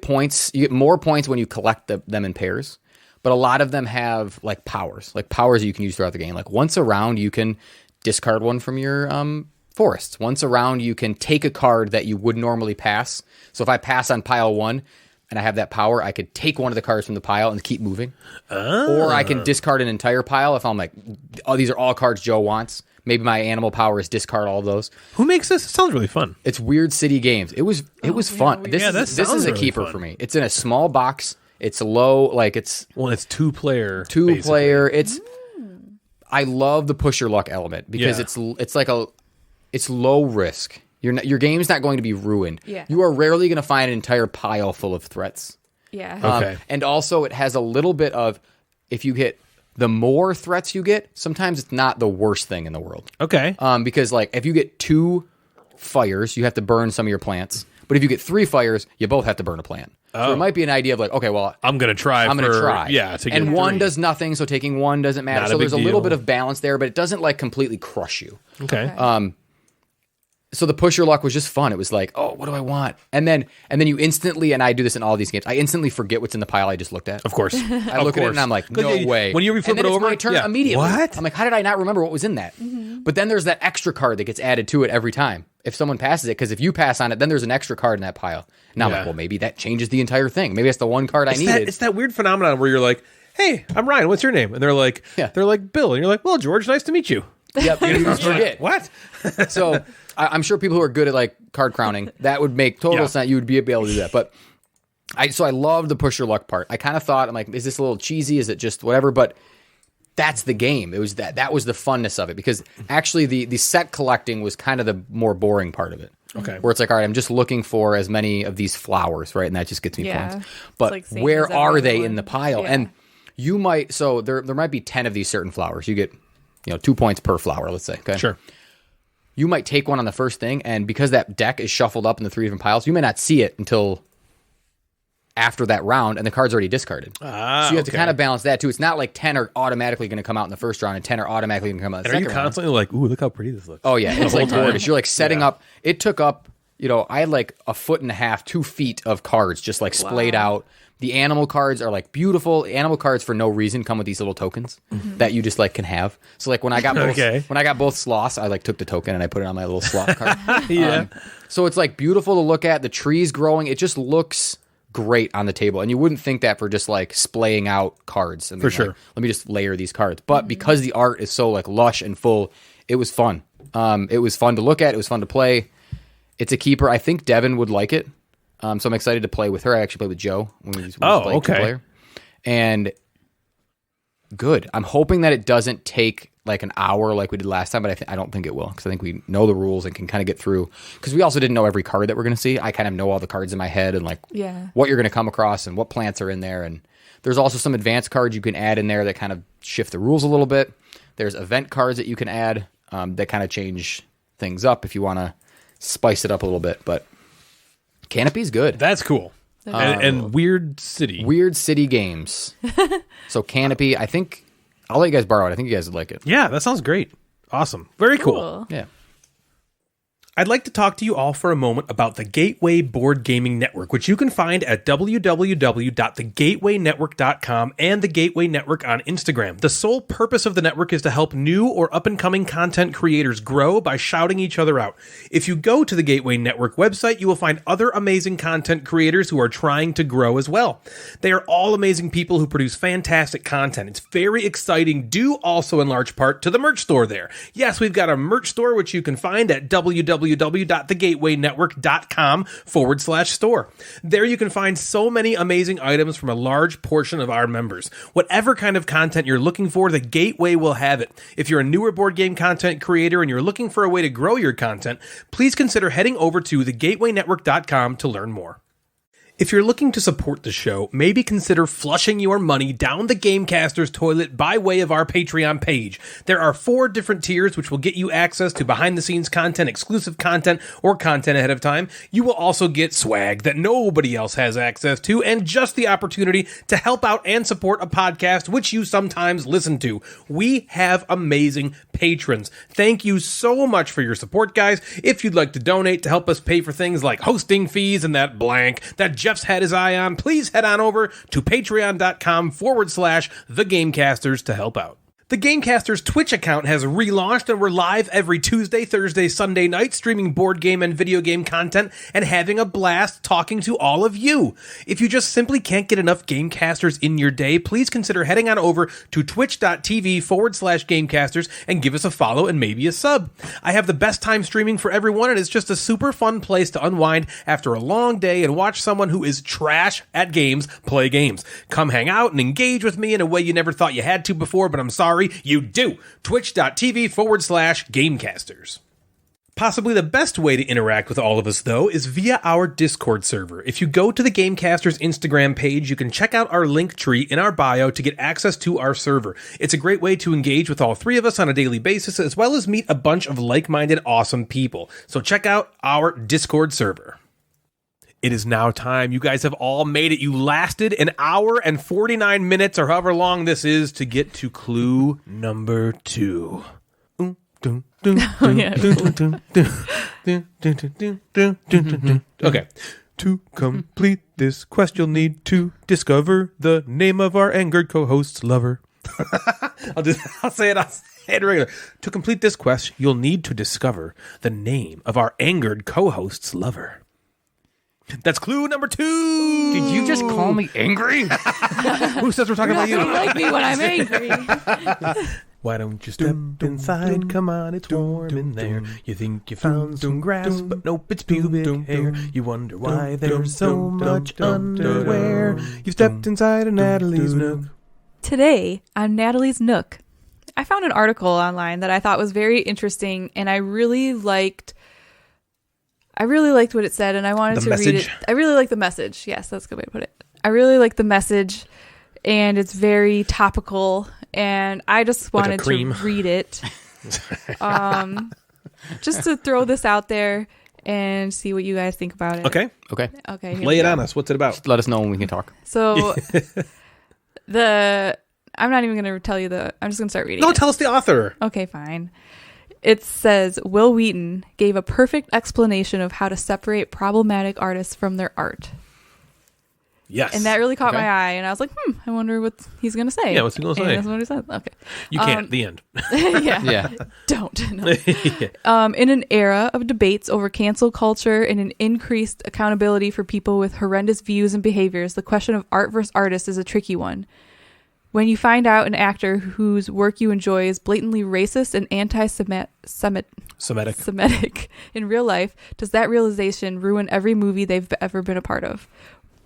points, you get more points when you collect them in pairs, but a lot of them have like powers that you can use throughout the game. Like once a round, you can discard one from your forests. Once a round, you can take a card that you would normally pass. So if I pass on pile 1, and I have that power, I could take one of the cards from the pile and keep moving. Or I can discard an entire pile if I'm like, oh, these are all cards Joe wants. Maybe my animal power is discard all of those. Who makes this? It sounds really fun. It's Weird City Games. It was fun. This is a really keeper fun. for me. It's in a small box. It's low, like it's... Well, it's 2-player. It's... I love the push your luck element, because it's low risk. Your game's not going to be ruined. Yeah. You are rarely going to find an entire pile full of threats. Yeah. Okay. And also, it has a little bit of, if you get, the more threats you get, sometimes it's not the worst thing in the world. Okay. Because like if you get 2 fires, you have to burn some of your plants. But if you get 3 fires, you both have to burn a plant. So it might be an idea of like, okay, well, I'm going to try. Yeah. And 1 does nothing, so taking 1 doesn't matter. So there's a little bit of balance there, but it doesn't like completely crush you. Okay. So the push your luck was just fun. It was like, oh, what do I want? And then you instantly, and I do this in all these games, I instantly forget what's in the pile I just looked at. Of course. I look at it and I'm like, no way. When you flip it over, it's my turn immediately. What? I'm like, how did I not remember what was in that? But then there's that extra card that gets added to it every time if someone passes it, because if you pass on it, then there's an extra card in that pile. Now I'm like, well, maybe that changes the entire thing. Maybe that's the one card I needed. It's that weird phenomenon where you're like, hey, I'm Ryan. What's your name? And they're like, Bill. And you're like, well, George, nice to meet you. Yep, you just forget. What? So I'm sure people who are good at like card crowning, that would make total sense. You would be able to do that. But I love the push your luck part. I kind of thought, I'm like, is this a little cheesy? Is it just whatever? But that's the game. It was that was the funness of it, because actually the set collecting was kind of the more boring part of it. Okay. Where it's like, all right, I'm just looking for as many of these flowers, right? And that just gets me points. But like where are they one. in the pile? Yeah. And you might, so there might be 10 of these certain flowers. You get 2 points per flower, let's say. Okay. Sure. You might take one on the first thing, and because that deck is shuffled up in the 3 different piles, you may not see it until after that round, and the card's already discarded. So you have to kind of balance that too. It's not like 10 are automatically going to come out in the first round, and 10 are automatically going to come out in the second round. Are you constantly like, ooh, look how pretty this looks? Oh, yeah. It's like gorgeous. You're like setting up. It took up, I had like 1.5 feet, 2 feet of cards just like splayed out. The animal cards are like beautiful. Animal cards for no reason come with these little tokens that you just like can have. So like when I got both sloths, I like took the token and I put it on my little sloth card. So it's like beautiful to look at. The trees growing. It just looks great on the table. And you wouldn't think that for just like splaying out cards. And For being like, sure. let me just layer these cards. But because the art is so like lush and full, it was fun. It was fun to look at. It was fun to play. It's a keeper. I think Devin would like it. So I'm excited to play with her. I actually played with Joe when we played two-player. And good. I'm hoping that it doesn't take like an hour like we did last time, but I don't think it will, because I think we know the rules and can kind of get through. Because we also didn't know every card that we're going to see. I kind of know all the cards in my head and like what you're going to come across and what plants are in there. And there's also some advanced cards you can add in there that kind of shift the rules a little bit. There's event cards that you can add that kind of change things up if you want to spice it up a little bit. But Canopy's good. That's cool. And Weird City. Weird City Games. So Canopy, I think I'll let you guys borrow it. I think you guys would like it. Yeah, that sounds great. Awesome. Very cool. Yeah. I'd like to talk to you all for a moment about the Gateway Board Gaming Network, which you can find at www.thegatewaynetwork.com and the Gateway Network on Instagram. The sole purpose of the network is to help new or up-and-coming content creators grow by shouting each other out. If you go to the Gateway Network website, you will find other amazing content creators who are trying to grow as well. They are all amazing people who produce fantastic content. It's very exciting, due also in large part to the merch store there. Yes, we've got a merch store, which you can find at www.thegatewaynetwork.com/store. There you can find so many amazing items from a large portion of our members. Whatever kind of content you're looking for, the Gateway will have it. If you're a newer board game content creator and you're looking for a way to grow your content, please consider heading over to thegatewaynetwork.com to learn more. If you're looking to support the show, maybe consider flushing your money down the Gamecasters toilet by way of our Patreon page. There are 4 different tiers which will get you access to behind-the-scenes content, exclusive content, or content ahead of time. You will also get swag that nobody else has access to, and just the opportunity to help out and support a podcast which you sometimes listen to. We have amazing patrons. Thank you so much for your support, guys. If you'd like to donate to help us pay for things like hosting fees and that blank that Jeff's had his eye on, please head on over to patreon.com/the Gamecasters to help out. The Gamecasters Twitch account has relaunched, and we're live every Tuesday, Thursday, Sunday night, streaming board game and video game content and having a blast talking to all of you. If you just simply can't get enough Gamecasters in your day, please consider heading on over to twitch.tv/Gamecasters and give us a follow and maybe a sub. I have the best time streaming for everyone, and it's just a super fun place to unwind after a long day and watch someone who is trash at games play games. Come hang out and engage with me in a way you never thought you had to before, but I'm sorry, you do. Twitch.tv/Gamecasters. Possibly the best way to interact with all of us, though, is via our Discord server. If you go to the Gamecasters Instagram page, you can check out our link tree in our bio to get access to our server. It's a great way to engage with all 3 of us on a daily basis, as well as meet a bunch of like-minded, awesome people. So check out our Discord server. It is now time. You guys have all made it. You lasted an hour and 49 minutes, or however long this is, to get to clue number 2. Okay. To complete this quest, you'll need to discover the name of our angered co-host's lover. I'll say it regular. To complete this quest, you'll need to discover the name of our angered co-host's lover. That's clue number 2. Did you just call me angry? Who says we're talking about you? You like me when I'm angry. Why don't you step inside? Come on, it's warm in there. You think you found some grass, but nope, it's pubic hair. You wonder why there's so much underwear. You stepped inside of Natalie's Nook. Today on Natalie's Nook, I found an article online that I thought was very interesting, and I really liked what it said, and I wanted to read it. I really like the message. Yes, that's a good way to put it. I really like the message, and it's very topical, and I just wanted to read it. Just to throw this out there and see what you guys think about it. Okay. Lay it on us. What's it about? Just let us know when we can talk. So I'm not even going to tell you I'm just going to start reading. No, it. Tell us the author. Okay, fine. It says, Will Wheaton gave a perfect explanation of how to separate problematic artists from their art. Yes. And that really caught Okay. my eye. And I was like, I wonder what he's going to say. Yeah, what's he gonna And say? that's what he said. Okay. You can't. The end. Yeah. Yeah. Don't. No. In an era of debates over cancel culture and an increased accountability for people with horrendous views and behaviors, the question of art versus artist is a tricky one. When you find out an actor whose work you enjoy is blatantly racist and Semitic in real life, does that realization ruin every movie they've ever been a part of?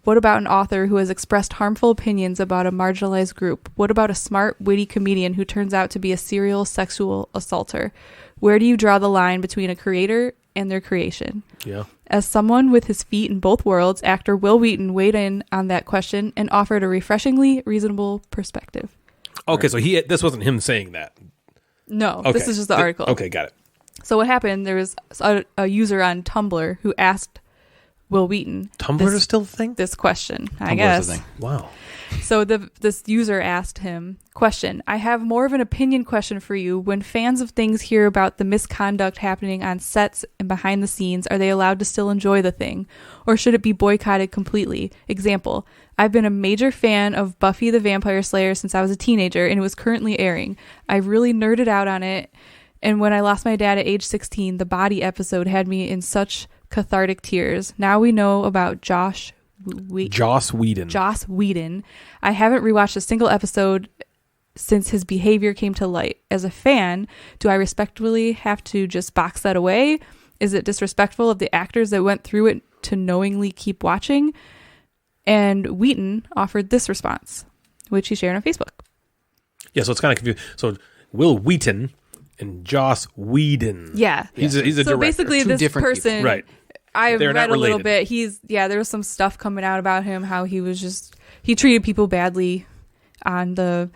What about an author who has expressed harmful opinions about a marginalized group? What about a smart, witty comedian who turns out to be a serial sexual assaulter? Where do you draw the line between a creator and their creation? Yeah. As someone with his feet in both worlds, actor Will Wheaton weighed in on that question and offered a refreshingly reasonable perspective. Okay, so this wasn't him saying that. No, Okay. this is just the article. Okay, got it. So what happened, there was a user on Tumblr who asked Will Wheaton Tumblr is still a thing? this question, I Tumblr is guess. a thing. Wow. So this user asked him, question, I have more of an opinion question for you. When fans of things hear about the misconduct happening on sets and behind the scenes, are they allowed to still enjoy the thing? Or should it be boycotted completely? Example, I've been a major fan of Buffy the Vampire Slayer since I was a teenager and it was currently airing. I really nerded out on it. And when I lost my dad at age 16, the body episode had me in such cathartic tears. Now we know about Joss Whedon. I haven't rewatched a single episode since his behavior came to light. As a fan, do I respectfully have to just box that away? Is it disrespectful of the actors that went through it to knowingly keep watching? And Wheaton offered this response, which he shared on Facebook. Yeah, so it's kind of confusing. So Will Wheaton and Joss Whedon. Yeah. He's a So director. basically Two this different person... people. Right. I've They're read not a little related. bit. There was some stuff coming out about him, how he treated people badly on I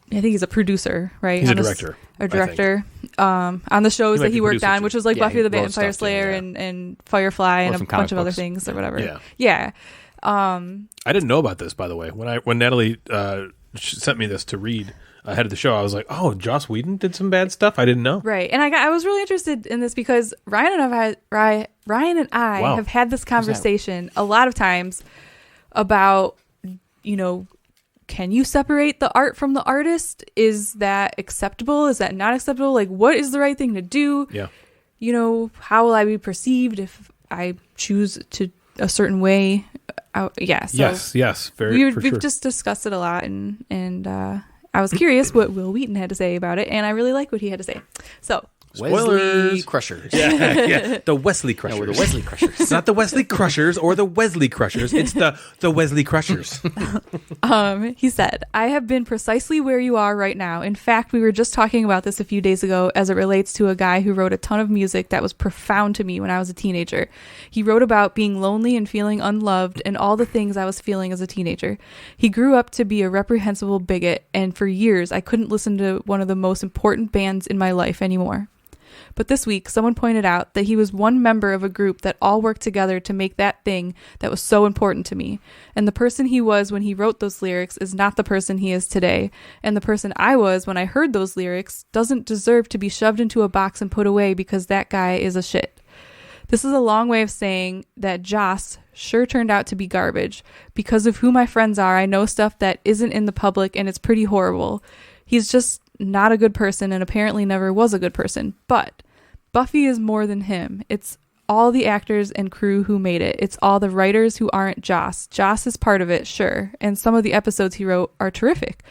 think he's a producer, right? He's a On director. A director. On the shows He might that he be worked producer on, too. which was like Yeah, Buffy the he wrote Vampire stuff too, Slayer yeah. and Firefly and a some bunch comic of other books. things or whatever. Yeah. Yeah. I didn't know about this, by the way. When Natalie sent me this to read ahead of the show, I was like, oh, Joss Whedon did some bad stuff? I didn't know. Right. And I was really interested in this because Ryan and I Wow. have had this conversation a lot of times about, can you separate the art from the artist? Is that acceptable? Is that not acceptable? Like, what is the right thing to do? Yeah. How will I be perceived if I choose to a certain way? So Yes. we've just discussed it a lot, and I was curious what Will Wheaton had to say about it, and I really like what he had to say. So, Wesley Spoilers. Crushers. Yeah. The Wesley Crushers. No, we're the Wesley Crushers. It's not the Wesley Crushers or the Wesley Crushers. It's the Wesley Crushers. he said, I have been precisely where you are right now. In fact, we were just talking about this a few days ago as it relates to a guy who wrote a ton of music that was profound to me when I was a teenager. He wrote about being lonely and feeling unloved and all the things I was feeling as a teenager. He grew up to be a reprehensible bigot, and for years I couldn't listen to one of the most important bands in my life anymore. But this week, someone pointed out that he was one member of a group that all worked together to make that thing that was so important to me. And the person he was when he wrote those lyrics is not the person he is today. And the person I was when I heard those lyrics doesn't deserve to be shoved into a box and put away because that guy is a shit. This is a long way of saying that Joss sure turned out to be garbage. Because of who my friends are, I know stuff that isn't in the public, and it's pretty horrible. He's just not a good person and apparently never was a good person. But Buffy is more than him. It's all the actors and crew who made it. It's all the writers who aren't Joss. Joss is part of it, sure, and some of the episodes he wrote are terrific.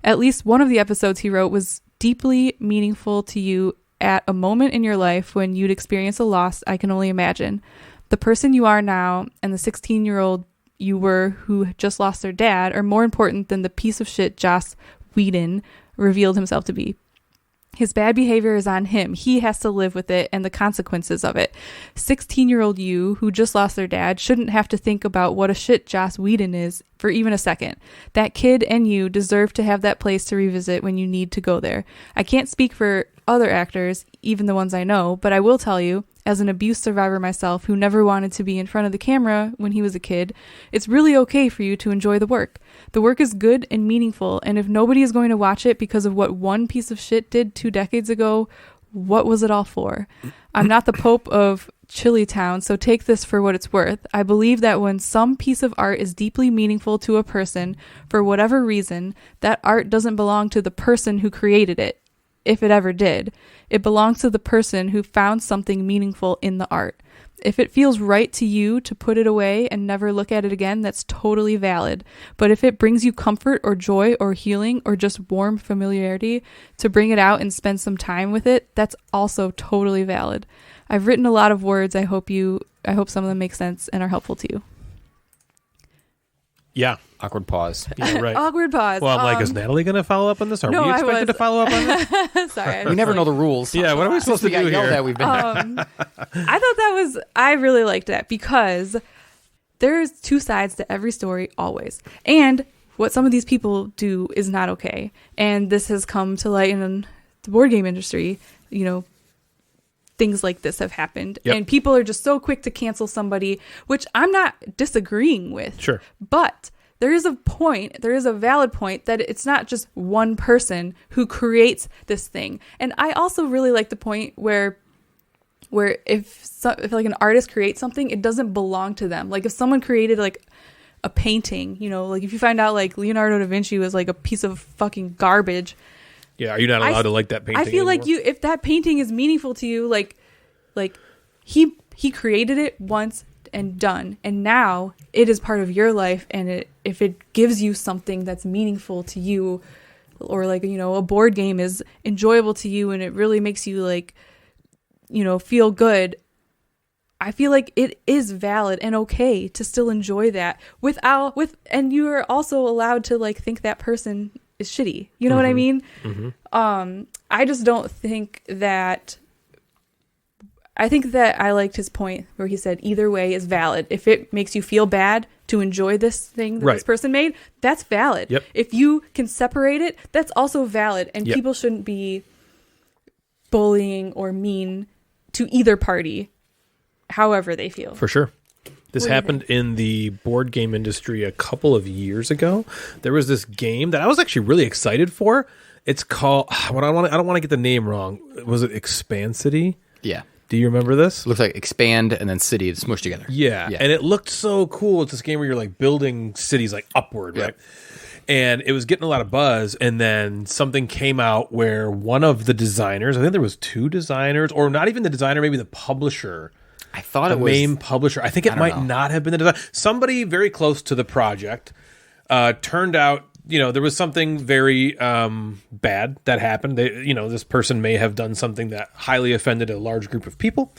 At least one of the episodes he wrote was deeply meaningful to you at a moment in your life when you'd experience a loss I can only imagine. The person you are now and the 16-year-old you were who just lost their dad are more important than the piece of shit Joss Whedon revealed himself to be. His bad behavior is on him. He has to live with it and the consequences of it. 16-year-old you who just lost their dad shouldn't have to think about what a shit Joss Whedon is for even a second. That kid and you deserve to have that place to revisit when you need to go there. I can't speak for other actors, even the ones I know, but I will tell you, as an abuse survivor myself who never wanted to be in front of the camera when he was a kid, it's really okay for you to enjoy the work. The work is good and meaningful, and if nobody is going to watch it because of what one piece of shit did 2 decades ago, what was it all for? I'm not the Pope of Chili Town, so take this for what it's worth. I believe that when some piece of art is deeply meaningful to a person, for whatever reason, that art doesn't belong to the person who created it, if it ever did. It belongs to the person who found something meaningful in the art. If it feels right to you to put it away and never look at it again, that's totally valid. But if it brings you comfort or joy or healing or just warm familiarity to bring it out and spend some time with it, that's also totally valid. I've written a lot of words. I hope some of them make sense and are helpful to you. Yeah. Awkward pause. Yeah, right. Awkward pause. Well, I'm like, is Natalie going to follow up on this? Are no, we I expected to was. follow up on this? Sorry. We never know the rules. Yeah, what are we supposed to do here? We've been I really liked that because there's two sides to every story always. And what some of these people do is not okay. And this has come to light in the board game industry. You know, things like this have happened. Yep. And people are just so quick to cancel somebody, which I'm not disagreeing with. Sure. But there is a valid point that it's not just one person who creates this thing. And I also really like the point where if like an artist creates something, it doesn't belong to them. Like if someone created like a painting, you know, like if you find out like Leonardo da Vinci was like a piece of fucking garbage. Yeah, are you not allowed to like that painting I feel anymore? like if that painting is meaningful to you, like he created it once and done, and now it is part of your life, and if it gives you something that's meaningful to you, or like, you know, a board game is enjoyable to you and it really makes you like, you know, feel good, I feel like it is valid and okay to still enjoy that and you are also allowed to like think that person is shitty. You know what I mean? Mm-hmm. I just don't think that. I think that I liked his point where he said either way is valid. If it makes you feel bad to enjoy this thing that Right. this person made, that's valid. Yep. If you can separate it, that's also valid. And Yep. people shouldn't be bullying or mean to either party, however they feel. For sure. This What do you happened in the board game industry a couple of years ago. There was this game that I was actually really excited for. It's called, I don't want to get the name wrong. Was it Expansity? Yeah. Do you remember this? Looks like expand and then city smushed together. Yeah. And it looked so cool. It's this game where you're like building cities like upward, Yep. right? And it was getting a lot of buzz, and then something came out where one of the designers, I think there was two designers, or not even the designer, maybe the publisher, I thought the it was main publisher. I think it might not have been the designer. Somebody very close to the project. Turned out, you know, there was something very bad that happened. This person may have done something that highly offended a large group of people.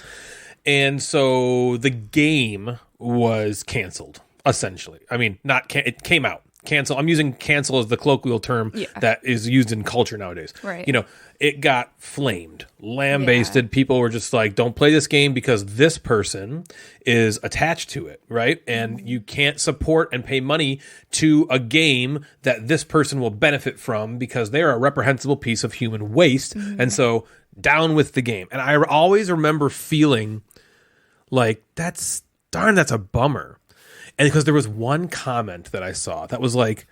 And so the game was canceled, essentially. I mean, it came out. Cancel. I'm using cancel as the colloquial term that is used in culture nowadays. Right. You know, it got flamed, lambasted. Yeah. People were just like, don't play this game because this person is attached to it, right? And you can't support and pay money to a game that this person will benefit from because they're a reprehensible piece of human waste. Mm-hmm. And so down with the game. And I always remember feeling like, that's a bummer. And because there was one comment that I saw that was like,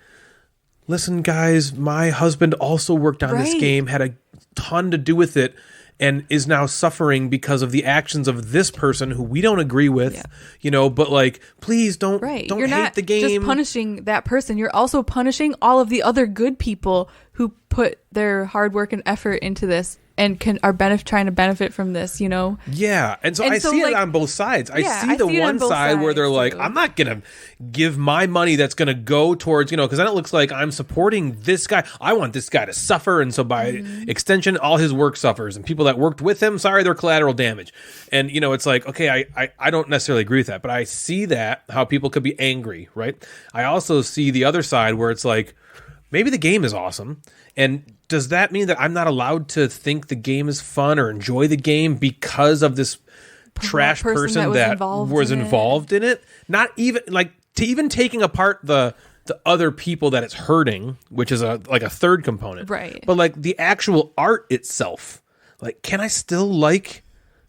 listen, guys, my husband also worked on this game, had a ton to do with it, and is now suffering because of the actions of this person who we don't agree with, you know, but like, please don't You're hate not the game. just punishing that person. You're also punishing all of the other good people who put their hard work and effort into this and are trying to benefit from this, you know? Yeah. And so I see it on both sides. I see the one side where they're like, I'm not going to give my money that's going to go towards, you know, because then it looks like I'm supporting this guy. I want this guy to suffer. And so by extension, all his work suffers. And people that worked with him, sorry, they're collateral damage. And, you know, it's like, okay, I don't necessarily agree with that. But I see that, how people could be angry, right? I also see the other side where it's like, maybe the game is awesome. And does that mean that I'm not allowed to think the game is fun or enjoy the game because of this trash person that was involved in it? Not even like even taking apart the other people that it's hurting, which is like a third component, right? But like the actual art itself, like, can I still like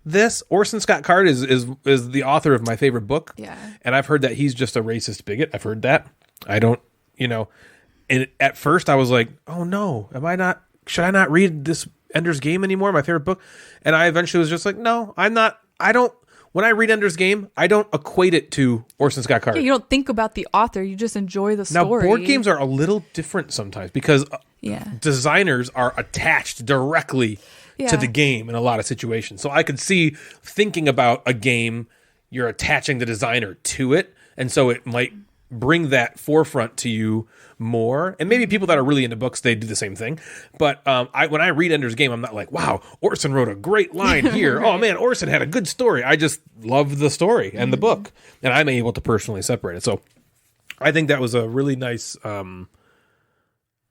this? Orson Scott Card is the author of my favorite book, and I've heard that he's just a racist bigot. I've heard that. I don't, you know. And at first I was like, oh no, should I not read this Ender's Game anymore, my favorite book. And I eventually was just like, no, I'm not. I don't. When I read Ender's Game, I don't equate it to Orson Scott Card. Yeah, you don't think about the author. You just enjoy the story. Now, board games are a little different sometimes because designers are attached directly to the game in a lot of situations. So I could see thinking about a game, you're attaching the designer to it. And so it might bring that forefront to you more. And maybe people that are really into books, they do the same thing. But when I read Ender's Game, I'm not like, wow, Orson wrote a great line here. Oh, man, Orson had a good story. I just love the story and the book. And I'm able to personally separate it. So I think that was a really nice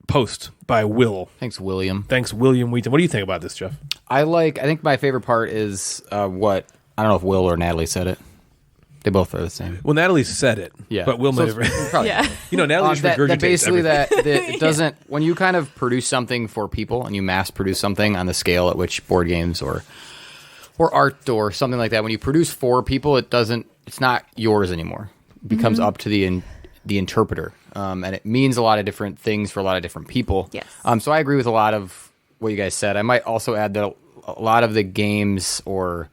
post by Will. Thanks, William. Thanks, William Wheaton. What do you think about this, Jeff? I think my favorite part is what, I don't know if Will or Natalie said it. They both are the same. Well, Natalie said it, but Will might have. Probably. Yeah. You know, Natalie just regurgitates basically everything. that it doesn't. When you kind of produce something for people and you mass produce something on the scale at which board games or art or something like that, when you produce for people, it's not yours anymore. It becomes up to the interpreter, and it means a lot of different things for a lot of different people. Yes. So I agree with a lot of what you guys said. I might also add that a lot of the games or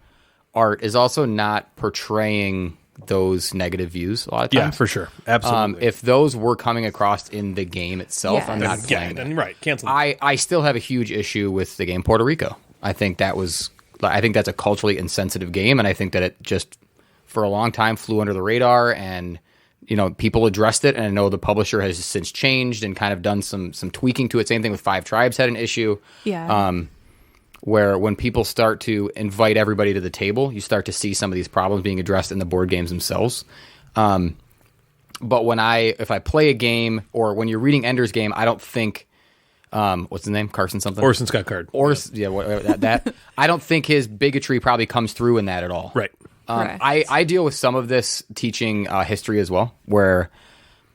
art is also not portraying those negative views a lot of times. Yeah, for sure. Absolutely. If those were coming across in the game itself, I'm not playing them. Right, cancel. I still have a huge issue with the game Puerto Rico. I think that's a culturally insensitive game, and I think that it just for a long time flew under the radar, and people addressed it, and I know the publisher has since changed and kind of done some tweaking to it. Same thing with Five Tribes had an issue. Yeah. Where when people start to invite everybody to the table, you start to see some of these problems being addressed in the board games themselves. But if I play a game, or when you're reading Ender's Game, I don't think, what's his name? Carson something? Orson Scott Card. That. I don't think his bigotry probably comes through in that at all. Right. I deal with some of this teaching history as well, where,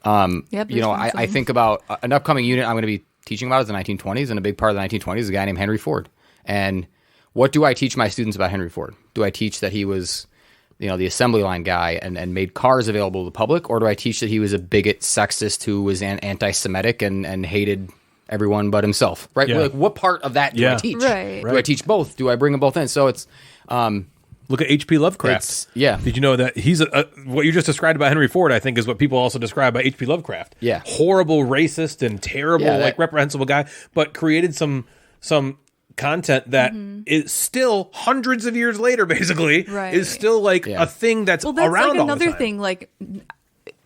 I think about an upcoming unit I'm going to be teaching about is the 1920s, and a big part of the 1920s is a guy named Henry Ford. And what do I teach my students about Henry Ford? Do I teach that he was, the assembly line guy and made cars available to the public? Or do I teach that he was a bigot, sexist, who was anti-Semitic and hated everyone but himself? Right? Yeah. Like, what part of that do I teach? Right. Do I teach both? Do I bring them both in? So it's... Look at H.P. Lovecraft. Did you know that he's what you just described about Henry Ford, I think, is what people also describe about H.P. Lovecraft. Yeah. Horrible, racist, and terrible, reprehensible guy, but created some content that is still hundreds of years later, basically, is still a thing that's around like all another the time. thing. Like,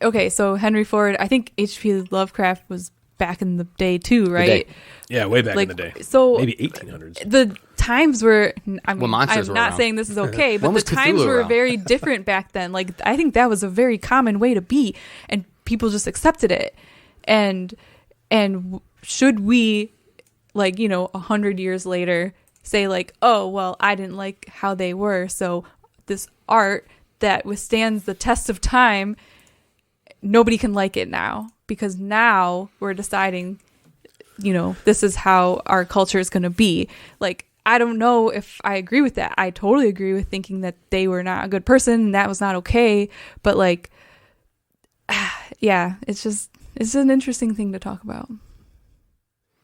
okay, so Henry Ford, I think H.P. Lovecraft was back in the day too, right? Yeah, way back in the day. So maybe 1800s. The times were. I'm monsters were not around. saying this is okay, but the was times Cthulhu were around? very different back then. Like, I think that was a very common way to be, and people just accepted it. And should we, 100 years later, say oh well, I didn't like how they were, so this art that withstands the test of time, nobody can like it now, because now we're deciding, this is how our culture is going to be. I don't know if I agree with that. I totally agree with thinking that they were not a good person and that was not okay, but it's an interesting thing to talk about.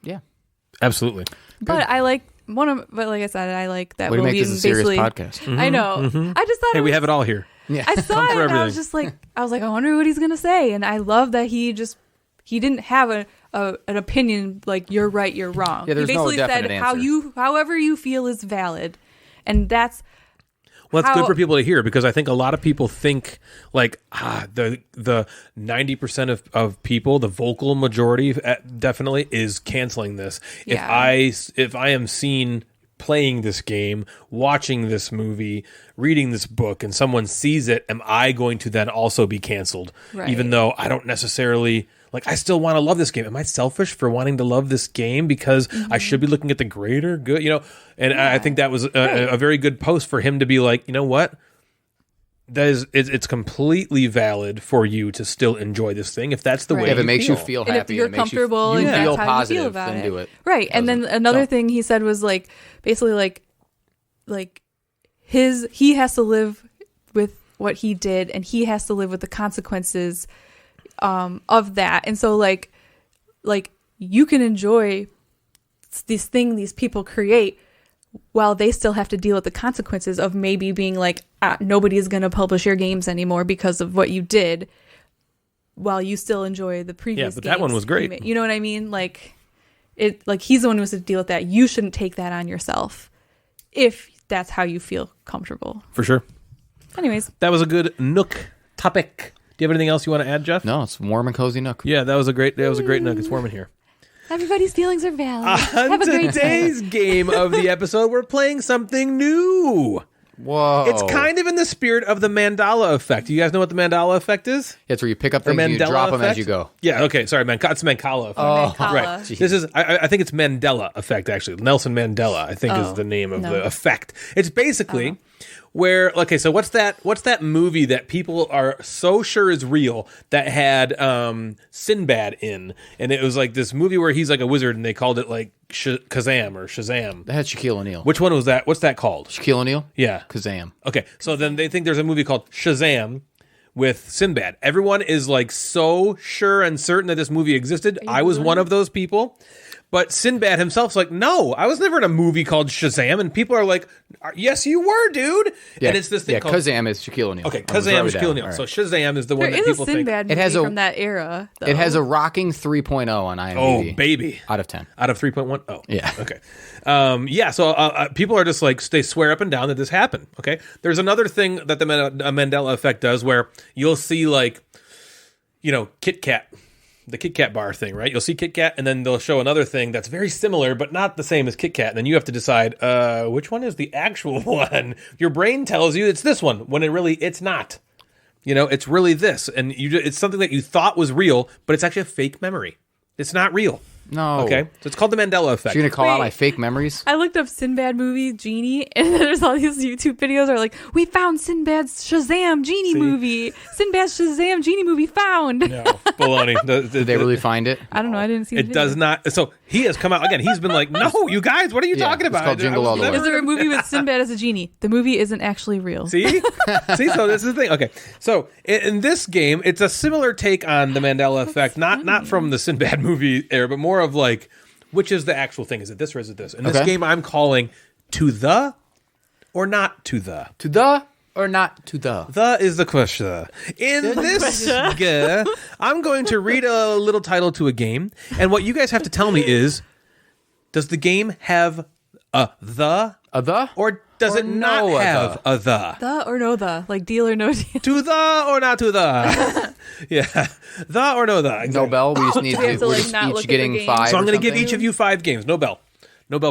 Yeah, absolutely. But I like but like I said, I like that Way to Will make this Wheaton a serious basically. podcast. I know. I just thought Hey, we have it all here. Yeah. I saw it and I was just I wonder what he's gonna say, and I love that he didn't have an opinion you're right, you're wrong. Yeah, he there's no basically definite said answer. however you feel is valid, and that's. Well, that's good for people to hear, because I think a lot of people think the 90% of people, the vocal majority definitely is canceling this. Yeah. If I am seen playing this game, watching this movie, reading this book, and someone sees it, am I going to then also be canceled? Right. Even though I don't necessarily... I still want to love this game. Am I selfish for wanting to love this game because I should be looking at the greater good? And I think that was a very good post for him to be like, you know what? It's completely valid for you to still enjoy this thing if that's the way. If it makes feel. you feel And happy, if you're and it makes comfortable you and feel that's how positive, you feel about then it. do it. Right. And then another thing he said was basically he has to live with what he did, and he has to live with the consequences of that. And so you can enjoy this thing these people create, while they still have to deal with the consequences of maybe being like, nobody is going to publish your games anymore because of what you did, while you still enjoy the previous. Yeah, but that one was great. You know what I mean? Like, he's the one who has to deal with that. You shouldn't take that on yourself if that's how you feel comfortable. For sure. Anyways, That was a good Nook topic. Do you have anything else you want to add, Jeff? No, it's warm and cozy Nook. Yeah, that was a great Nook. It's warm in here. everybody's feelings are valid. On today's game of the episode, we're playing something new. Whoa. It's kind of in the spirit of the Mandela effect. You guys know what the Mandela effect is? It's where you pick up things and you Mandela drop them effect? as you go. Yeah, okay, sorry, it's Mancala effect. Mancala. Right. This is, I think it's Mandela effect, actually. Nelson Mandela, I think, is the name of the effect. It's basically where, okay, so what's that movie that people are so sure is real that had Sinbad in? And it was like this movie where he's like a wizard and they called it like Kazam or Shazam. That had Shaquille O'Neal. Which one was that? What's that called? Shaquille O'Neal? Yeah. Kazam. Okay, so then they think there's a movie called Shazam with Sinbad. Everyone is like so sure and certain that this movie existed. I was one of those people. But Sinbad himself's like, no, I was never in a movie called Shazam. And people are like, yes, you were, dude. Yeah. And it's this thing called... Kazam is Shaquille O'Neal. Okay, Kazam is Shaquille O'Neal. Right. So Shazam is the one There that is people a Sinbad think... movie from that era, though. It has a rocking 3.0 on IMDb. Oh, baby. Out of 10. Out of 3.1? Oh. Yeah. Okay. So people are just like, they swear up and down that this happened. Okay. There's another thing that the Mandela effect does where you'll see like, Kit Kat. The Kit Kat bar thing, right? You'll see Kit Kat, and then they'll show another thing that's very similar, but not the same as Kit Kat. And then you have to decide which one is the actual one. Your brain tells you it's this one, when it's not. It's really this, and it's something that you thought was real, but it's actually a fake memory. It's not real. No. Okay, so it's called the Mandela effect. So you're gonna call out Wait. my fake memories? I looked up Sinbad movie Genie, and there's all these YouTube videos that are like, we found Sinbad's Shazam Genie movie. Sinbad's Shazam Genie movie found. No, baloney. Did they really find it? I don't know. I didn't see the It does video. not. So he has come out again. He's been like, "No, you guys, what are you talking it's about?" called Jingle All the Way. Is there a movie with Sinbad as a genie? The movie isn't actually real. See? So this is the thing. Okay, so in this game, it's a similar take on the Mandela effect, not from the Sinbad movie era, but more of like, which is the actual thing? Is it this or is it this? In this game, I'm calling to the or not to the. To the or not to the? The is the question. In this game, I'm going to read a little title to a game, and what you guys have to tell me is, does the game have a the? A the? Or does Or it not no have a the? The or no the? Like deal or no deal? To the or not to the? Yeah. The or no the? Exactly. Nobel. We just need we have to, we're like, just not look each at the getting game? 5. So I'm or going to give something? each of you 5 games. Nobel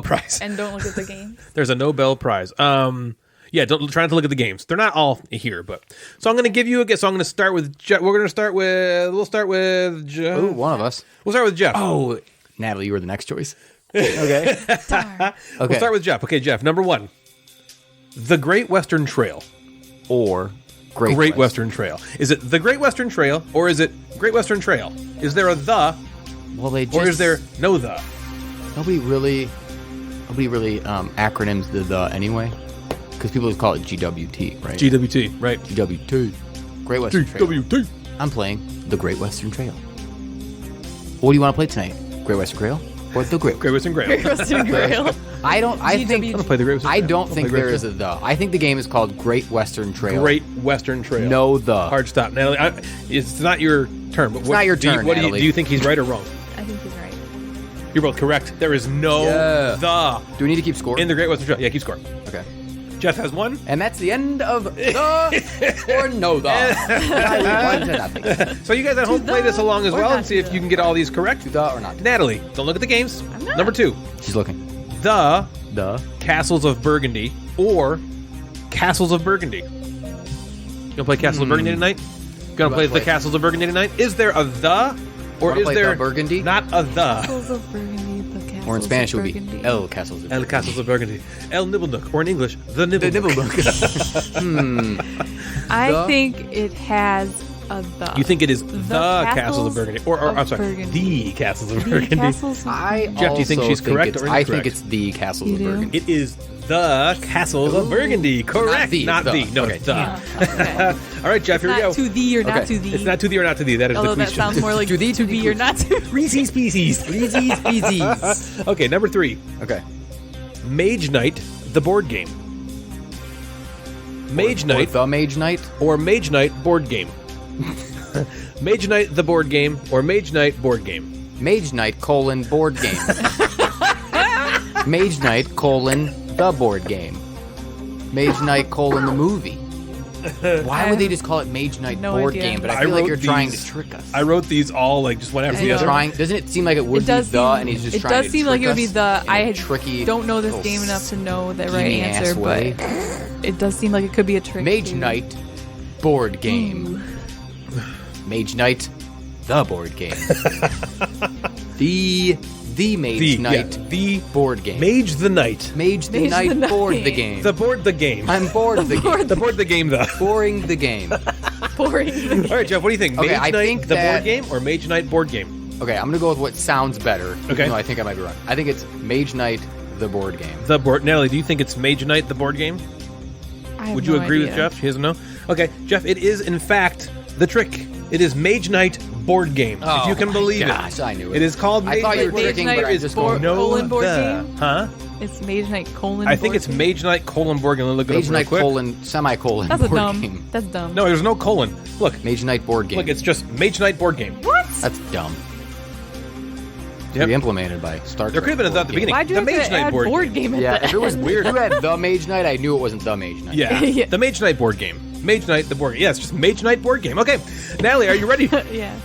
Prize. And don't look at the game. There's a Nobel Prize. Yeah, try not to look at the games. They're not all here, but so I'm going to give you a guess. So I'm going to start with Jeff. We'll start with Jeff. Ooh, one of us. We'll start with Jeff. Oh, Natalie, you were the next choice. Okay. Darn. We'll start with Jeff. Okay, Jeff. Number 1, the Great Western Trail. Or Great Western Trail. Is it the Great Western Trail or is it Great Western Trail? Is there a the Well, they just, or is there no the? Nobody really acronyms the anyway, because people just call it GWT, right? GWT, right? GWT. Great Western Trail. GWT. I'm playing the Great Western Trail. What do you want to play tonight? Great Western Trail or the Great Western Trail. Western Grail. I think I'm gonna play the Great Western I Trail. don't I'll think play there Great is a the. I think the game is called Great Western Trail. Great Western Trail. No the. Hard stop, Natalie. It's not your turn. But It's not your turn, Natalie. Do you think he's right or wrong? I think he's right. You're both correct. There is no the Do we need to keep score? in the Great Western Trail. Yeah, keep score. Okay. Jeff has 1. And that's the end of the or no the. I won to nothing. So you guys at home play this along as or well not and see to if you can get all these correct. The or not. Natalie, don't look at the games. I'm not. Number 2, She's looking. the The. Castles of Burgundy or Castles of Burgundy. You gonna play Castles of Burgundy tonight? Gonna play the Castles of Burgundy tonight? Is there a the or Wanna is play there the Burgundy? not a the? Castles of Burgundy, the castles Or in Spanish it of would be Burgundy. El Castles. El Castles of Burgundy. El Nibblenook, or in English, the Nibblenook. The Nibblebook. I The- think it has The. You think it is the Castles of Burgundy, or I'm sorry, Burgundy. the Castles of The Burgundy? Castles of Jeff, do you think she's correct or I incorrect? think it's the Castles You of do? Burgundy. It is the Castles of Burgundy. Correct. Not the. No, Okay. the. Okay. All right, Jeff, here we go. Not to thee or not Okay. to thee. It's not to thee or not to thee. That is Although the that question. sounds more like To thee, to to thee, be or not to. Reese's Pieces. Reese's Pieces. Okay, number 3. Okay. Mage Knight, the board game. Mage Or Knight the Mage Knight. or Mage Knight board game. Mage Knight, the board game, or Mage Knight board game. Mage Knight, board game. Mage Knight, the board game. Mage Knight, the movie. Why would they just call it Mage Knight No board idea. game? But I I feel like wrote you're trying to these- trick us. I wrote these all like just one after I the know. other. Doesn't it seem like it would It does be the, seem, and he's just it trying does to seem like trick it would be us the. in a I tricky, don't know this little game enough to know the right scheming ass answer, way. but it does seem like it could be a trick. Mage too. Knight board game. Mage Knight, the board game. the Mage Knight the board game. Mage the Knight. Mage the Mage Knight the Knight. board the game. The board the game. I'm bored of the game. The board the game the. Boring the game. Boring. All right, Jeff, what do you think? Okay, Mage I Knight think the that- board game or Mage Knight board game? Okay, I'm gonna go with what sounds better. Okay. Even though I think I might be wrong. I think it's Mage Knight the board game. The board. Natalie, do you think it's Mage Knight the board game? I have Would you no agree with idea. Jeff? He doesn't know. Okay, Jeff, it is in fact the trick. It is Mage Knight board game. Oh if you can my believe gosh, it. I knew it. It is called I Mage thought you Knight were board tricking, game. but I There is just board- no colon board the. game? Huh? It's Mage Knight colon. I think board it's game? Mage Knight colon board game. Let me look it Mage up real Knight quick. semicolon That's a board dumb. game. That's dumb. No, there's no colon. Look, Mage Knight board game. look, it's just Mage Knight board game. What? That's dumb. Yep. Be implemented by Star Trek. There could have been a thought at the beginning. Why'd you The have Mage to Knight add board game. at Yeah, the if it was end? weird, if you had the Mage Knight, I knew it wasn't the Mage Knight. Yeah. Yeah. The Mage Knight board game. Mage Knight the board game. Yeah, it's just Mage Knight board game. Okay, Natalie, are you ready? Yeah.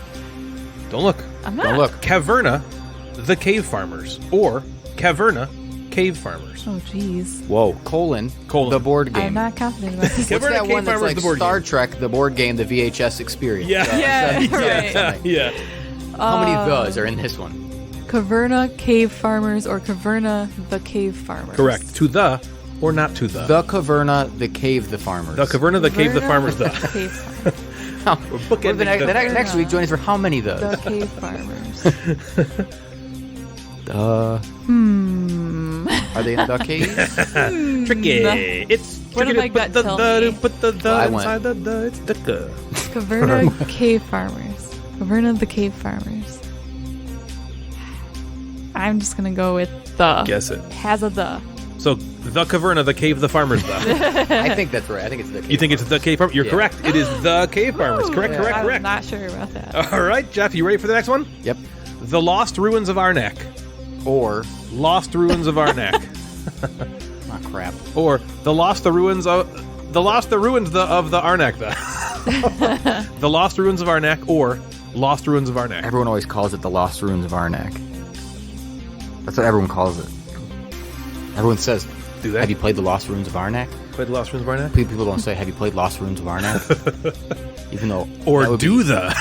Don't look. I'm not. Now look, Caverna, the Cave Farmers, or Caverna, Cave Farmers. Oh, jeez. whoa, colon, Colon. the board game. I'm not confident about this. What's Caverna that Cave one that's Farmers, like the board Star game. Trek, the board game, the VHS experience? Yeah. Yeah, yeah, right. yeah. How many thes are in this one? Caverna Cave Farmers or Caverna the Cave Farmers. Correct. To the or not to the. The Caverna, the Cave, the farmers. The Caverna, the Cave, the Caverna, Farmers, the. Cave Farmers. What are the bookending the- next week, join us for how many The thes? Cave Farmers. Are they in the cave? Tricky. It's What tricky did my to gut put the tell the me? to put the I inside went- the. It's the. Caverna Cave Farmers. Caverna the Cave Farmers. I'm just gonna go with the. Guess it. Has a the. So the Caverna, the Cave, the Farmers, the. I think that's right. I think it's the cave. You think it's the Cave Farmers? You're Yeah. correct. It is the Cave Farmers. Correct, I correct, was correct. not sure about that. All right, Jeff, you ready for the next one? Yep. The Lost Ruins of Arnak. Or, Lost Ruins of Arnak. oh crap. Or the Lost Ruins of the Arnak. The Lost Ruins of Arnak or Lost Ruins of Arnak. Everyone always calls it the Lost Ruins of Arnak. That's what everyone calls it. Everyone says, Do that? have you played the Lost Ruins of Arnak? Played the Lost Ruins of Arnak? People don't say, have you played Lost Ruins of Arnak? Even though that Or would do be the?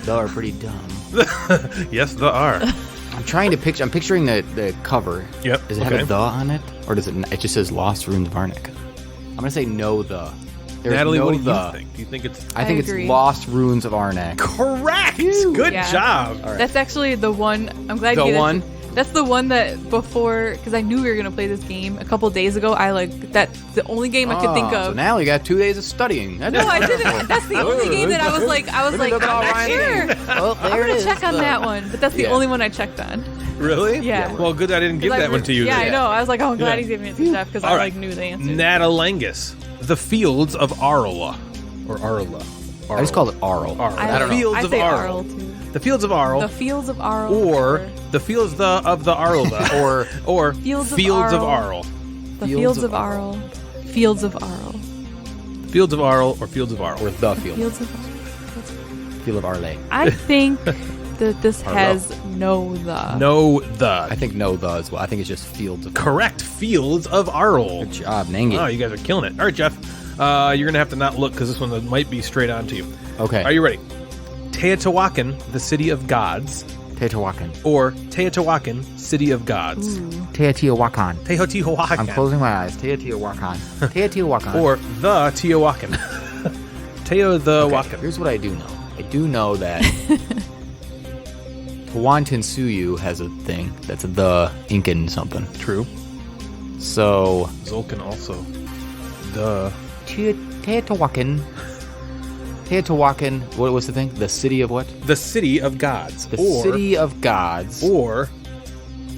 They are pretty dumb. Yes, the are. I'm picturing the cover. Yep, Does it have okay. a the on it? Or does it just says Lost Ruins of Arnak? I'm going to say no the. There's Natalie, no what do the. you think? Do you think it's I think it's agree. Lost Ruins of Arnak. correct? Good Yeah. job. That's actually the one. I'm glad The you. one? That's the one that before, because I knew we were gonna play this game a couple days ago. That's the only game I could think So of. now you got 2 days of studying. No, I didn't. That's the only game that I was like, Let me look at all I'm not my sure. names. Oh, I'm there it gonna is. check on that one, but that's the Yeah. only one I checked on. Really? Yeah. Well, good I didn't give 'Cause that one to you. Yeah, then. I know. I was like, oh, I'm glad Yeah. he's giving it to Jeff because I All right. knew the answer. Natalangus. The Fields of Arla. Or Arla. I just called it Arl. Arl. I The Fields I of say Arl. Arl too. The Fields of Arl. The Fields of Arl. or the Fields of the Arla. or Fields of Fields of Arl. Arl. The Fields Fields of of Arl. Fields of Arl. Fields of Arl or Fields of Arl. Or the field. Fields of Arl. Field of Arle. I think that this has no the. No the. I think no the as well. I think it's just Fields of Correct. Fields of Arl. Good job, Nangy. Oh, you guys are killing it. All right, Jeff. You're going to have to not look because this one might be straight on to you. Okay. Are you ready? Teotihuacan, the city of gods, Teotihuacan. or Teotihuacan, City of Gods. Teotihuacan. Teotihuacan. I'm closing my eyes. Teotihuacan. Teotihuacan. Or the Teotihuacan. Teo the Okay, Wakan. here's what I do know. I do know that Tawantinsuyu has a thing that's the Incan something. True. So Zolkin also. The Teotihuacan. Teotihuacan. What was the thing? The city of what? the City of Gods. The or, city of gods. Or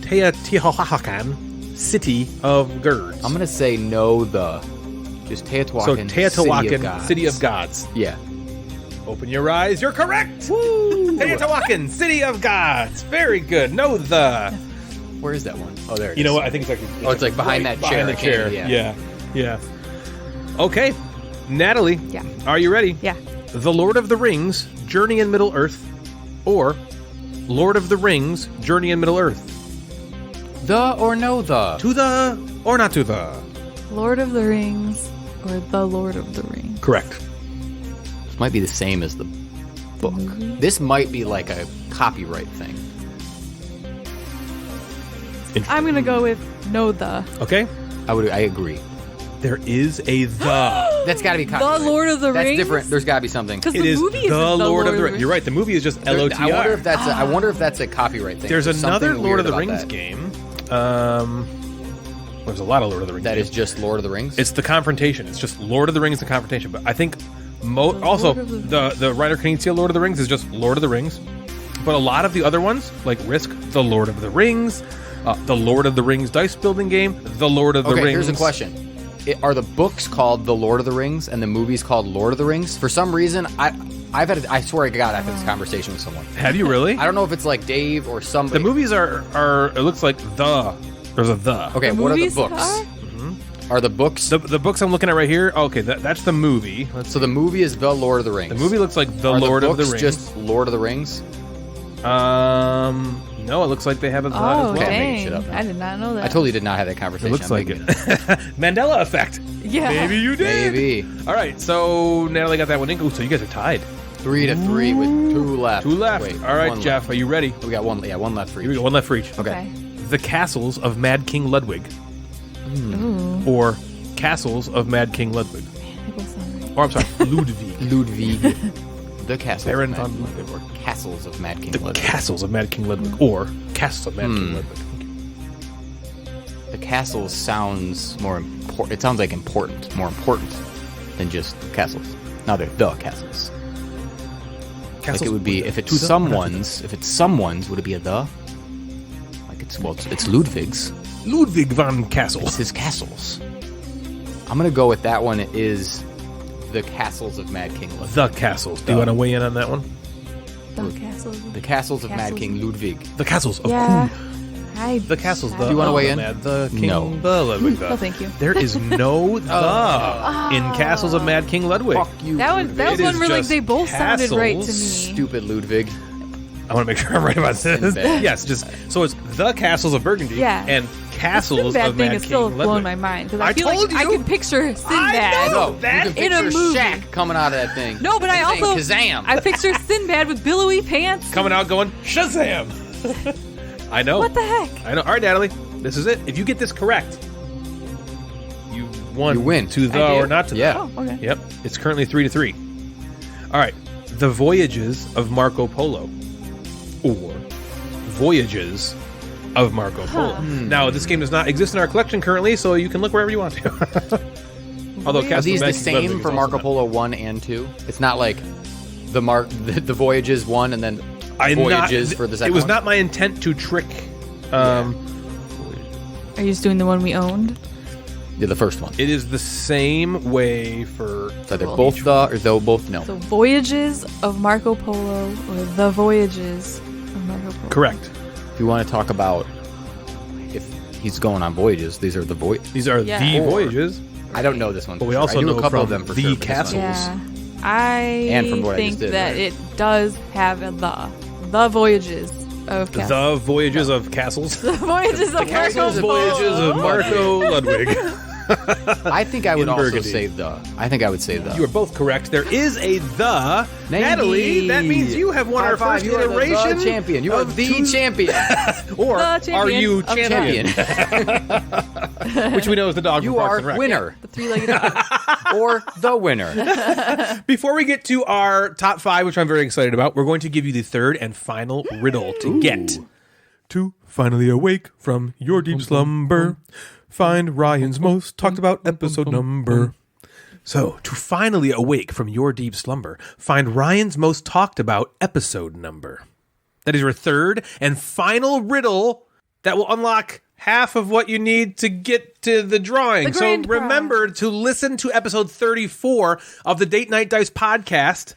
Teotihuacan, City of Gods. I'm gonna say no. Just Teotihuacan. So Teotihuacan, city of gods. City of Gods. Yeah. Open your eyes. You're correct. Woo! Teotihuacan, City of Gods. Very good. No the. Where is that one? Oh, there it is. You know what? I think it's actually. Oh, it's like behind that chair. Behind the I can't- chair. yeah. Yeah. Okay. Natalie. Yeah. Are you ready? Yeah. The Lord of the Rings, Journey in Middle Earth, or Lord of the Rings, Journey in Middle Earth. The or no the? To the or not to the? Lord of the Rings or The Lord of the Rings. Correct. This might be the same as the book. This might be like a copyright thing. I'm going to go with no the. Okay. I agree. There is a the. That's got to be copyright. Lord of the That's Rings? different. There's got to be something. Because It the is movie is the Lord of the Rings. You're right. The movie is just LOTR. I wonder if that's a copyright thing. There's There's another something Lord of weird the about Rings that. game. There's a lot of Lord of the Rings. That games. is just Lord of the Rings. It's the Confrontation. It's just Lord of the Rings and Confrontation. But I think also Lord of the the Reiner Knizia Lord of the Rings is just Lord of the Rings. But a lot of the other ones, like Risk, the Lord of the Rings, the Lord of the Rings dice building game, the Lord of the okay. Rings. Here's a question: Are the books called The Lord of the Rings and the movies called Lord of the Rings? For some reason, I swear to God, I've had this conversation with someone. Have you really? I don't know if it's like Dave or The somebody. movies are it looks like there's a the. Okay, The what are the movies books? are? Are the books? The books I'm looking at right here. Okay, that's the movie. So the movie is The Lord of the Rings. The movie looks like the Are Lord the of the books Rings. just Lord of the Rings? No, it looks like they have a the Oh, as well. I'm making dang. shit up now. I did not know that. I totally did not have that It conversation. looks I'm like it. making Mandela effect. Yeah. Maybe you did. Maybe. All right, so Natalie got that one in. Ooh, so you guys are tied. 3-3 with 2 left. 2 left. Wait, All right, one Jeff, left. are you ready? We got one. Yeah, one left for Here we each. go. One left for each. Okay. The Castles of Mad King Ludwig, Ooh. or Castles of Mad King Ludwig. That goes on right. Or I'm sorry, Ludwig. Ludwig. The Castles. Baron of Mad von King. Ludwig. Or Castles of Mad King the Ludwig. Castles of Mad King Ludwig, or Castles of Mad King Ludwig. The castles sounds more important. It sounds like important, more important than just castles. Now they're the castles. Like it would be if it's someone's. If it's someone's, would it be a the? Like it's Ludwig's. Ludwig von Castle. It's his castles. I'm gonna go with that one. Is the Castles of Mad King Ludwig. The Castles. Do you want to weigh in on that one? The castle. The Castles of Mad Castles. King Ludwig. The Castles of Yeah. who? The Castles. I The, Do you wanna weigh in? Mad, the King. No. The Ludwig. The. No, thank you. There is no the in Castles of Mad King Ludwig. Fuck you. That was Ludwig. It one is where like just they both sounded right to me. castles. Stupid Ludwig. I want to make sure I'm right about this. Sinbad. Yes, just so it's the Castles of Burgundy Yeah. and Castles Sinbad of thing Mad is still King blowing Ludwig. my mind because I I feel told like I you. can picture Sinbad. know. No, that you can in a picture movie. Shaq coming out of that thing. No, but I And also saying, Kazam. I picture Sinbad with billowy pants. Coming out going Shazam. I know. What the heck? I know. All right, Natalie, this is it. If you get this correct, you won. You win. To the I do? or not to the. Yeah. Oh, okay. Yep. It's currently 3-3. All right. The Voyages of Marco Polo, or Voyages of Marco Polo. Now, this game does not exist in our collection currently, so you can look wherever you want to. Although Are Castles these of the Mad King Ludwig same is for also Marco not. Polo 1 and 2? It's not like the Voyages 1 and then Voyages for the second It was one? not my intent to trick. Are you just doing the one we owned? Yeah, the first one. It is the same way for. So they're both the, or they'll both no. So Voyages of Marco Polo or The Voyages of Marco Polo. Correct. If you want to talk about if he's going on voyages, these are the These are Yeah. the Or- Voyages. I don't know this one. But for we sure. also I knew know a couple of from them for the sure. but this one- Castles. Yeah. I And from what I think just did, that right? it does have a the Voyages of Castle. The Voyages of Castles. The Voyages of Marco Castles of Polo. Voyages of Marco Ludwig. I think I would In also Burgundy. say the. I think I would say the. You are both correct. There is a the. Natalie, that means you have won High our five, first you are iteration. the champion. You are of the two- champion. Or The champion are you of champion? Which we know is the dog. You from Parks are and Rec. winner. The three-legged dog. Or the winner. Before we get to our top 5, which I'm very excited about, we're going to give you the third and final riddle to get. To finally awake from your deep slumber, find Ryan's most talked about episode number. So, to finally awake from your deep slumber, find Ryan's most talked about episode number. That is your third and final riddle that will unlock half of what you need to get to the drawing. The So grand prize. remember to listen to episode 34 of the Date Night Dice podcast,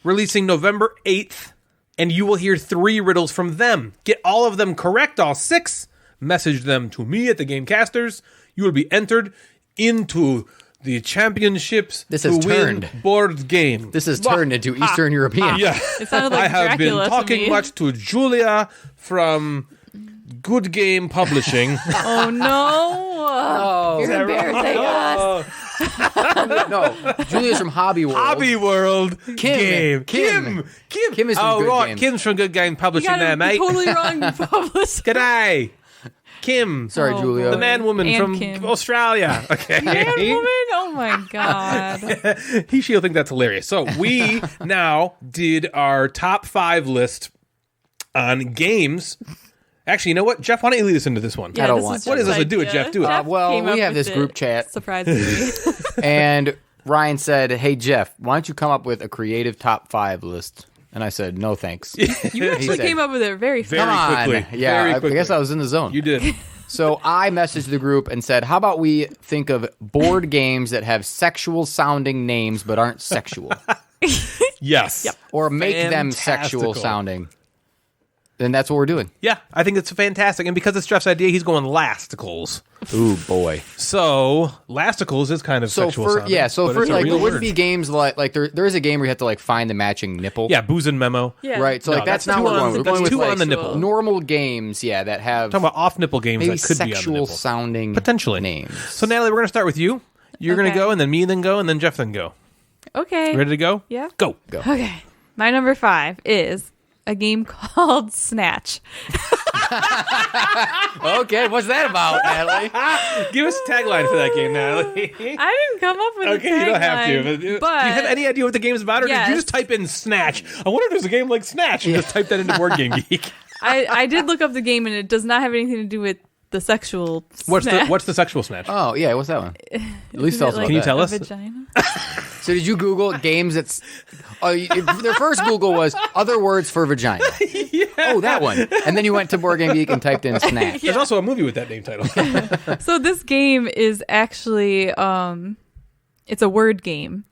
releasing November 8th, and you will hear 3 riddles from them. Get all of them correct, all 6. Message them to me at the Gamecasters. You will be entered into the championships This has to win turned. board game. This has turned into Eastern European. Yeah. It sounded like I have Dracula been talking to me. much to Julia from Good Game Publishing. Oh no! Oh, You're embarrassing us. no. Julia's from Hobby World. Hobby World Game. Kim. Kim. Kim is from oh, Good right. Game. Kim's from Good Game You Publishing got there, it mate. totally wrong, publisher. G'day. Kim. Sorry, Oh, Julia. The man-woman And from Kim. Australia. Okay. Man, woman? Oh my god! She'll think that's hilarious. So we now did our top 5 list on games. Actually, you know what? Jeff, why don't you lead us into this one? I don't this want is to. What is Jeff's this? Do it, idea. Jeff. Do it. well, came we up have with this it. group chat. Surprisingly. And Ryan said, "Hey Jeff, why don't you come up with a creative top 5 list?" And I said, "No, thanks." You actually said- came up with it very Very Come on. quickly. Yeah, Very I quickly. guess I was in the zone. You did. So I messaged the group and said, "How about we think of board games that have sexual sounding names but aren't sexual, Yes. or make them Fantastical. sexual sounding?" And that's what we're doing. Yeah, I think it's fantastic. And because it's Jeff's idea, he's going lasticles. Ooh boy. So, lasticles is kind of So sexual for sounding. yeah, so but for it's a like real there wouldn't word. be games like there is a game where you have to like find the matching nipple. Yeah, booze and memo. Yeah. Right. So No, like that's that's not two what we're on- going. We're that's going with two like on the nipple. normal games, yeah, that have Talking about off-nipple games maybe that could be on the sexual nipple. sounding Potentially. names. So, Natalie, we're going to start with you. You're going to Okay. go, and then me, then go, and then Jeff, then go. Okay. Ready to go? Yeah. Go. Okay. My number 5 is a game called Snatch. Okay, what's that about, Natalie? Give us a tagline for that game, Natalie. I didn't come up with a Okay, you don't have to. tagline, But, do you but have any idea what the game's about, or did you Yes. just type in Snatch? I wonder if there's a game like Snatch. And just type that into Board Game Geek. I did look up the game, and it does not have anything to do with the sexual. What's snatch. the sexual Snatch? Oh yeah, what's that one? At least tell us about Can you that. tell A us? vagina? So did you Google games that's? Their first Google was other words for vagina. Oh, that one. And then you went to Board Game Geek and typed in snatch. There's also a movie with that name title. So this game is actually it's a word game.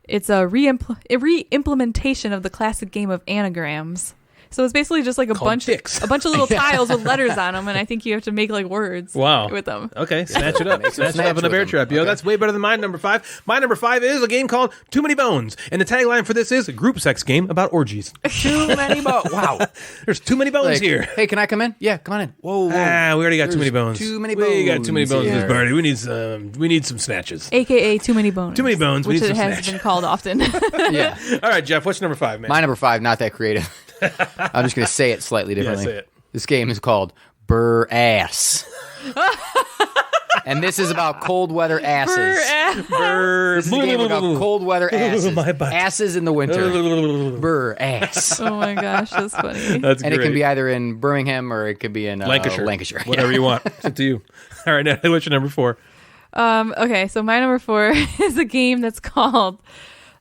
It's a re-implementation of the classic game of anagrams. So it's basically just like a bunch dicks. of little tiles with letters on them, and I think you have to make like words Wow. with them. Okay, snatch it up. Make some Snatch it up in a snatch bear with trap. them. Yo, Okay. that's way better than my number 5. My number 5 is a game called Too Many Bones. And the tagline for this is a group sex game about orgies. Too many bones. Wow. There's too many bones Like, here. hey, can I come in? Yeah, come on in. Whoa, whoa. We already got too many There's bones. too many We got too many bones bones in this here. party. We need some snatches. AKA too many bones. Too many bones, we which need it some has snatch. been called often. Yeah. All right, Jeff, what's number 5, man? My number 5, not that creative. I'm just going to say it slightly differently. say it. This game is called Burr Ass. And this is about cold weather asses. This is a game about cold weather asses. My butt. Asses in the winter. Burr Ass. Oh my gosh, that's funny. That's And great. it can be either in Birmingham or it could be in Lancashire. Yeah. Whatever you want. It's up to you. All right, Natalie, what's your number 4? Okay, so my number 4 is a game that's called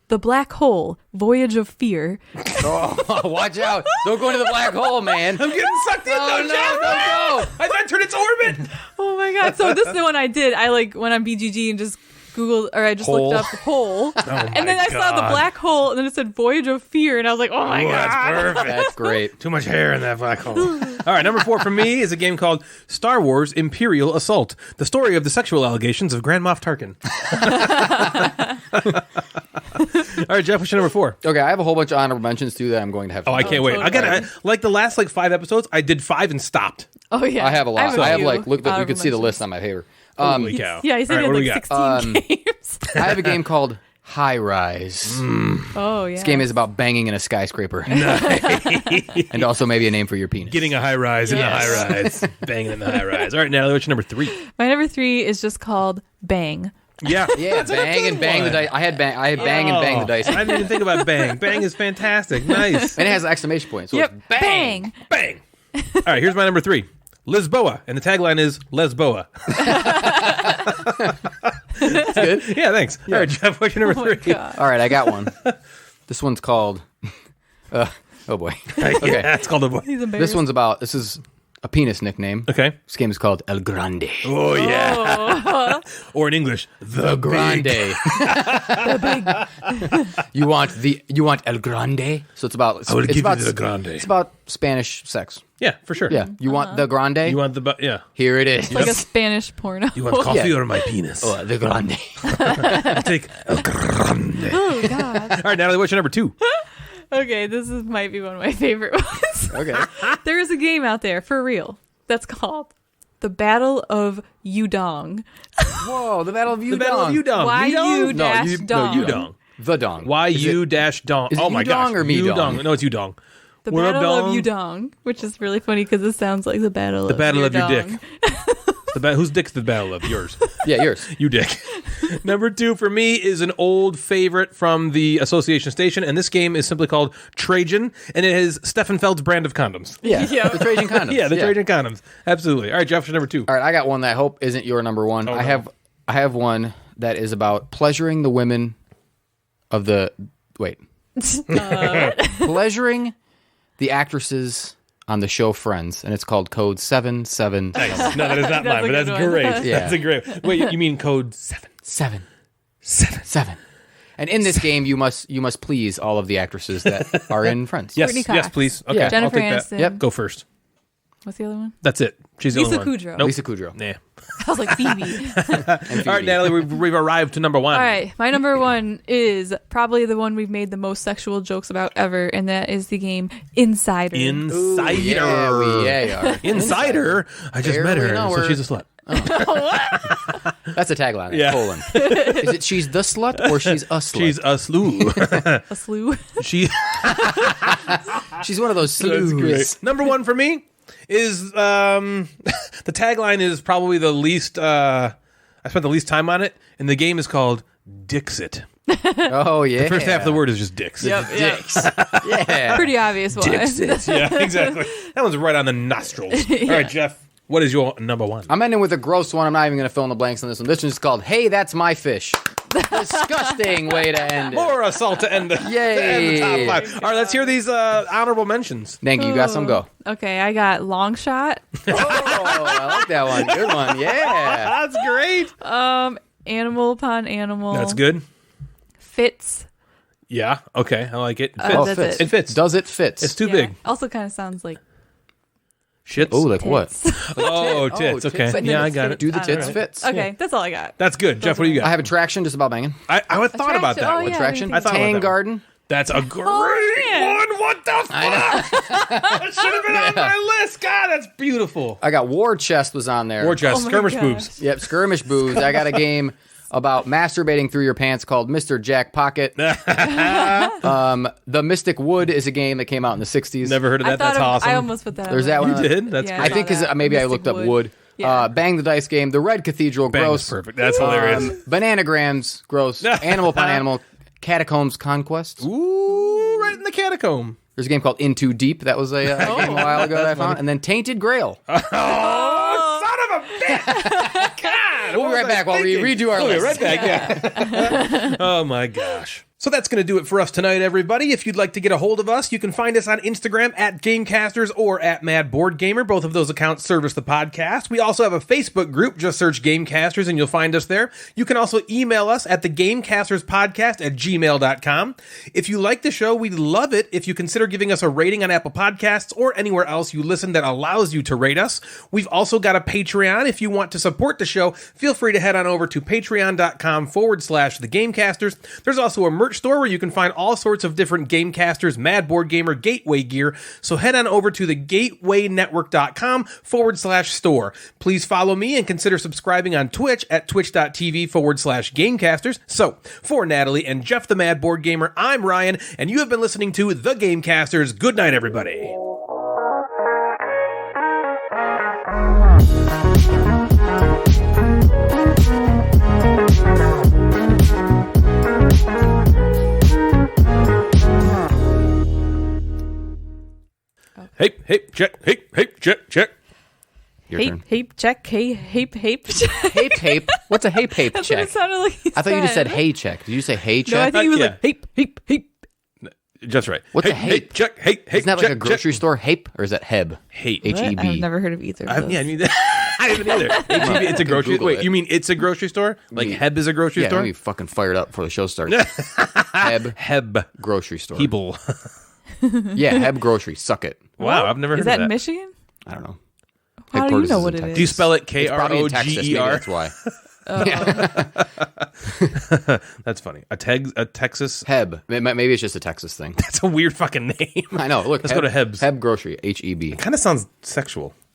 The Black Hole: Voyage of Fear. Oh, watch out. Don't go into the black hole, man. I'm getting sucked in. Oh, no, don't go. I've entered its orbit. Oh my god! So this is the one I did. I like went on BGG and just Googled, or I just Hole. looked up hole, and then I saw the black hole, and then it said Voyage of Fear, and I was like, oh my Oh, that's god! perfect. That's great. Too much hair in that black hole. All right, number 4 for me is a game called Star Wars Imperial Assault, the story of the sexual allegations of Grand Moff Tarkin. All right, Jeff, what's your number 4? Okay, I have a whole bunch of honorable mentions too that I'm going to have. Oh, I can't wait. totally. I got like the last 5 episodes, I did 5 and stopped. Oh yeah, I have a lot. I have few like look. You honorable can see the mentions. list on my paper. Holy cow. Yeah, he said All right, he what had do we like got? 16 games. I have a game called High Rise. Oh, yeah. This game is about banging in a skyscraper. And also maybe a name for your penis. Getting a high rise in the high rise. Banging in the high rise. All right, Natalie, what's your number 3? My number 3 is just called Bang. Yeah. Yeah, bang and bang the dice. I had bang and bang the dice. I didn't even think about bang. Bang is fantastic. Nice. And it has an exclamation point. So Yep. it's bang. Bang. Bang. All right, here's my number 3. Lisboa. And the tagline is Lesboa. That's good. Yeah, thanks. All right, Jeff, what's your number 3? God. All right, I got one. This one's called. Oh boy. Okay. Yeah, it's called a boy. He's embarrassed. This is a penis nickname. Okay. This game is called El Grande. Oh, yeah. Or in English, the Grande. Big. You want El Grande? So it's about. I will it's give about, you the Grande. It's about Spanish sex. Yeah, for sure. Yeah. You want the Grande? You want the, yeah. Here it is. Like a Spanish porno. You want coffee Yeah. or my penis? Oh, the Grande. I'll take El Grande. Oh, God. All right, Natalie, what's your number 2? Okay, might be one of my favorite ones. Okay. There is a game out there, for real, that's called The Battle of Udong. Whoa, the Battle of Udong. The Battle of Udong. Y-U Udong? dash No, dong. Udong. The Dong. Y-U dash dong. is it Oh, my Udong gosh. or me dong? Udong. No, it's Udong. The What up, Battle of dong? Udong, which is really funny because it sounds like the Battle The battle of your dong. dick. Whose dick's the battle of? Yours. Yeah, yours. You dick. Number 2 for me is an old favorite from the Association Station, and this game is simply called Trajan, and it is Steffenfeld's brand of condoms. Yeah. Yeah. The Trajan condoms. Yeah, the Trajan condoms. Absolutely. All right, Jeff, your number 2. All right, I got one that I hope isn't your number one. Oh, I no. have one that is about pleasuring the women of the pleasuring the actresses on the show Friends, and it's called Code 777. Nice. No, that is not mine, a but that's good one. great. Yeah. That's a great. Wait, you mean code 7? 7. And in this game, you must please all of the actresses that are in Friends. Yes, Courtney yes, Cox. please. Okay, Yeah. Jennifer I'll take Aniston. that. Yep. Go first. What's the other one? That's it. She's the Lisa only one. Kudrow. Nope. Lisa Kudrow. Nah. I was like, Phoebe. All right, Natalie, we've arrived to number 1. All right, my number 1 is probably the one we've made the most sexual jokes about ever, and that is the game Insider. Insider. Yeah, we are. Insider. I just met Barely her, know so her. she's a slut. That's a tagline. Yeah. Colon. Is it she's the slut or she's a slut? She's a slew. A slew. She. She's one of those That's slews. great. Number 1 for me is the tagline is probably the least. I spent the least time on it, and the game is called Dixit. Oh yeah. The first half of the word is just dicks. Dicks. Yeah. Pretty obvious one. Dixit. Yeah, exactly. That one's right on the nostrils. All right, Jeff. What is your number 1? I'm ending with a gross one. I'm not even going to fill in the blanks on this one. This one's called "Hey, That's My Fish." Disgusting way to end it. More assault to end the, Yay. top 5. All right, let's hear these honorable mentions. Thank you. You got some? Go. Okay, I got Long Shot, Oh, I like that one. Good one. Yeah. That's great. Animal Upon Animal. That's good. Fits. Yeah. Okay. I like it. It Oh, fits. that's fits. It fits. Does it fits? It's too Yeah. big. Also kind of sounds like Shits. Oh, like what? tits. Oh, tits. tits. Okay. But Yeah, I it's got fits. it. Do the I don't tits know. fits? Okay, that's all I got. That's good. Jeff, what do you I got? have Attraction, just about banging. I thought about that Attraction. one. Oh, yeah. Attraction. I thought about Tang that one. Garden. That's a great man. one. What the fuck? That should have been on my list. God, that's beautiful. I got War Chest was on there. War chest, Oh my skirmish gosh. boobs. Yep, Skirmish Booze. I got a game about masturbating through your pants called Mr. Jack Pocket. The Mystic Wood is a game that came out in the 60s. Never heard of that. That's awesome. I almost put that. There's on that there. one. You did? That's Yeah, great. I think saw that. maybe I Mystic looked up Wood. Yeah. Bang the Dice game. The Red Cathedral. Bang Gross. is perfect. That's hilarious. Bananagrams. Gross. Animal Upon Animal. Catacombs Conquest. Ooh, right in the catacomb. There's a game called Into Deep. That was a game a while ago that I found. And then Tainted Grail. Oh, son of a bitch! God, We'll be right back while we redo our We'll be list. right back, yeah. Oh, my gosh. So that's going to do it for us tonight, everybody. If you'd like to get a hold of us, you can find us on Instagram at Gamecasters or at Mad Board Gamer. Both of those accounts service the podcast. We also have a Facebook group. Just search Gamecasters and you'll find us there. You can also email us at thegamecasterspodcast@gmail.com. If you like the show, we'd love it if you consider giving us a rating on Apple Podcasts or anywhere else you listen that allows you to rate us. We've also got a Patreon. If you want to support the show, feel free to head on over to patreon.com/thegamecasters. There's also a merch merch store where you can find all sorts of different Gamecasters, Mad Board Gamer, Gateway gear. So head on over to thegatewaynetwork.com/store. Please follow me and consider subscribing on Twitch at twitch.tv/Gamecasters. So for Natalie and Jeff the Mad Board Gamer, I'm Ryan, and you have been listening to The Gamecasters. Good night, everybody. Hey, check. Hey, check. Your turn. Hape check. Hape check. Hape. What's a hape That's what check? it sounded like. I thought you just said hey check. Did you say hey check? No, I think he was yeah. like hape. Just right. What's a hape? Check. Hey, Isn't that like check, a grocery store hape, or is that heb? Hape. H-E-B. I've never heard of either of those. Yeah, I mean, I haven't either. H-E-B, it's a grocery. Google Wait, it. you mean it's a grocery store? Like Heb is a grocery Yeah, store? let me fucking fired up before the show starts. Heb grocery store. People. Yeah, Heb grocery. Suck it. Wow, I've never heard Is that of that. in Michigan? I don't know. How do you Headquarters know is what in it Texas. Do you spell it It's probably in Texas. Maybe K-R-O-G-E-R? that's why. That's funny. A Texas. Heb. Maybe it's just a Texas thing. That's a weird fucking name. I know. Look, Let's go to Heb's. Heb grocery. H-E-B. Kind of sounds sexual.